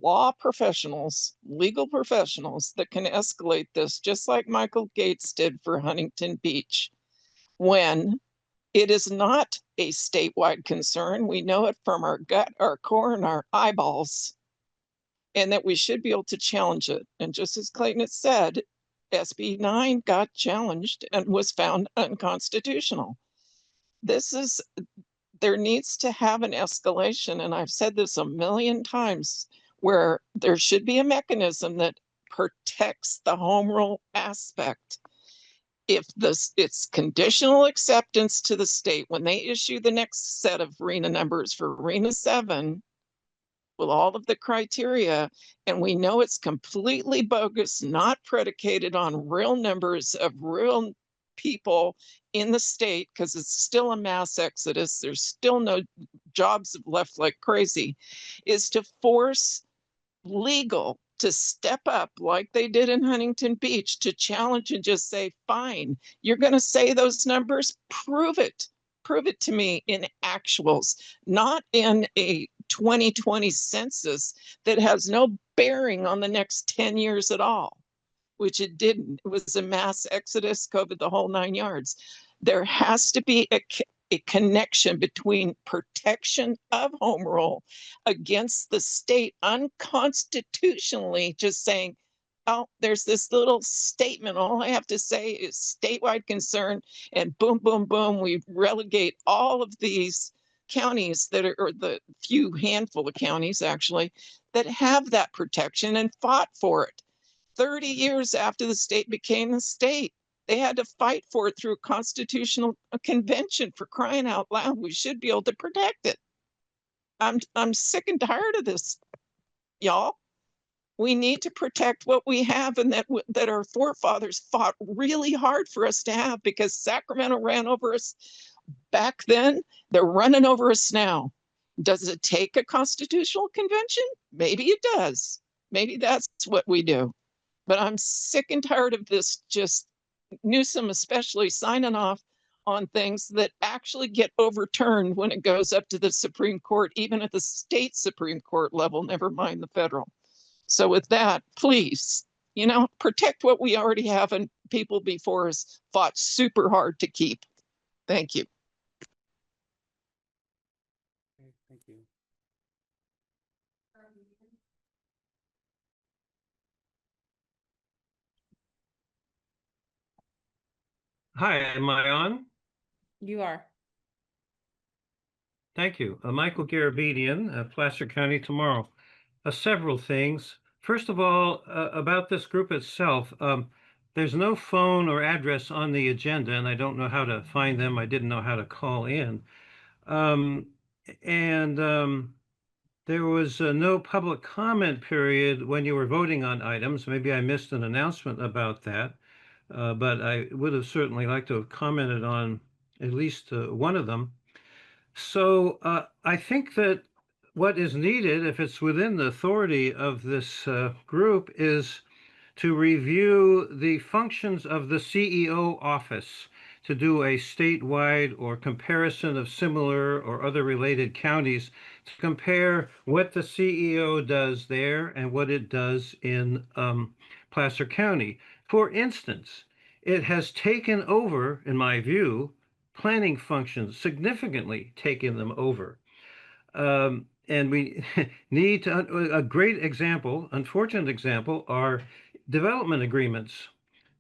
law professionals, legal professionals that can escalate this, just like Michael Gates did for Huntington Beach. When it is not a statewide concern, we know it from our gut, our core, and our eyeballs, and that we should be able to challenge it. And just as Clayton had said, SB 9 got challenged and was found unconstitutional. There needs to have an escalation, and I've said this a million times, where there should be a mechanism that protects the home rule aspect. If it's conditional acceptance to the state, when they issue the next set of RENA numbers for RENA 7, with all of the criteria, and we know it's completely bogus, not predicated on real numbers of real people in the state, because it's still a mass exodus, there's still no jobs left like crazy, is to force legal to step up like they did in Huntington Beach to challenge and just say, fine, you're going to say those numbers, prove it. Prove it to me in actuals, not in a 2020 census that has no bearing on the next 10 years at all, which it didn't. It was a mass exodus, COVID, the whole 9 yards. There has to be a connection between protection of home rule against the state unconstitutionally just saying, oh, there's this little statement. All I have to say is statewide concern, and boom, boom, boom, we relegate all of these counties that are, or the few handful of counties actually, that have that protection and fought for it. 30 years after the state became a state, they had to fight for it through a constitutional convention, for crying out loud. We should be able to protect it. I'm sick and tired of this, y'all. We need to protect what we have, and that our forefathers fought really hard for us to have, because Sacramento ran over us back then. They're running over us now. Does it take a constitutional convention? Maybe it does. Maybe that's what we do. But I'm sick and tired of this, just Newsom especially signing off on things that actually get overturned when it goes up to the Supreme Court, even at the state Supreme Court level, never mind the federal. So with that, please, protect what we already have and people before us fought super hard to keep. Thank you. Thank you. Hi, am I on? You are. Thank you. Michael Garabedian, Placer County Tomorrow. Several things. First of all, about this group itself, there's no phone or address on the agenda, and I don't know how to find them. I didn't know how to call in. There was no public comment period when you were voting on items. Maybe I missed an announcement about that, but I would have certainly liked to have commented on at least one of them. So I think that what is needed, if it's within the authority of this group, is to review the functions of the CEO office, to do a statewide or comparison of similar or other related counties, to compare what the CEO does there and what it does in Placer County. For instance, it has taken over, in my view, planning functions, significantly taken them over. And we need to, a great example, unfortunate example, are development agreements.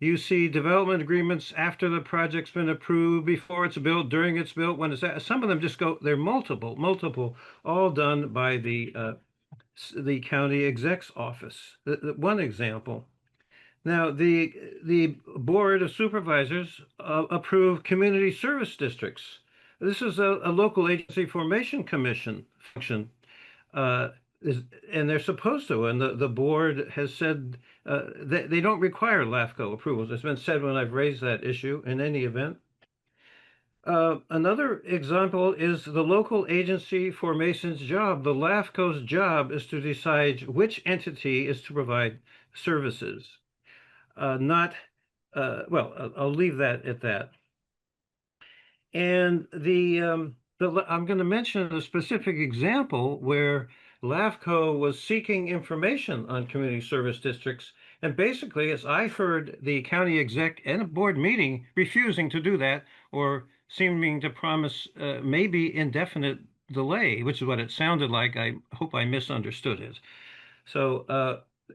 You see development agreements after the project's been approved, before it's built, during it's built, when it's at, some of them just go, they're multiple, all done by the county exec's office. One example. Now, the Board of Supervisors approve community service districts. This is a local agency formation commission function. And they're supposed to, and the board has said that they don't require LAFCO approvals. It's been said when I've raised that issue in any event. Another example is the local agency formation's job. The LAFCO's job is to decide which entity is to provide services. Well, I'll leave that at that. And I'm going to mention a specific example where LAFCO was seeking information on community service districts. And basically, as I heard the county exec and a board meeting refusing to do that, or seeming to promise maybe indefinite delay, which is what it sounded like. I hope I misunderstood it. So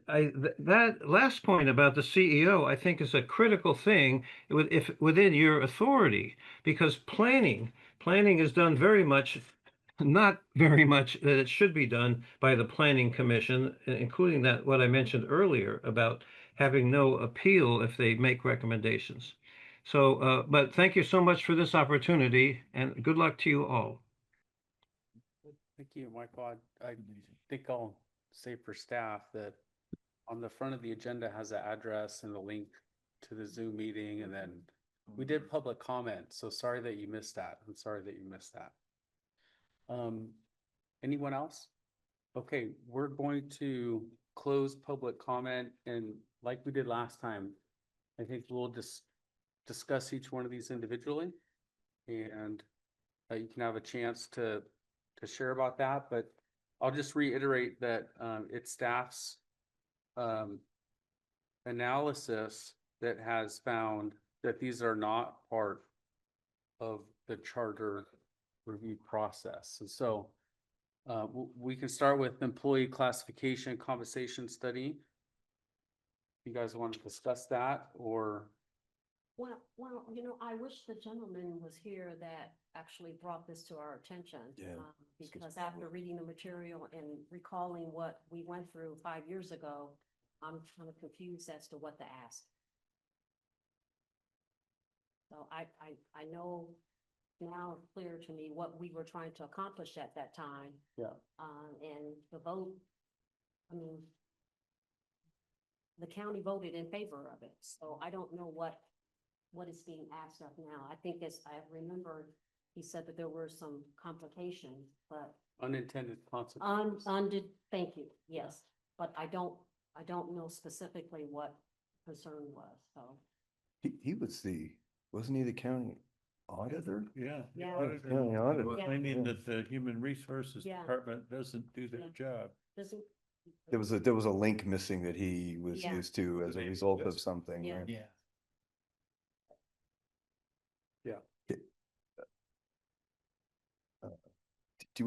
that last point about the CEO, I think, is a critical thing if within your authority, because planning is done very much not very much that it should be done by the planning commission, including that, what I mentioned earlier about having no appeal if they make recommendations. So, but thank you so much for this opportunity and good luck to you all. Thank you, Michael. I think I'll say for staff that on the front of the agenda has an address and a link to the Zoom meeting, and then we did public comment, so sorry that you missed that. I'm sorry that you missed that. Anyone else? Okay, we're going to close public comment, and like we did last time, I think we'll just discuss each one of these individually, and you can have a chance to share about that, but I'll just reiterate that it's staff's analysis that has found that these are not part of the charter review process. And so we can start with employee classification compensation study. You guys want to discuss that, or? Well, you know, I wish the gentleman was here that actually brought this to our attention. Yeah. Because after reading the material and recalling what we went through 5 years ago, I'm kind of confused as to what to ask. So I know now it's clear to me what we were trying to accomplish at that time. Yeah. And the vote, I mean, the county voted in favor of it, so I don't know what is being asked of now. I think I remember he said that there were some complications, but Unintended consequences. thank you, yes, but I don't know specifically what concern was, so. He was wasn't he the county auditor? Yeah. Yeah. County auditor. Yeah. Claiming that the Human Resources Yeah. Department doesn't do their job. Doesn't. There was a link missing that he was Yeah. used to as a result of something. Yeah. right? Yeah. Do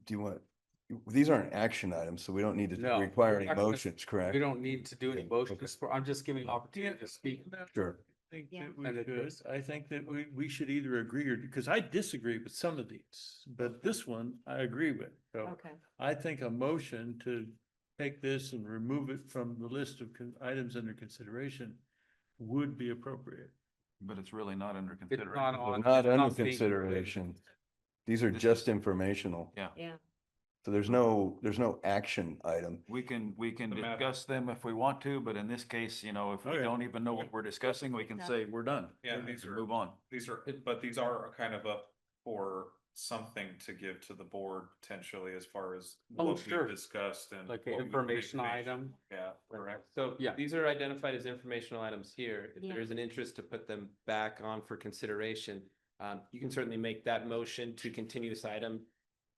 you want, these aren't action items, so we don't need to No, require we're any not gonna- motions, correct? We don't need to do any Okay, motions for, I'm just giving opportunity to speak. Sure. I think Yeah. that we And it should, is. I think that we should either agree or, because I disagree with some of these, but this one I agree with. So Okay, I think a motion to take this and remove it from the list of items under consideration would be appropriate. But it's really not under It's consideration. not on. Not it's under being- consideration. These are This just informational. Yeah. yeah, So there's no action item. We can The matter. discuss them if we want to, but in this case, you know, if we Okay. don't even know what we're discussing, we can say, we're done. Yeah, and these are- move on. But these are kind of up for something to give to the board potentially as far as Oh, what sure. we've discussed and. Like an what we- information item. Yeah, correct. So Yeah. these are identified as informational items here. If Yeah. there's an interest to put them back on for consideration, you can certainly make that motion to continue this item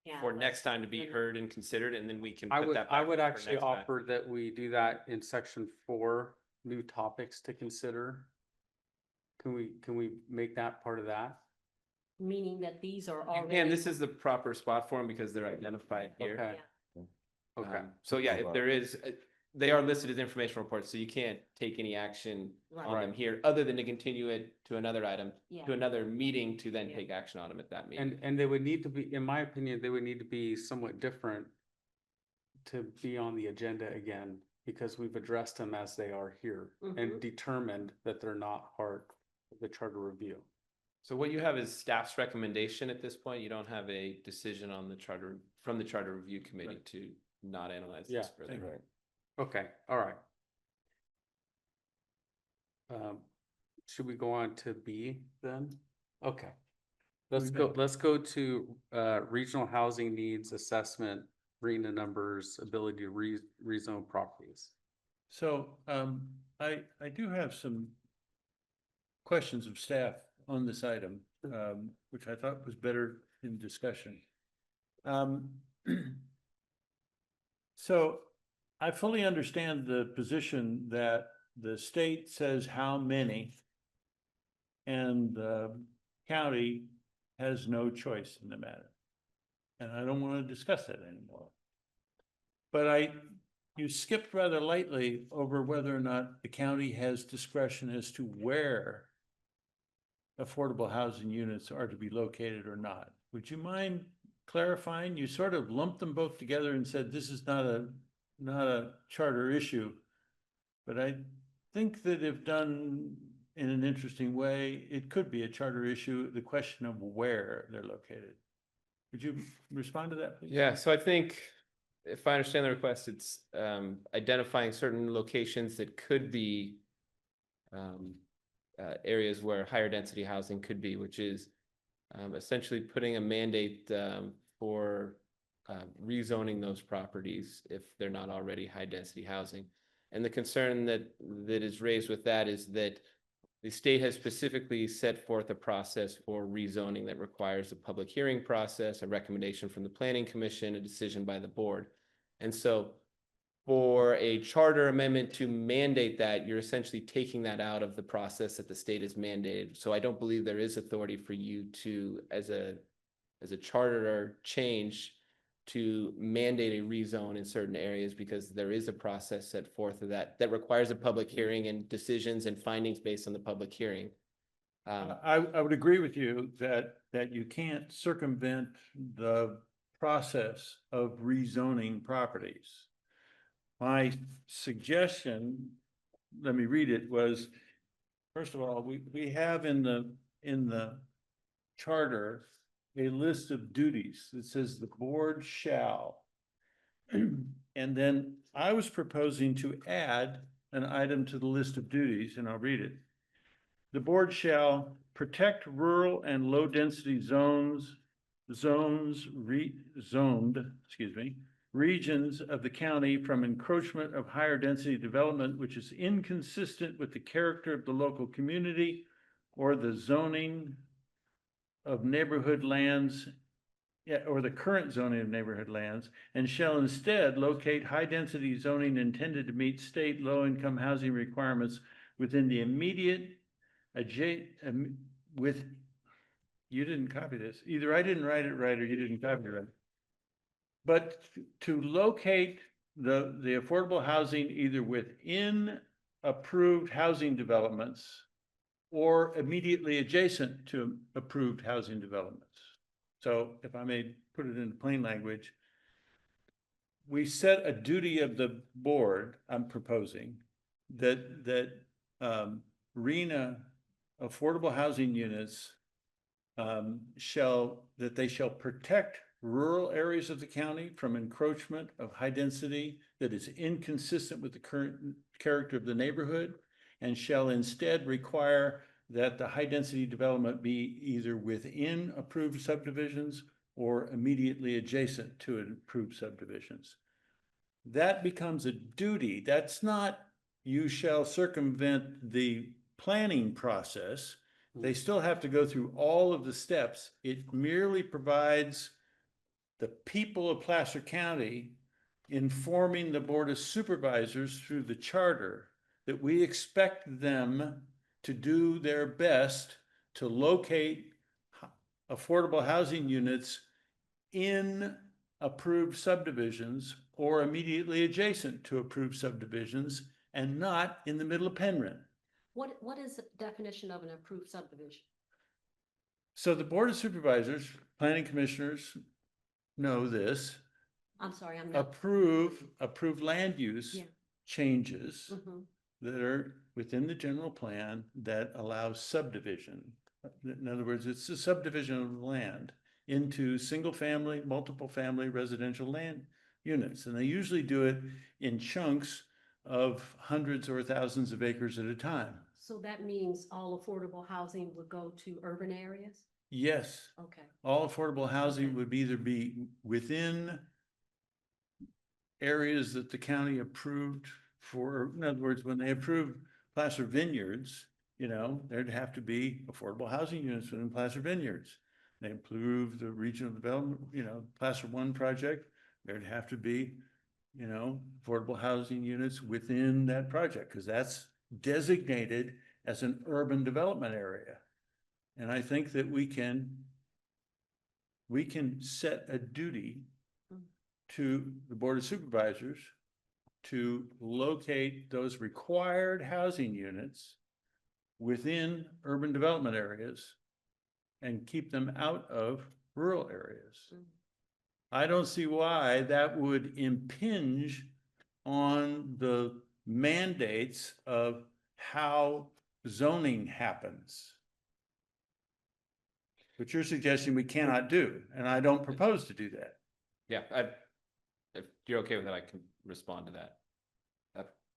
yeah. for next time to be you know. heard and considered, and then we can I put would, that. I back would for actually next time. offer that we do that in section 4, new topics to consider. Can we make that part of that? Meaning that these are You already. can, this is the proper spot for them because they're identified here. Okay. Okay. So yeah, if there is, they are listed as informational reports, so you can't take any action on them Right. here, other than to continue it to another item, Yeah. to another meeting to then Yeah. take action on them at that meeting. And they would need to be, in my opinion, they would need to be somewhat different to be on the agenda again, because we've addressed them as they are here and Mhm. determined that they're not part of the charter review. So what you have is staff's recommendation at this point. You don't have a decision on the charter, from the charter review committee to not analyze this Yeah. further. Right. Okay, all right. Should we go on to B then? Okay. Let's go to regional housing needs assessment, RENA numbers, ability to rezone properties. So I do have some questions of staff on this item, which I thought was better in discussion. So I fully understand the position that the state says how many and the county has no choice in the matter. And I don't want to discuss that anymore. But you skipped rather lightly over whether or not the county has discretion as to where affordable housing units are to be located or not. Would you mind clarifying? You sort of lumped them both together and said this is not a charter issue. But I think that if done in an interesting way, it could be a charter issue, the question of where they're located. Would you respond to that, please? Yeah, so I think if I understand the request, it's identifying certain locations that could be areas where higher density housing could be, which is essentially putting a mandate for rezoning those properties if they're not already high density housing. And the concern that is raised with that is that the state has specifically set forth a process for rezoning that requires a public hearing process, a recommendation from the Planning Commission, a decision by the board. And so for a charter amendment to mandate that, you're essentially taking that out of the process that the state has mandated. So I don't believe there is authority for you to, as a charter change, to mandate a rezone in certain areas, because there is a process set forth of that requires a public hearing and decisions and findings based on the public hearing. I would agree with you that you can't circumvent the process of rezoning properties. My suggestion, let me read it, was, first of all, we have in the charter a list of duties that says the board shall. And then I was proposing to add an item to the list of duties, and I'll read it. The board shall protect rural and low density regions of the county from encroachment of higher density development, which is inconsistent with the character of the local community or the zoning of neighborhood lands, or the current zoning of neighborhood lands, and shall instead locate high density zoning intended to meet state low income housing requirements within the immediate you didn't copy this. Either I didn't write it right or you didn't copy it right. But to locate the affordable housing either within approved housing developments or immediately adjacent to approved housing developments. So if I may put it in plain language, we set a duty of the board, I'm proposing, that RHNA affordable housing units shall protect rural areas of the county from encroachment of high density that is inconsistent with the current character of the neighborhood, and shall instead require that the high density development be either within approved subdivisions or immediately adjacent to approved subdivisions. That becomes a duty. That's not, you shall circumvent the planning process. They still have to go through all of the steps. It merely provides the people of Placer County informing the Board of Supervisors through the charter that we expect them to do their best to locate affordable housing units in approved subdivisions or immediately adjacent to approved subdivisions, and not in the middle of Penryn. What is the definition of an approved subdivision? So the Board of Supervisors, Planning Commissioners know this. I'm sorry, I'm not. Approve land use Yeah. changes Mhm. that are within the general plan that allows subdivision. In other words, it's a subdivision of land into single family, multiple family residential land units. And they usually do it in chunks of hundreds or thousands of acres at a time. So that means all affordable housing would go to urban areas? Yes. Okay. All affordable housing would either be within areas that the county approved for, in other words, when they approved Placer Vineyards, there'd have to be affordable housing units within Placer Vineyards. They approved the regional development, Placer One project, there'd have to be, affordable housing units within that project, because that's designated as an urban development area. And I think that we can set a duty to the Board of Supervisors to locate those required housing units within urban development areas and keep them out of rural areas. I don't see why that would impinge on the mandates of how zoning happens. But you're suggesting we cannot do, and I don't propose to do that. Yeah, if you're okay with that, I can respond to that.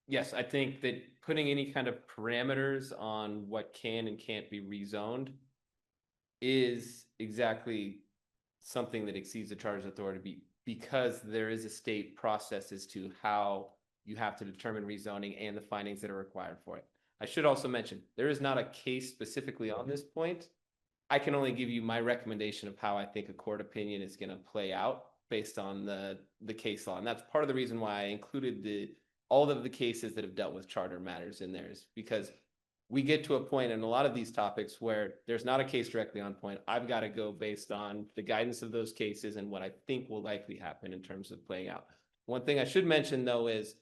Yes, I think that putting any kind of parameters on what can and can't be rezoned is exactly something that exceeds the charter's authority because there is a state process as to how you have to determine rezoning and the findings that are required for it. I should also mention, there is not a case specifically on this point. I can only give you my recommendation of how I think a court opinion is going to play out based on the case law. And that's part of the reason why I included all of the cases that have dealt with charter matters in there, is because we get to a point in a lot of these topics where there's not a case directly on point. I've got to go based on the guidance of those cases and what I think will likely happen in terms of playing out. One thing I should mention though is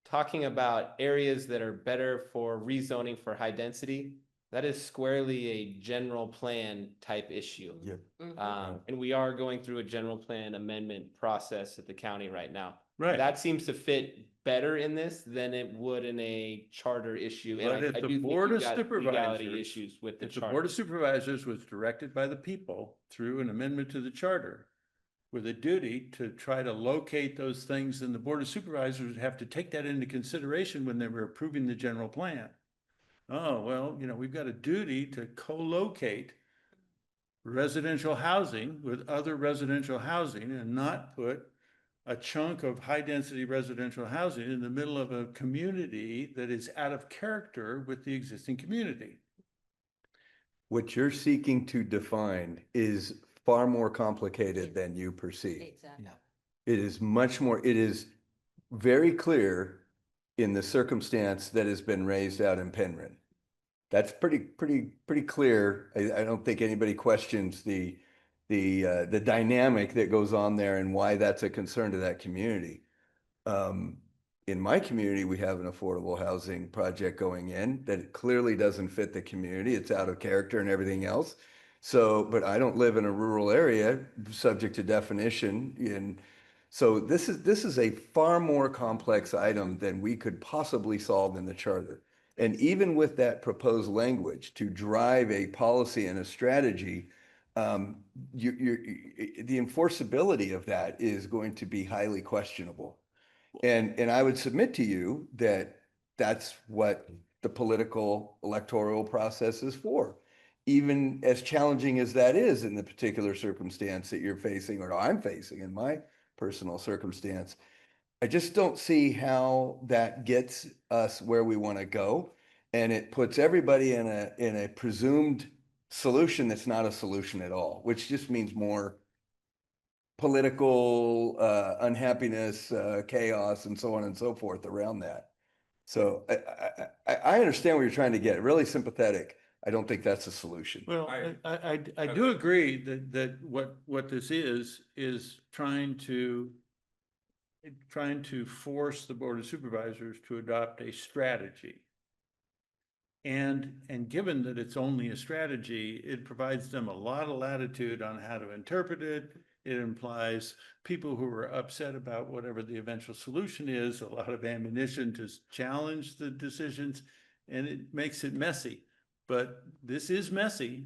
talking about areas that are better for rezoning for high density. That is squarely a general plan type issue. Yeah. And we are going through a general plan amendment process at the county right now. Right. That seems to fit better in this than it would in a charter issue. And But if I the do think Board you've of got legality Supervisors, issues with the if the Board of charter. Supervisors was directed by the people through an amendment to the charter with a duty to try to locate those things, then the Board of Supervisors would have to take that into consideration when they were approving the general plan. Oh, well, we've got a duty to co-locate residential housing with other residential housing and not put a chunk of high-density residential housing in the middle of a community that is out of character with the existing community. What you're seeking to define is far more complicated than you perceive. Exactly. It is much more, it is very clear in the circumstance that has been raised out in Penryn. That's pretty clear. I don't think anybody questions the dynamic that goes on there and why that's a concern to that community. In my community, we have an affordable housing project going in that clearly doesn't fit the community. It's out of character and everything else. So, but I don't live in a rural area subject to definition. And so this is a far more complex item than we could possibly solve in the charter. And even with that proposed language to drive a policy and a strategy, the enforceability of that is going to be highly questionable. And I would submit to you that that's what the political electoral process is for. Even as challenging as that is in the particular circumstance that you're facing, or I'm facing in my personal circumstance, I just don't see how that gets us where we want to go. And it puts everybody in a presumed solution that's not a solution at all, which just means more political unhappiness, chaos, and so on and so forth around that. So I understand what you're trying to get, really sympathetic. I don't think that's a solution. Well, I do agree that what this is trying to force the Board of Supervisors to adopt a strategy. And given that it's only a strategy, it provides them a lot of latitude on how to interpret it. It implies people who are upset about whatever the eventual solution is, a lot of ammunition to challenge the decisions, and it makes it messy. But this is messy.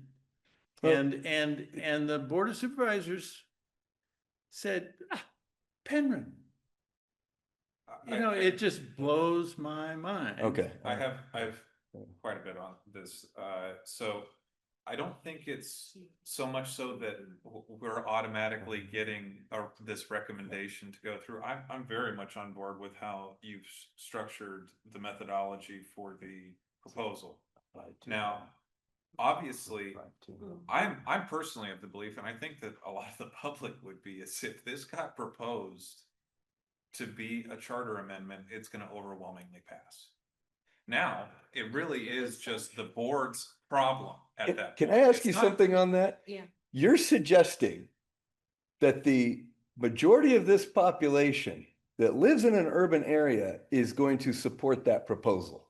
And the Board of Supervisors said, Penryn. It just blows my mind. Okay. I have quite a bit on this. So I don't think it's so much so that we're automatically getting this recommendation to go through. I'm very much on board with how you've structured the methodology for the proposal. Now, obviously, I'm personally of the belief, and I think that a lot of the public would be, is if this got proposed to be a charter amendment, it's going to overwhelmingly pass. Now, it really is just the board's problem at that Can point. I ask It's you not- something on that? Yeah. You're suggesting that the majority of this population that lives in an urban area is going to support that proposal.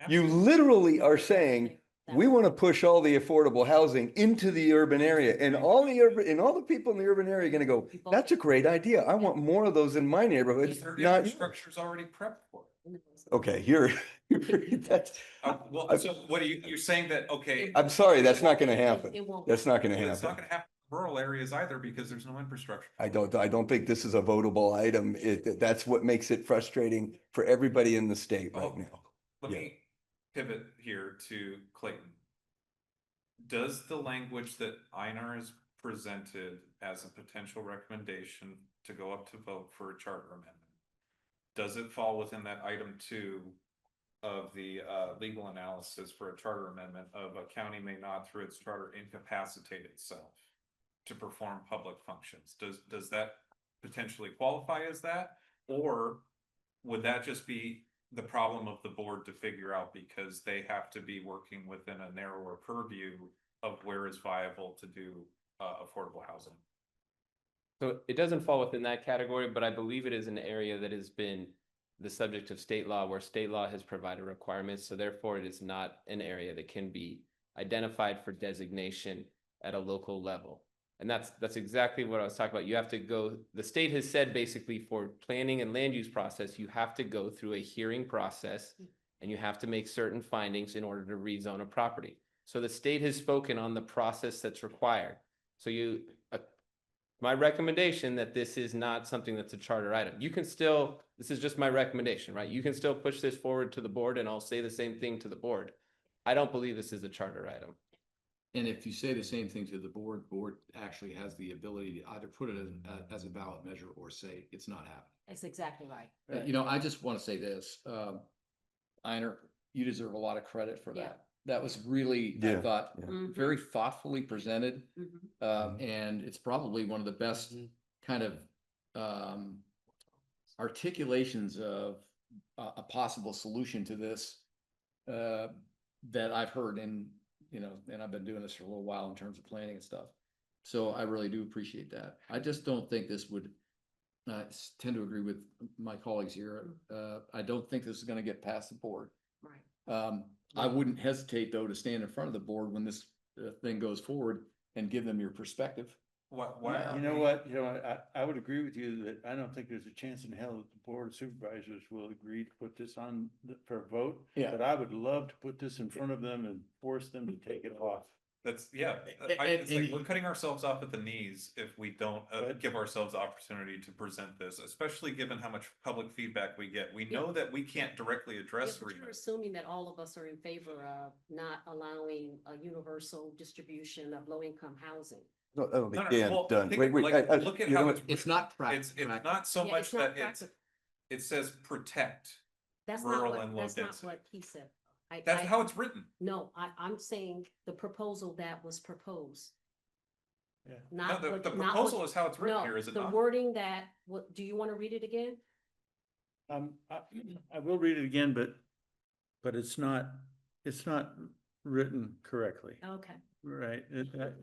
You literally are saying We want to push all the affordable housing into the urban area and all the people in the urban area are gonna go, that's a great idea. I want more of those in my neighborhood, Their not. infrastructure's already prepped for it. Okay, that's, Well, so what are you're saying that, okay. I'm sorry, that's not gonna happen. It won't. That's not gonna Well, it's not happen. gonna happen in rural areas either because there's no infrastructure. I don't think this is a votable item. That's what makes it frustrating for everybody in the state right Oh, now. Let Yeah. me pivot here to Clayton. Does the language that Einar has presented as a potential recommendation to go up to vote for a charter amendment, does it fall within that item 2 of the legal analysis for a charter amendment of a county may not through its charter incapacitate itself to perform public functions? Does that potentially qualify as that? Or would that just be the problem of the board to figure out because they have to be working within a narrower purview of where is viable to do affordable housing? So it doesn't fall within that category, but I believe it is an area that has been the subject of state law where state law has provided requirements. So therefore it is not an area that can be identified for designation at a local level. And that's exactly what I was talking about. You have to go, the state has said basically for planning and land use process, you have to go through a hearing process and you have to make certain findings in order to rezone a property. So the state has spoken on the process that's required. So my recommendation that this is not something that's a charter item. You can still, this is just my recommendation, right? You can still push this forward to the board and I'll say the same thing to the board. I don't believe this is a charter item. And if you say the same thing to the board actually has the ability to either put it as a ballot measure or say it's not happening. That's exactly right. You know, I just want to say this, Einar, you deserve a lot of credit for Yeah. that. That was really, I Yeah, thought, yeah. Mhm. very thoughtfully presented. Mhm. And it's probably one of the best kind of articulations of a possible solution to this that I've heard in, you know, and I've been doing this for a little while in terms of planning and stuff. So I really do appreciate that. I just don't think this would, I tend to agree with my colleagues here. I don't think this is going to get past the board. Right. I wouldn't hesitate though to stand in front of the board when this thing goes forward and give them your perspective. Why? You know what, I would agree with you that I don't think there's a chance in hell that the board of supervisors will agree to put this on for a vote. Yeah. But I would love to put this in front of them and force them to take it off. That's, yeah, it's like we're cutting ourselves off at the knees if we don't give ourselves the opportunity to present this, especially given how much public feedback we get. We know that we can't directly Yeah, address but you're agreements. assuming that all of us are in favor of not allowing a universal distribution of low-income housing. No, I don't No, think no, Dan's well, done. think Wait, of, wait, like, look at you how know it's. what? It's not It's not so Yeah, much it's not that it's, practical. it says protect. That's rural not and what, low that's not density. what he said. That's how it's written. No, I'm saying the proposal that was proposed. Yeah. No, Not the what, the not proposal what, is how it's written no, here, is it the not? wording that, what, do you want to read it again? I will read it again, but it's not written correctly. Okay. Right,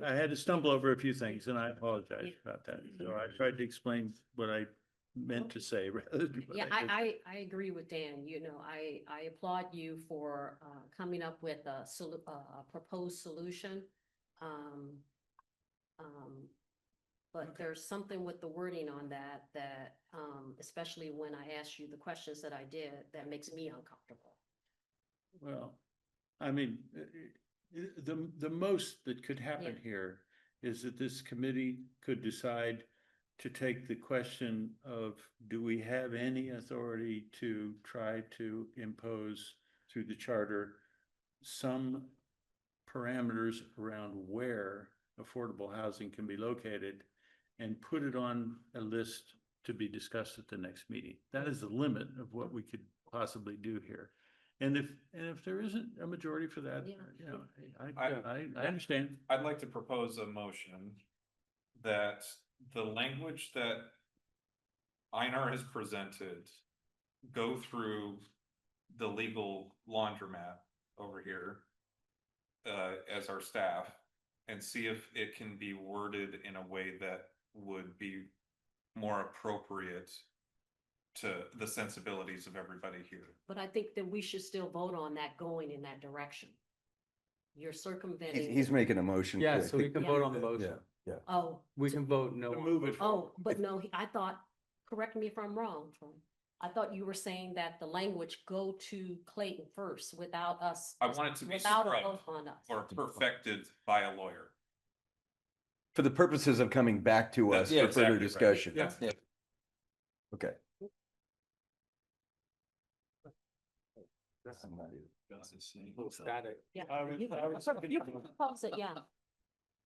I had to stumble over a few things and I apologize about that. So I tried to explain what I meant to say rather than. what Yeah, I just- I agree with Dan, you know, I applaud you for coming up with a proposed solution. But there's something with the wording on that, especially when I asked you the questions that I did, that makes me uncomfortable. Well, I mean, the most that could happen Yeah. here is that this committee could decide to take the question of, do we have any authority to try to impose through the charter some parameters around where affordable housing can be located and put it on a list to be discussed at the next meeting. That is the limit of what we could possibly do here. And if there isn't a majority for that, Yeah. you know, I understand. I'd like to propose a motion that the language that Einar has presented go through the legal laundromat over here as our staff and see if it can be worded in a way that would be more appropriate to the sensibilities of everybody here. But I think that we should still vote on that going in that direction. You're circumventing. He's making a motion. Yeah, I so we think- can vote on the motion. Yeah. Oh, We can vote no. oh, but no, I thought, correct me if I'm wrong, Troy. I thought you were saying that the language go to Clayton first without us. I want it to be Without a scrubbed vote on us. or perfected by a lawyer. For the purposes of coming back to us Yeah, for further exactly right. discussion. Yeah. Okay. Little static. Yeah. would- You I would- you can propose it, yeah.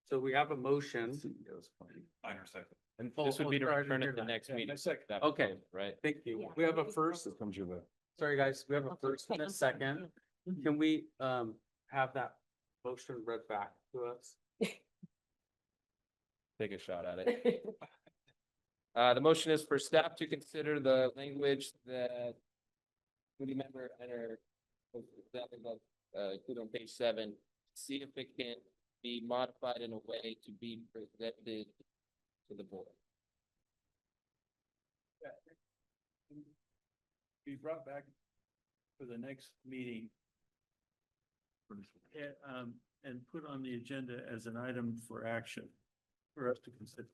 So we have a motion. I understand. And Oh, this would oh, be to sorry, I didn't return hear at the that. next Yeah, meeting. my second. That Okay. proposal, Right? Thank you. Yeah. We have a first. Comes your vote. Sorry, guys, we have a Okay, first and a I'm sorry. second. Can we have that motion read back to us? Take a shot at it. The motion is for staff to consider the language that committee member enter, included on page 7, see if it can be modified in a way to be presented to the board. Be brought back for the next meeting. And put on the agenda as an item for action for us to consider.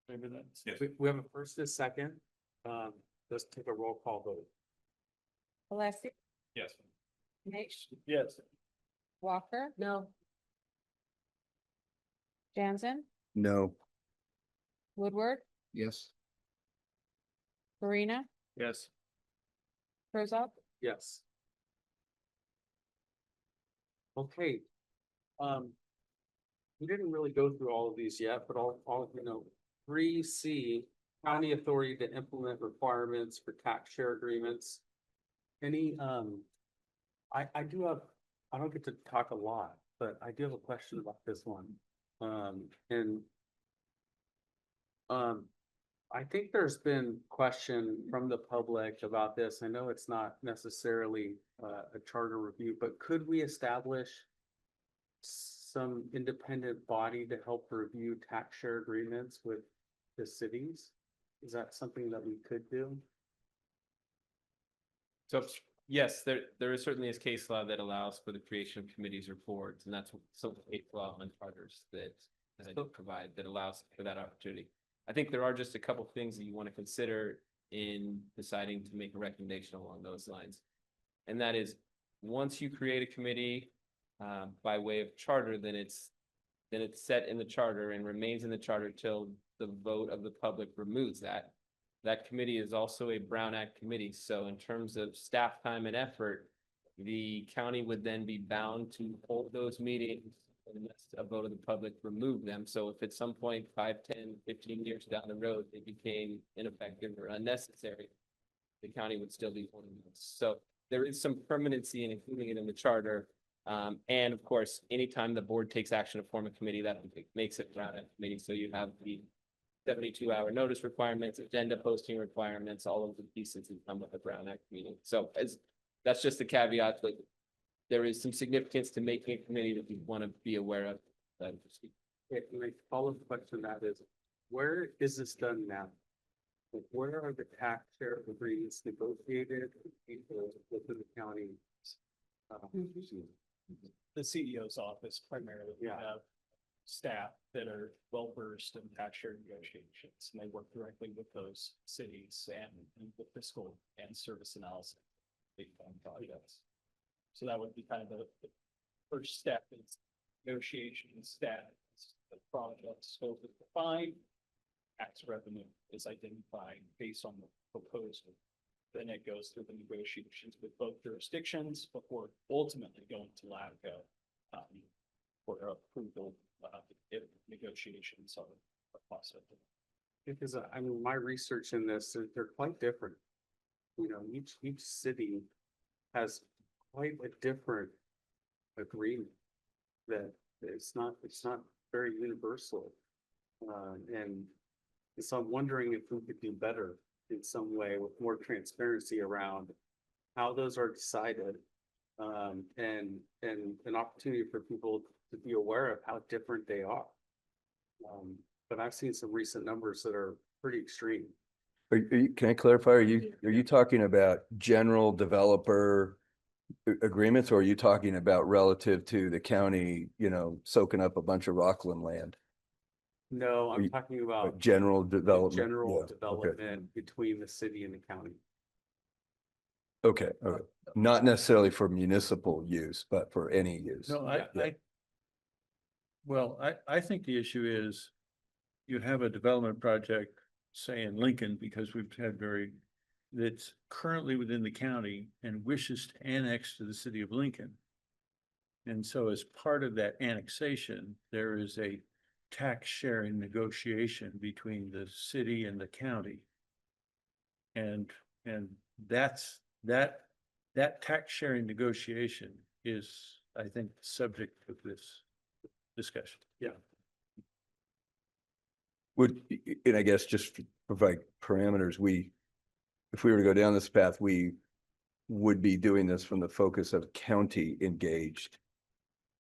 Maybe that's. Yes. We have a first and a second. Let's take a roll call vote. Alessi, Yes. Nate, Yes. Walker, No, Jansen, No. Woodward, Yes. Farina, Yes. Herzog, Yes. Okay. We didn't really go through all of these yet, but all, 3C, county authority to implement requirements for tax share agreements. Any, I do have, I don't get to talk a lot, but I do have a question about this one. I think there's been question from the public about this. I know it's not necessarily a charter review, but could we establish some independent body to help review tax share agreements with the cities? Is that something that we could do? So, yes, there is certainly is case law that allows for the creation of committees or boards, and that's some case law and charters that provide, that allows for that opportunity. I think there are just a couple things that you want to consider in deciding to make a recommendation along those lines. And that is, once you create a committee by way of charter, then it's set in the charter and remains in the charter till the vote of the public removes that. That committee is also a Brown Act committee, so in terms of staff time and effort, the county would then be bound to hold those meetings unless a vote of the public remove them. So if at some point 5, 10, 15 years down the road, they became ineffective or unnecessary, the county would still be holding those. So there is some permanency in including it in the charter. And of course, anytime the board takes action to form a committee, that makes it Brown Act committee. So you have the 72-hour notice requirements, agenda posting requirements, all of the pieces that come with a Brown Act meeting. So that's just a caveat, but there is some significance to making a committee that we want to be aware of. My follow-up question to that is, where is this done now? Like, where are the tax share agreements negotiated with people within the county? The CEO's office primarily. We Yeah. have staff that are well versed in tax share negotiations, and they work directly with those cities and the fiscal and service analysis. Big fund projects. So that would be kind of the first step is negotiation status. The project scope is defined. Tax revenue is identified based on the proposal. Then it goes through the negotiations with both jurisdictions before ultimately going to LATCO for approval if negotiations are possible. Because I mean, my research in this, they're quite different. Each city has quite a different agreement that it's not very universal. And so I'm wondering if we could do better in some way with more transparency around how those are decided. And an opportunity for people to be aware of how different they are. But I've seen some recent numbers that are pretty extreme. Can I clarify? Are you talking about general developer agreements, or are you talking about relative to the county, you know, soaking up a bunch of Rockland land? No, I'm you- talking about General the development? general Yeah, okay. development between the city and the county. Okay, okay. Not necessarily for municipal use, but for any use. No, Yeah. well, I think the issue is you have a development project, say in Lincoln, because we've had that's currently within the county and wishes to annex to the city of Lincoln. And so as part of that annexation, there is a tax sharing negotiation between the city and the county. And that tax sharing negotiation is, I think, the subject of this discussion. Yeah. And I guess just to provide parameters, if we were to go down this path, we would be doing this from the focus of county engaged,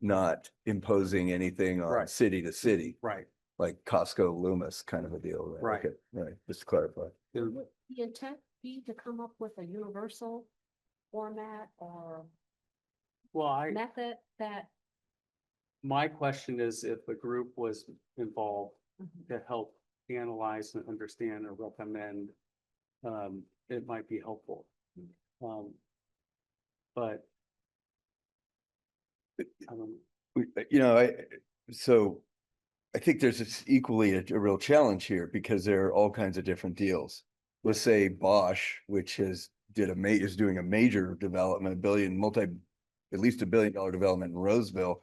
not imposing anything on Right. city to city, Right. like Costco Loomis kind of a deal. Right. Okay, right, just to clarify. Would the intent be to come up with a universal format or Well, method that? my question is if a group was involved to help analyze and understand or recommend, it might be helpful. But I don't, You know, so I think there's equally a real challenge here because there are all kinds of different deals. Let's say Bosch, which is doing a major development, at least $1 billion development in Roseville.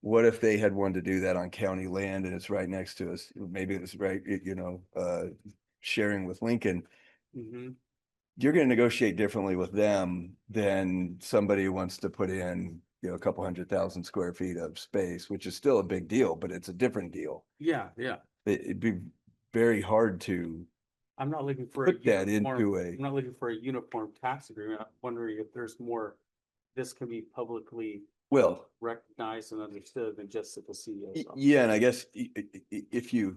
What if they had wanted to do that on county land and it's right next to us? Maybe it's right, sharing with Lincoln. mhm. You're going to negotiate differently with them than somebody who wants to put in, a couple 100,000 square feet of space, which is still a big deal, but it's a different deal. Yeah, yeah. It'd be very hard to I'm not looking for put that into I'm not looking for a uniform tax agreement. I'm wondering if there's more, this can be publicly well, recognized and understood than just at the CEO's office. yeah, and I guess if you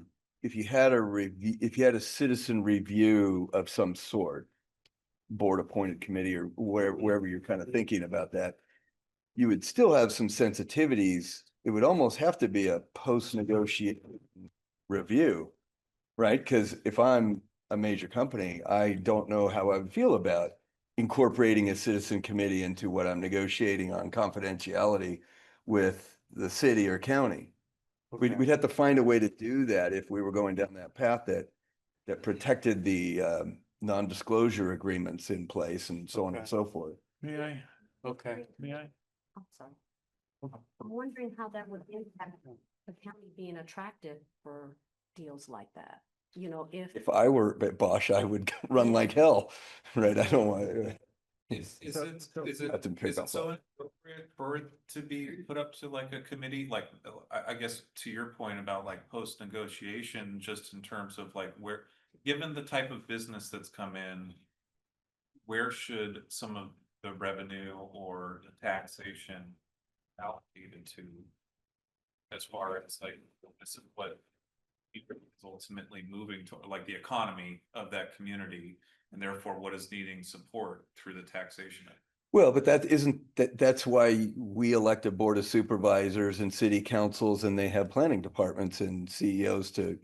had a citizen review of some sort, board appointed committee or wherever you're kind of thinking about that, you would still have some sensitivities. It would almost have to be a post-negotiation review, right? Because if I'm a major company, I don't know how I would feel about incorporating a citizen committee into what I'm negotiating on confidentiality with the city or county. Okay. We'd have to find a way to do that if we were going down that path that protected the non-disclosure agreements in place and so on and Okay. so forth. May I? Okay. May I? I'm sorry. I'm wondering how that would impact the county being attractive for deals like that. You know, If I were at Bosch, I would run like hell, right? I don't want. Is it Not to pick up so on- appropriate for it to be put up to like a committee, like, I guess to your point about like post negotiation, just in terms of like given the type of business that's come in, where should some of the revenue or the taxation allocated to? As far as like, this is what is ultimately moving to, like the economy of that community, and therefore what is needing support through the taxation. Well, but that's why we elect a board of supervisors and city councils and they have planning departments and CEOs to,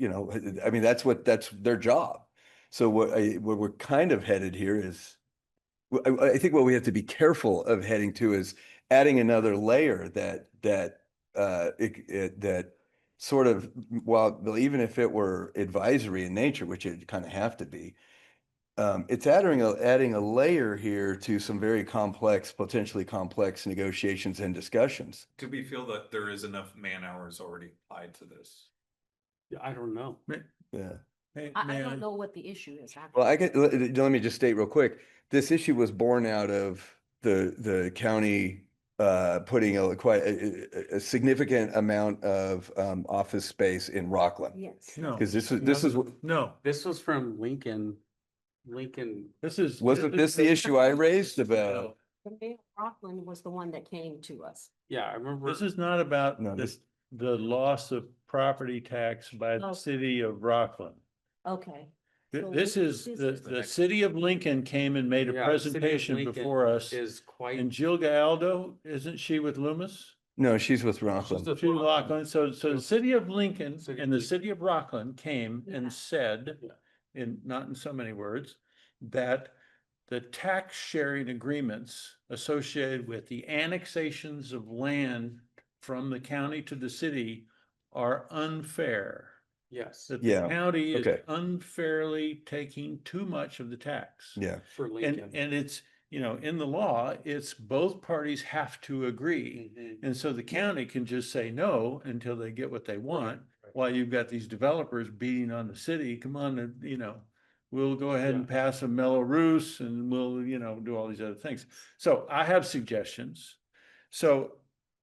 I mean, that's their job. So what we're kind of headed here is, I think what we have to be careful of heading to is adding another layer that sort of, well, even if it were advisory in nature, which it kind of have to be, it's adding a layer here to some very potentially complex negotiations and discussions. Do we feel that there is enough man hours already applied to this? Yeah, I don't know. Yeah. I don't know what the issue is. Well, let me just state real quick. This issue was born out of the county putting quite a significant amount of office space in Rockland. Yes. No. Because this is No, This was from Lincoln. wasn't this the issue I raised about? The mayor of Rockland was the one that came to us. Yeah, I remember. This is not about No, the loss of property tax by the Oh. city of Rockland. Okay. So This is, the city of Lincoln came and made a Yeah, the city of presentation Lincoln before us. Is quite. And Jill Galdo, isn't she with Loomis? No, she's with Rockland. She's with Rockland. So the city of Lincoln City of and the Lincoln. city of Rockland came Yeah. and said, not in so many words, that the tax sharing agreements associated with the annexations of land from the county to the city are unfair. Yes. That the Yeah, county is okay. unfairly taking too much of the tax. Yeah, For And, Lincoln. and it's, you know, in the law, it's both parties have to agree. Mhm. And so the county can just say no until they get what they want, right. while you've got these developers beating on the city, come on, you know, we'll go ahead and pass a Mello-Roos and we'll, you know, do all these other things. So I have suggestions. So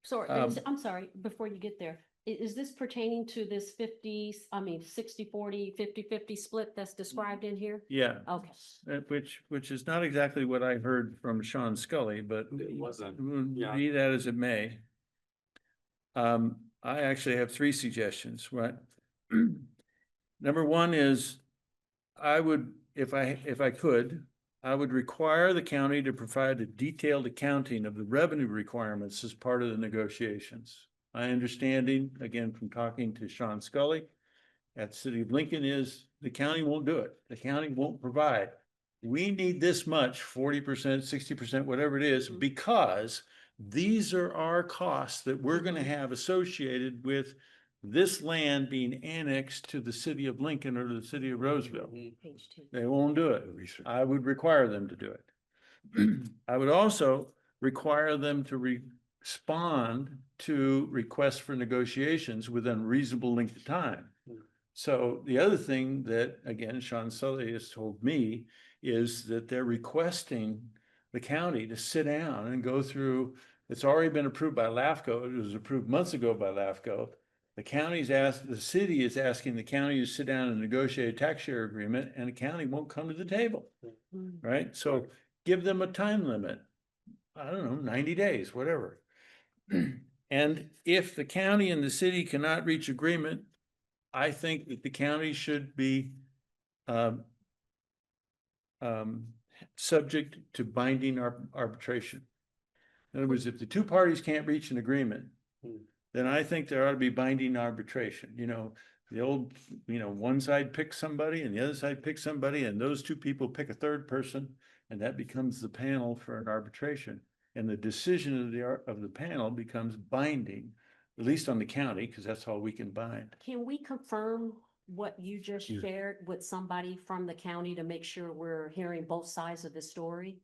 Sorry, Um, I'm sorry, before you get there, is this pertaining to this 60-40, 50-50 split that's described in here? yeah, Okay. which is not exactly what I heard from Sean Scully, but It wasn't, yeah. be that as it may. I actually have three suggestions, right? Number one is, I would, if I could, I would require the county to provide a detailed accounting of the revenue requirements as part of the negotiations. My understanding, again, from talking to Sean Scully at the City of Lincoln, is the county won't do it. The county won't provide. We need this much, 40%, 60%, whatever it is, because these are our costs that we're gonna have associated with this land being annexed to the City of Lincoln or to the City of Roseville. Page 2. They won't do it. I would require them to do it. I would also require them to respond to requests for negotiations within a reasonable length of time. So the other thing that, again, Sean Sully has told me is that they're requesting the county to sit down and go through, it's already been approved by LAFCO. It was approved months ago by LAFCO. The city is asking the county to sit down and negotiate a tax share agreement, and the county won't come to the table, right? So give them a time limit. I don't know, 90 days, whatever. And if the county and the city cannot reach agreement, I think that the county should be subject to binding arbitration. In other words, if the two parties can't reach an agreement, then I think there ought to be binding arbitration. You know, the old, you know, one side picks somebody and the other side picks somebody, and those two people pick a third person, and that becomes the panel for an arbitration. And the decision of the panel becomes binding, at least on the county, because that's all we can bind. Can we confirm what you just shared with somebody from the county to make sure we're hearing both sides of the story?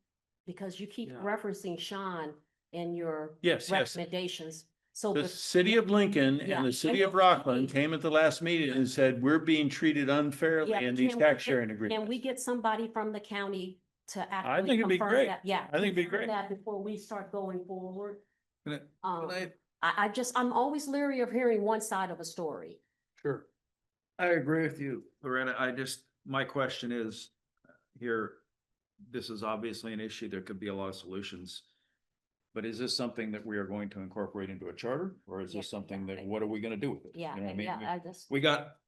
Because you keep referencing Sean in your Yes. recommendations. So The city of Lincoln Yeah, and the city and of Rockland came at the last meeting and said, we're being treated unfairly in these tax sharing Can agreements. we get somebody from the county to think actually it'd be confirm great. that? Yeah. I think it'd be confirm great. That before we start going forward. Can I- I'm always leery of hearing one side of a story. Sure. I agree with you, Loretta. My question is here, this is obviously an issue. There could be a lot of solutions. But is this something that we are going to incorporate into a charter, or is Yeah, this something that, what are we gonna do with it? Yeah, You know what I mean? yeah, I just.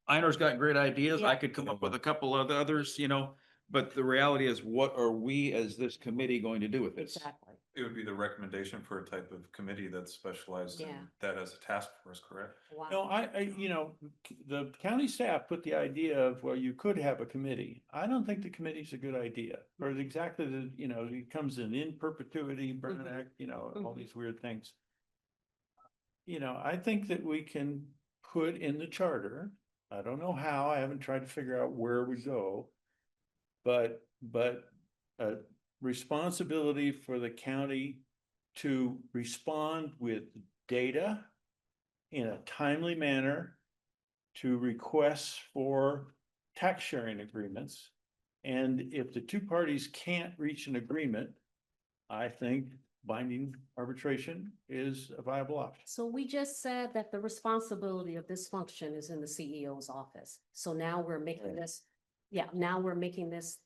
Einer's got great ideas. Yeah. I could come up with a couple of others, you know, but the reality is, what are we as this committee going to do with this? Exactly. It would be the recommendation for a type of committee that's specialized in Yeah. that as a task force, correct? Wow. No, you know, the county staff put the idea of, well, you could have a committee. I don't think the committee's a good idea. Or exactly the, you know, it comes in perpetuity, Brennan Act, you know, all these weird things. You know, I think that we can put in the charter, I don't know how, I haven't tried to figure out where we go. But responsibility for the county to respond with data in a timely manner to requests for tax sharing agreements. And if the two parties can't reach an agreement, I think binding arbitration is a viable option. So we just said that the responsibility of this function is in the CEO's office. So now we're making this, now we're making this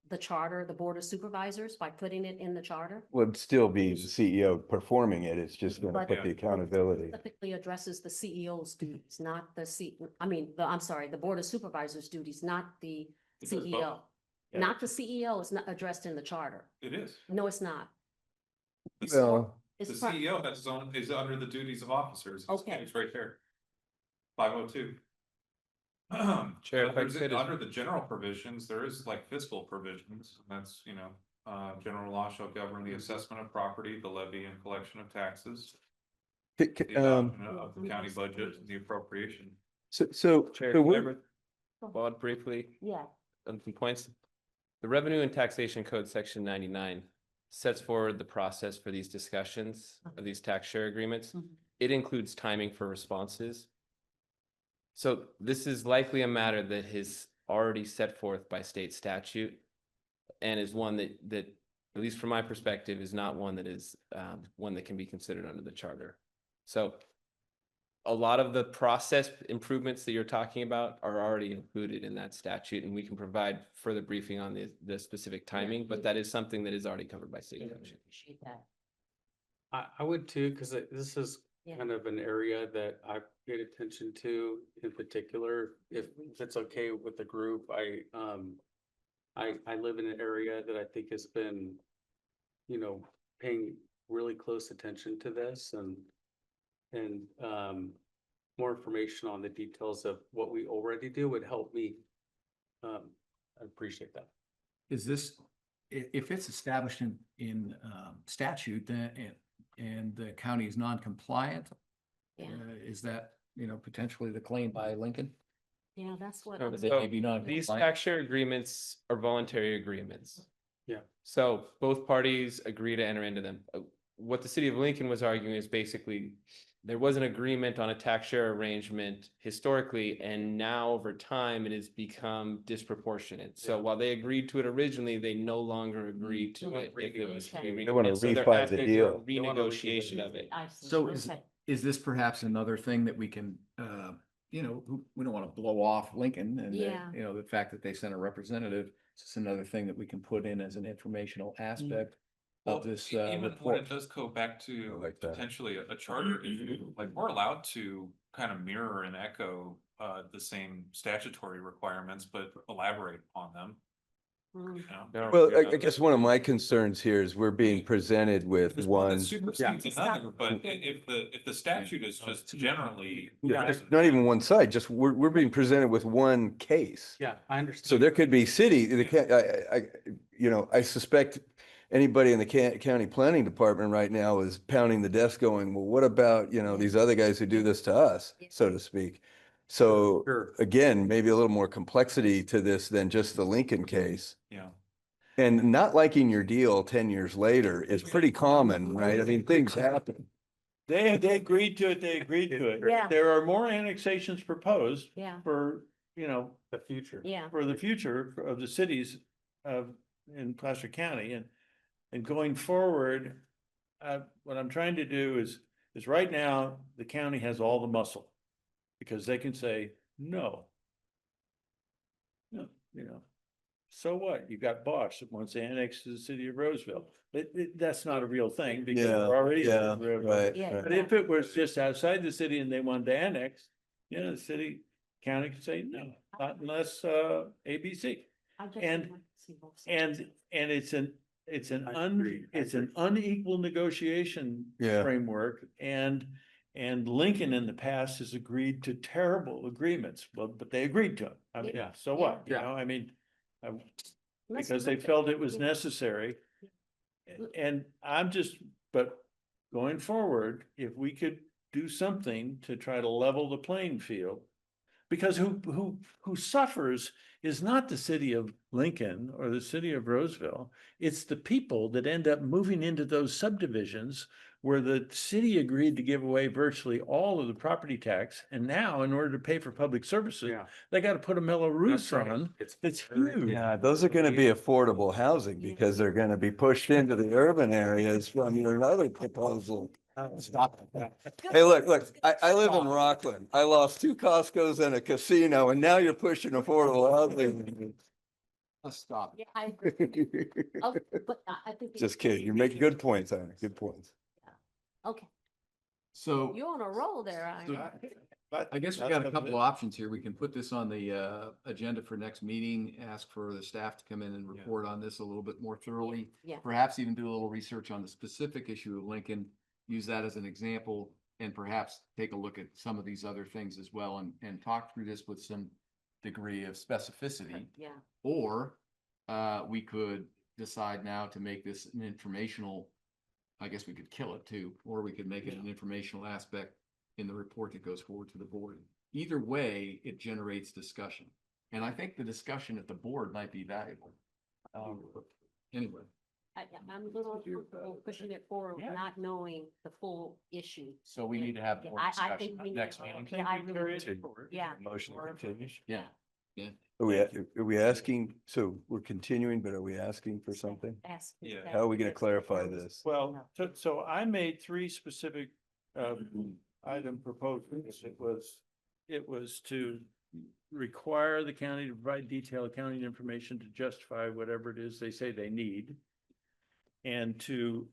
the charter, the Board of Supervisors, by putting it in the charter. would still be the CEO performing it. It's just gonna But- put the accountability. Specifically addresses the CEO's duties, not the I'm sorry, the Board of Supervisors' duties, not the It says both. CEO. Yeah. Not the CEO is not addressed in the charter. It is. No, it's not. Well, The It's part- CEO has his own, is under the duties of officers. Okay. It's right there. 502. Chair, But if I there's- could- under the general provisions, there is like fiscal provisions, and that's, general law shall govern the assessment of property, the levy and collection of taxes. The adoption of the county budget, and the appropriation. Chair, so can I we're- respond briefly Yeah. on some points? The Revenue and Taxation Code, Section 99, sets forward the process for these discussions of these tax share agreements. It includes timing for responses. So this is likely a matter that is already set forth by state statute and is one that, at least from my perspective, is not one that is one that can be considered under the charter. So a lot of the process improvements that you're talking about are already included in that statute, and we can provide further briefing on the specific timing, but that is something that is already covered by state statute. Appreciate that. I would too, because this is Yeah. kind of an area that I've paid attention to in particular. If it's okay with the group, I live in an area that I think has been, paying really close attention to this and more information on the details of what we already do would help me. I appreciate that. Is this, if it's established in statute, then, and the county is non-compliant, Yeah. is that, potentially the claim by Lincoln? Yeah, that's what. So I'm- They may be these non-compliant. tax share agreements are voluntary agreements. Yeah. So both parties agree to enter into them. What the city of Lincoln was arguing is basically there was an agreement on a tax share arrangement historically, and now over time it has become disproportionate. So Yeah. while they agreed to it originally, they no longer agreed to it. if it was Okay. They wanna and so they're refi the asking for deal. They wanna Renegotiation of it. I see. So Okay. is this perhaps another thing that we can, we don't want to blow off Lincoln and, Yeah. the fact that they sent a representative, it's just another thing that we can put in as an informational aspect Well, of this even when report. it does go back to like that. potentially a charter issue, like we're allowed to kind of mirror and echo the same statutory requirements, but elaborate on them. Mm. Well, I guess one of my concerns here is we're being presented with There's one one. that supersedes another, but if the statute is just generally. Not even one side, just we're being presented with one case. Yeah, I understand. So there could be city, I suspect anybody in the county planning department right now is pounding the desk going, well, what about, these other guys who do this to us, so to speak? So Sure. again, maybe a little more complexity to this than just the Lincoln case. Yeah. And not liking your deal 10 years later is pretty common, right? I mean, things happen. They agreed to it, they agreed to it. Yeah. There are more annexations proposed Yeah, for, The future. yeah. for the future of the cities in Placer County and going forward, what I'm trying to do is right now, the county has all the muscle. Because they can say, no. No, so what? You got Bosch that wants to annex to the city of Roseville. That's not a real thing because we're already. in Roseville. Right, Yeah. right. But if it was just outside the city and they wanted to annex, the county could say, no, not unless ABC. I just And- want to see both sides. And it's an I agree. it's an unequal negotiation Yeah. framework and Lincoln in the past has agreed to terrible agreements, but they agreed to them. I mean, Yeah. so what, Yeah. I mean, Let's because they look at- felt it was necessary. And but going forward, if we could do something to try to level the playing field. Because who suffers is not the city of Lincoln or the city of Roseville. It's the people that end up moving into those subdivisions where the city agreed to give away virtually all of the property tax. And now in order to pay for public services, Yeah. they got to put a mellow roof That's right. on. It's It's very- huge. Yeah, those are gonna be affordable housing because they're gonna be pushed into the urban areas from your other proposal. Stop. Hey, look, I live in Rockland. I lost 2 Costco's and a casino and now you're pushing affordable housing. Let's stop. Yeah, I agree. Oh, but I think. Just kidding. You're making good points, Anna, good points. Okay, So. You on a roll there, I. I guess we that's got a up couple to- of options here. We can put this on the agenda for next meeting, ask for the staff to come in and report on this a little bit more thoroughly. Yeah. Perhaps even do a little research on the specific issue of Lincoln, use that as an example, and perhaps take a look at some of these other things as well and talk through this with some degree of specificity. Yeah. Or we could decide now to make this an informational, I guess we could kill it too, or we could make it an informational aspect in the report that goes forward to the board. Either way, it generates discussion. And I think the discussion at the board might be valuable. Anyway. I'm a little uncomfortable pushing it forward, not knowing the full issue. So we need to have Yeah, more I discussion think we need next to- meeting. Yeah, I really do. Yeah. Motion to continue. Yeah, yeah. Are we asking, so we're continuing, but are we asking for something? Ask. Yeah. How are we gonna clarify this? Well, so I made three specific item proposals. It was to require the county to provide detailed accounting information to justify whatever it is they say they need. And to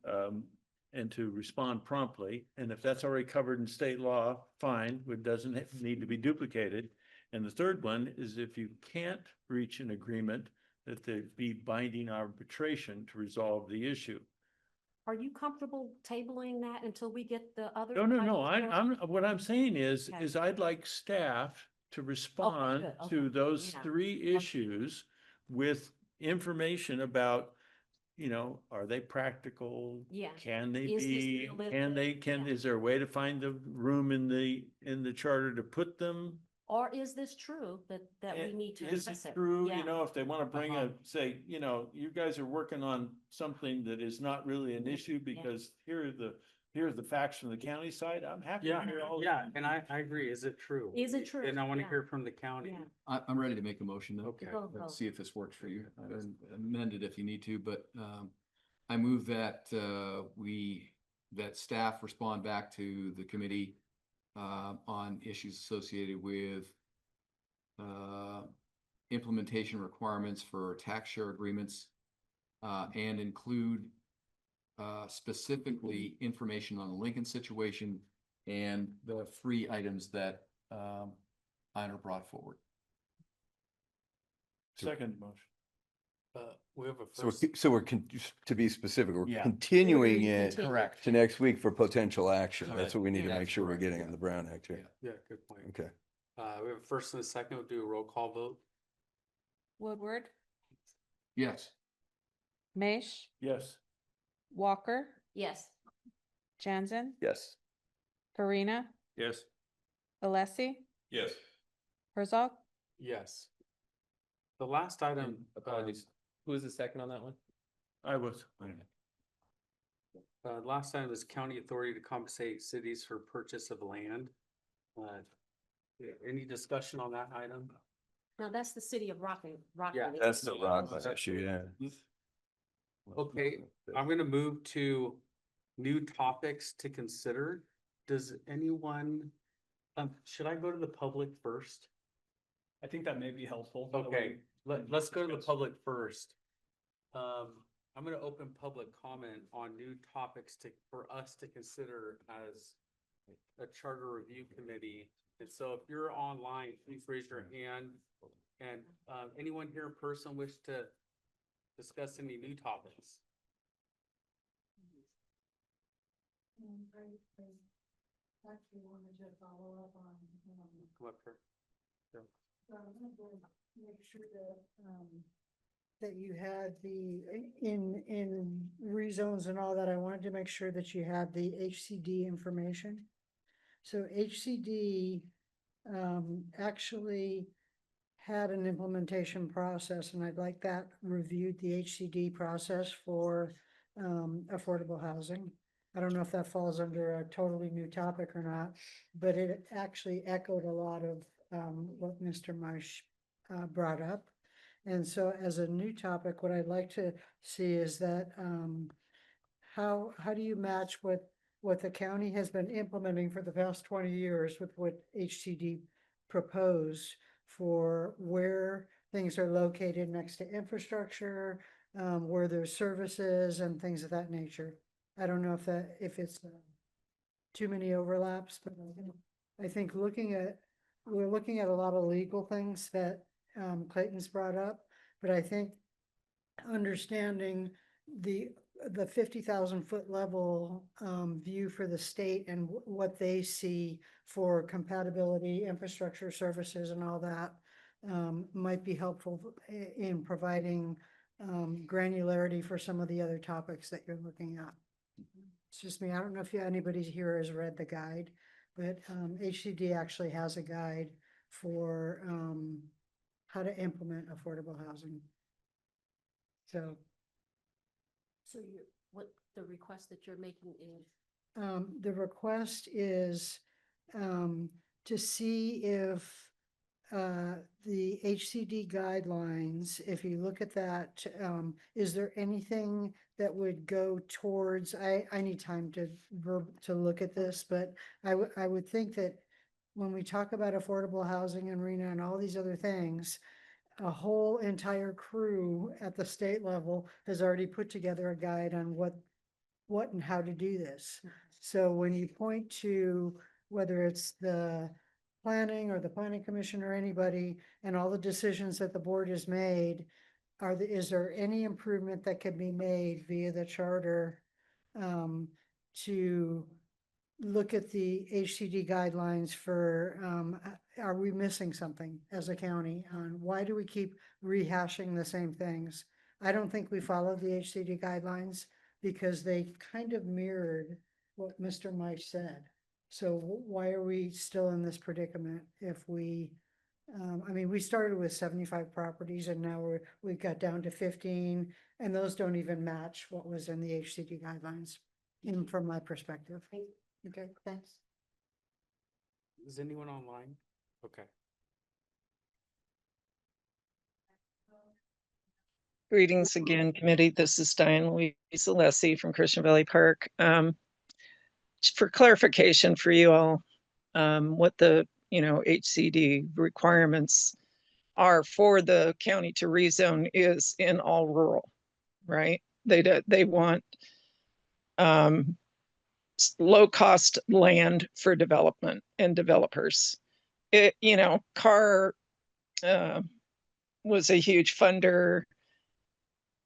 respond promptly. And if that's already covered in state law, fine, it doesn't need to be duplicated. And the third one is if you can't reach an agreement, that there be binding arbitration to resolve the issue. Are you comfortable tabling that until we get the other? No, items? what I'm saying is Okay. I'd like staff to respond good, to okay, those yeah. three issues with information about, are they practical? Yeah. Can they Is this be, realistic? Yeah. is there a way to find the room in the charter to put them? Or is this true that we need to Is address it it? true, Yeah. if they want to bring say, you guys are working on something that is not really an issue because here are the facts from the county side, I'm happy to hear all. Yeah, and I agree. Is it true? Is it true? And I want to Yeah. hear from the county. Yeah. I'm ready to make a motion then. Okay. Go, Let's go. see if this works for you. Amend it if you need to, but I move that that staff respond back to the committee on issues associated with implementation requirements for tax share agreements and include specifically information on the Lincoln situation and the three items that Ina brought forward. Second motion. We have a So first. to be specific, we're Yeah. continuing it Continue. Correct. to next week for potential action. That's Correct. what we need to Yeah, make sure we're correct, getting yeah. on the Brown Act here. Yeah, good point. Okay. We have a first and a second. We'll do a roll call vote. Woodward, Yes. Maish, Yes. Walker, Yes. Jansen, Yes. Farina, Yes. Alessi, Yes. Herzog. Yes. The last item, Apologies. Who was the second on that one? I was. last item is county authority to compensate cities for purchase of land. Any discussion on that item? Now, that's the city of Rockland. That's the Rockland issue, yeah. Okay, I'm gonna move to new topics to consider. Does anyone, should I go to the public first? I think that may be helpful. That Okay, way- let's go to the public first. I'm gonna open public comment on new topics for us to consider as a charter review committee. And so if you're online, please raise your hand. And, anyone here in person wish to discuss any new topics? Actually wanted to follow up on, Come up here. so I wanted to make sure that you had in rezones and all that, I wanted to make sure that you had the HCD information. So HCD, actually had an implementation process, and I'd like that reviewed, the HCD process for, affordable housing. I don't know if that falls under a totally new topic or not, but it actually echoed a lot of what Mr. Marsh brought up. And so as a new topic, what I'd like to see is that how do you match what the county has been implementing for the past 20 years with what HCD proposed for where things are located next to infrastructure, where there's services and things of that nature. I don't know if it's too many overlaps, but I think we're looking at a lot of legal things that Clayton's brought up, but I think understanding the 50,000 foot level view for the state and what they see for compatibility, infrastructure services and all that might be helpful in providing granularity for some of the other topics that you're looking at. It's just me. I don't know if anybody here has read the guide, but HCD actually has a guide for how to implement affordable housing. So What the request that you're making is? the request is to see if the HCD guidelines, if you look at that, is there anything that would go towards, I need time to look at this, but I would think that when we talk about affordable housing and RENA and all these other things, a whole entire crew at the state level has already put together a guide on what and how to do this. So when you point to whether it's the planning or the planning commission or anybody and all the decisions that the board has made, is there any improvement that can be made via the charter to look at the HCD guidelines for, are we missing something as a county on why do we keep rehashing the same things? I don't think we followed the HCD guidelines because they kind of mirrored what Mr. Mike said. So why are we still in this predicament if we, I mean, we started with 75 properties and now we've got down to 15 and those don't even match what was in the HCD guidelines, even from my perspective. Okay, thanks. Is anyone online? Okay. Greetings again, committee. This is Diane Louise Alessi from Christian Valley Park. For clarification for you all, what the HCD requirements are for the county to rezone is in all rural, right? They want low cost land for development and developers. Carr was a huge funder,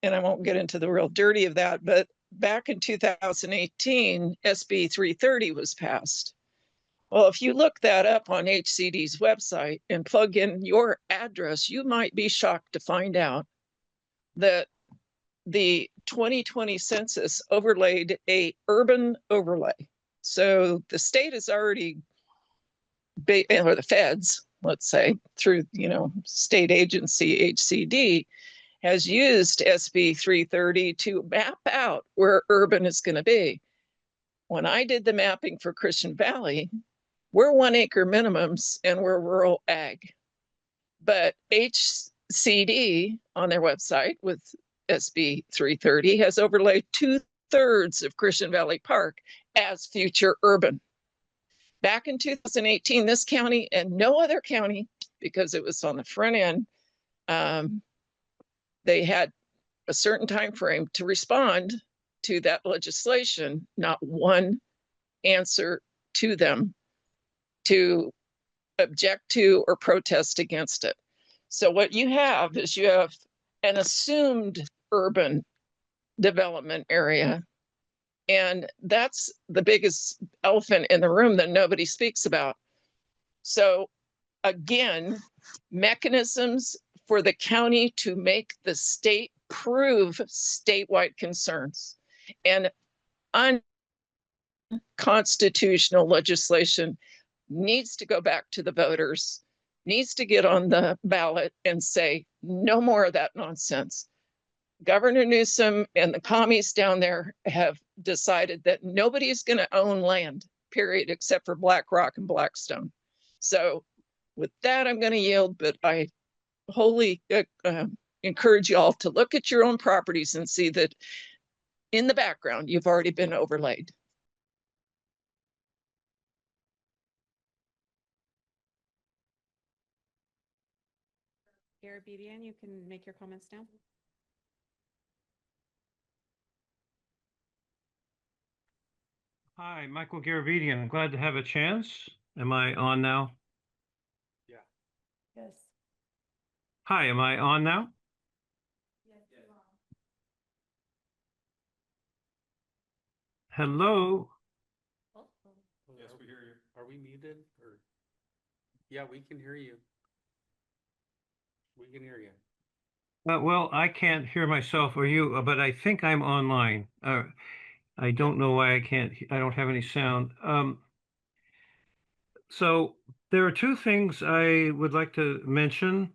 and I won't get into the real dirty of that, but back in 2018, SB 330 was passed. Well, if you look that up on HCD's website and plug in your address, you might be shocked to find out that the 2020 census overlaid a urban overlay. So the state is already, or the feds, let's say, through, state agency HCD, has used SB 330 to map out where urban is going to be. When I did the mapping for Christian Valley, we're 1 acre minimums and we're rural ag. But HCD on their website with SB 330 has overlaid 2/3 of Christian Valley Park as future urban. Back in 2018, this county and no other county, because it was on the front end, they had a certain time frame to respond to that legislation, not one answer to them to object to or protest against it. So what you have is you have an assumed urban development area. And that's the biggest elephant in the room that nobody speaks about. So again, mechanisms for the county to make the state prove statewide concerns and unconstitutional legislation needs to go back to the voters, needs to get on the ballot and say, no more of that nonsense. Governor Newsom and the commies down there have decided that nobody is going to own land, period, except for BlackRock and Blackstone. So with that, I'm going to yield, but I wholly encourage you all to look at your own properties and see that in the background, you've already been overlaid. Garabedian, you can make your comments now. Hi, Michael Garavedian. I'm glad to have a chance. Am I on now? Yes. Hi, am I on now? Hello? Yes, we hear you. Are we muted or? Yeah, we can hear you. We can hear you. Well, I can't hear myself or you, but I think I'm online. I don't know why I don't have any sound. So there are two things I would like to mention.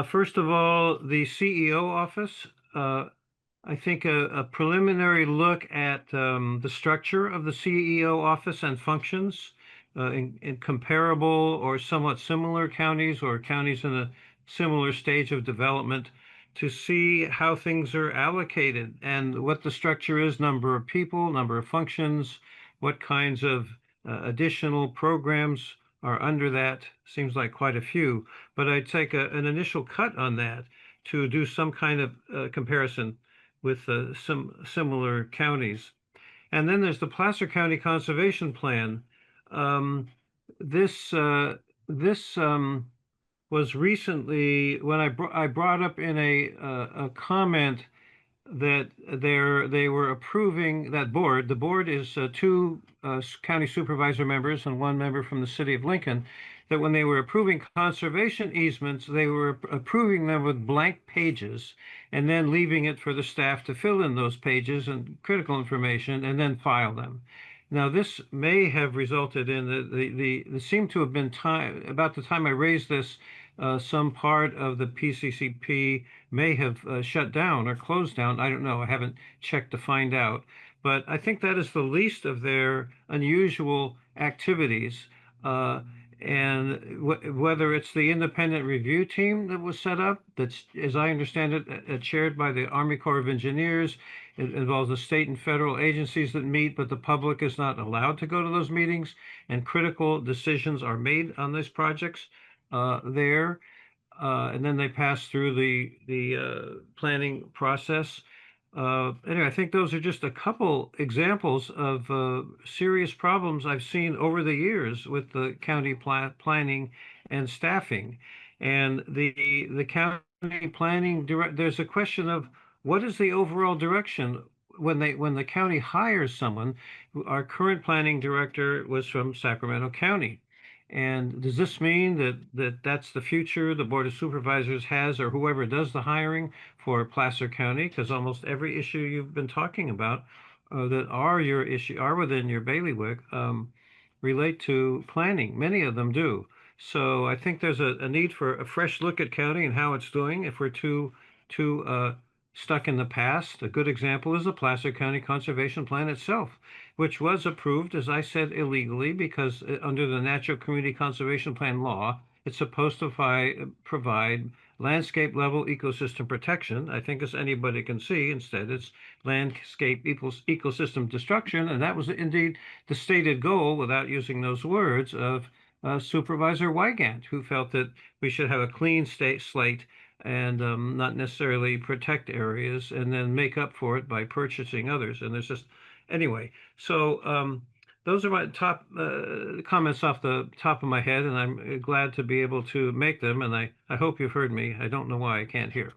First of all, the CEO office. I think a preliminary look at the structure of the CEO office and functions in comparable or somewhat similar counties or counties in a similar stage of development to see how things are allocated and what the structure is, number of people, number of functions, what kinds of additional programs are under that. Seems like quite a few, but I'd take an initial cut on that to do some kind of comparison with some similar counties. And then there's the Placer County Conservation Plan. This was recently when I brought up in a comment that they were approving that board. The board is two county supervisor members and one member from the city of Lincoln. That when they were approving conservation easements, they were approving them with blank pages and then leaving it for the staff to fill in those pages and critical information and then file them. Now, this may have resulted in the seemed to have been time about the time I raised this. Some part of the PCCP may have shut down or closed down. I don't know. I haven't checked to find out. But I think that is the least of their unusual activities. And whether it's the independent review team that was set up, that's, as I understand it, chaired by the Army Corps of Engineers. It involves the state and federal agencies that meet, but the public is not allowed to go to those meetings, and critical decisions are made on these projects there. And then they pass through the planning process. Anyway, I think those are just a couple examples of serious problems I've seen over the years with the county planning and staffing. And the county planning there's a question of what is the overall direction when the county hires someone. Our current planning director was from Sacramento County. And does this mean that's the future the Board of Supervisors has, or whoever does the hiring for Placer County? Because almost every issue you've been talking about that are within your bailiwick relate to planning. Many of them do. So I think there's a need for a fresh look at county and how it's doing. If we're too stuck in the past, a good example is the Placer County Conservation Plan itself, which was approved, as I said, illegally because under the Natural Community Conservation Plan law, it's supposed to provide landscape level ecosystem protection. I think as anybody can see, instead it's landscape equals ecosystem destruction. And that was indeed the stated goal, without using those words, of Supervisor Wygant, who felt that we should have a clean slate and not necessarily protect areas and then make up for it by purchasing others. And there's just, anyway, so those are my top comments off the top of my head, and I'm glad to be able to make them. And I hope you've heard me. I don't know why I can't hear.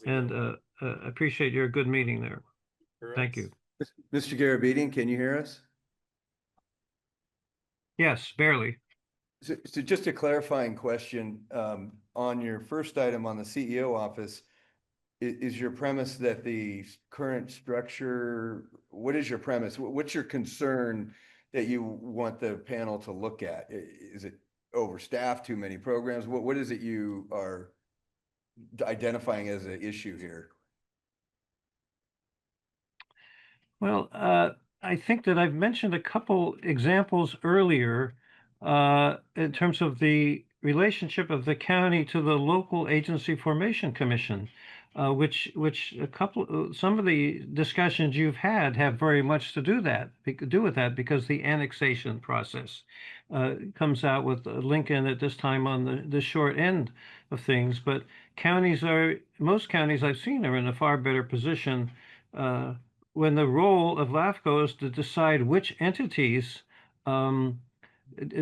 And appreciate your good meeting there. Thank you. Mr. Garabedian, can you hear us? Yes, barely. So just a clarifying question, on your first item on the CEO office, is your premise that the current structure, what is your premise? What's your concern that you want the panel to look at? Is it overstaffed, too many programs? What is it you are identifying as an issue here? Well, I think that I've mentioned a couple examples earlier in terms of the relationship of the county to the local agency formation commission, which some of the discussions you've had have very much to do with that because the annexation process comes out with Lincoln at this time on the short end of things. But most counties I've seen are in a far better position when the role of LAFCO is to decide which entities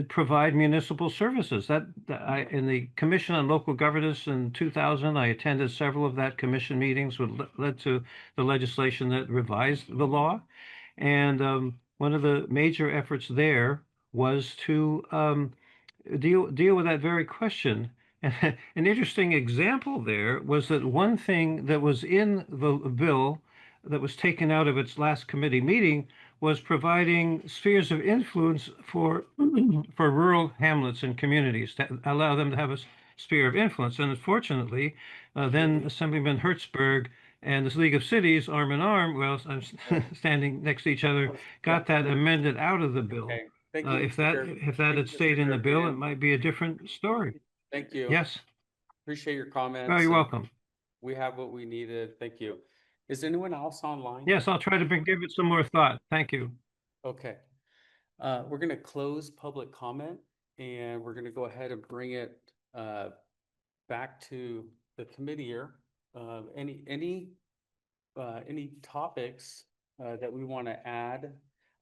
provide municipal services. In the Commission on Local Governance in 2000, I attended several of that commission meetings, which led to the legislation that revised the law. And one of the major efforts there was to deal with that very question. An interesting example there was that one thing that was in the bill that was taken out of its last committee meeting was providing spheres of influence for for rural hamlets and communities to allow them to have a sphere of influence. And unfortunately, then Assemblyman Hertzberg and this League of Cities, arm in arm, well, I'm standing next to each other, got that amended out of the bill. Okay, thank you. If that had stayed in the bill, it might be a different story. Thank you. Yes, Appreciate your comments. very and welcome. We have what we needed. Thank you. Is anyone else online? Yes, I'll try to give it some more thought. Thank you. Okay. We're gonna close public comment and we're gonna go ahead and bring it back to the committee here. Any topics that we want to add?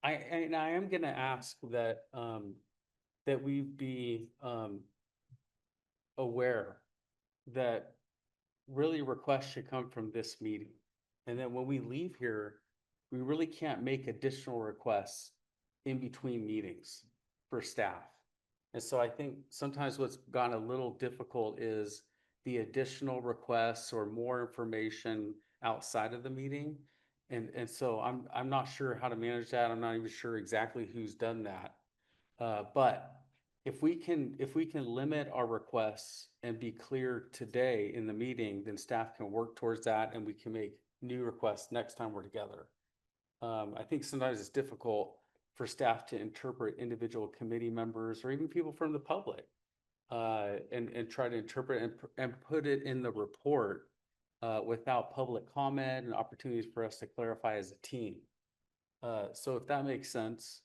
I am gonna ask that that we be aware that really requests should come from this meeting. And then when we leave here, we really can't make additional requests in between meetings for staff. And so I think sometimes what's gotten a little difficult is the additional requests or more information outside of the meeting. And so I'm not sure how to manage that. I'm not even sure exactly who's done that. But if we can limit our requests and be clear today in the meeting, then staff can work towards that and we can make new requests next time we're together. I think sometimes it's difficult for staff to interpret individual committee members or even people from the public and try to interpret and put it in the report without public comment and opportunities for us to clarify as a team. So if that makes sense,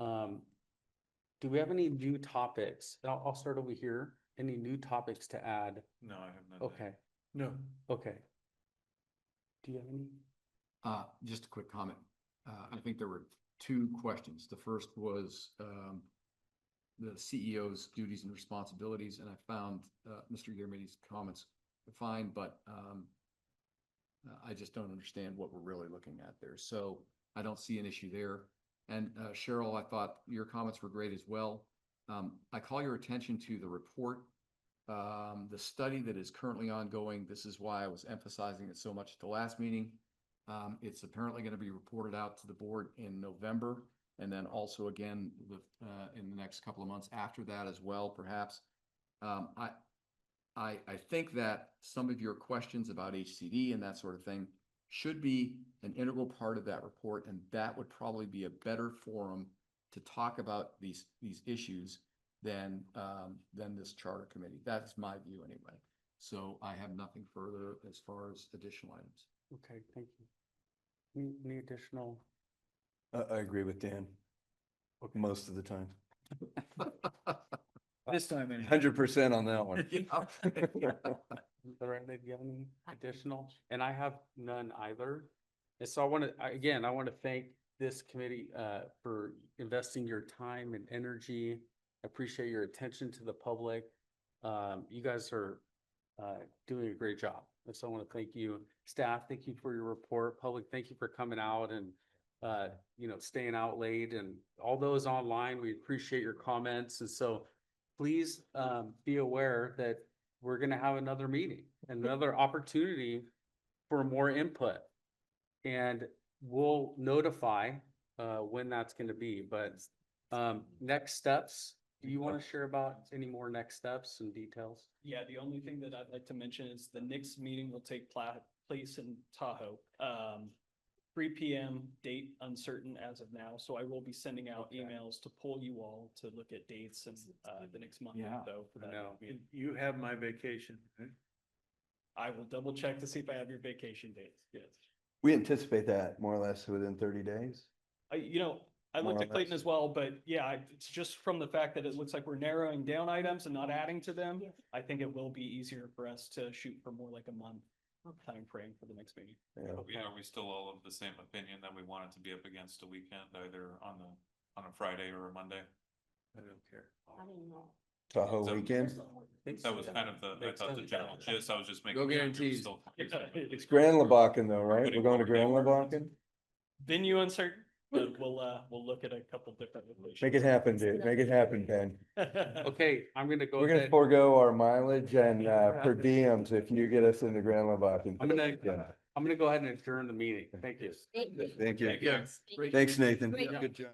do we have any new topics? I'll start over here. Any new topics to add? No, I have none. Okay. No. Okay. Do you have any? Just a quick comment. I think there were two questions. The first was the CEO's duties and responsibilities, and I found Mr. Yermiti's comments fine, but I just don't understand what we're really looking at there. So I don't see an issue there. And Cheryl, I thought your comments were great as well. I call your attention to the report, the study that is currently ongoing. This is why I was emphasizing it so much at the last meeting. It's apparently going to be reported out to the board in November, and then also again in the next couple of months after that as well, perhaps. I think that some of your questions about HCD and that sort of thing should be an integral part of that report, and that would probably be a better forum to talk about these issues than this charter committee. That's my view anyway. So I have nothing further as far as additional items. Okay, thank you. Any additional? I agree with Dan. Most of the time. This time, 100% on that one. Loretta, do you have any additional? And I have none either. And so I want to thank this committee for investing your time and energy. I appreciate your attention to the public. You guys are doing a great job. And so I want to thank you. Staff, thank you for your report. Public, thank you for coming out and staying out late, and all those online, we appreciate your comments. And so please be aware that we're going to have another meeting, another opportunity for more input, and we'll notify when that's going to be. But next steps, do you want to share about any more next steps and details? Yeah, the only thing that I'd like to mention is the next meeting will take place in Tahoe. 3 p.m. date uncertain as of now. So I will be sending out emails to pull you all to look at dates and the next month or so for that. meeting. You have my vacation, right? I will double check to see if I have your vacation dates. Yes. We anticipate that more or less within 30 days. I More looked or at Clayton less. as well, but yeah, it's just from the fact that it looks like we're narrowing down items and not adding to them. I think it will be easier for us to shoot for more like a month time frame for the next meeting. Are we still all of the same opinion that we want it to be up against a weekend, either on a Friday or a Monday? I don't care. Tahoe So- weekend. That was kind of the, I thought the general gist, I was just making. Go sure it was guarantees. still- It's Grand Lebacan though, right? We're going to Grand Lebacan? Venue uncertain, but we'll look at a couple different locations. Make it happen, dude. Make it happen, Ben. Okay, I'm gonna go We're gonna ahead. forego our mileage and per diems if you get us into Grand Lebacan. Yeah. I'm gonna go ahead and adjourn the meeting. Thank you. Thank you. Yeah. Thanks, Nathan. Great. Good job.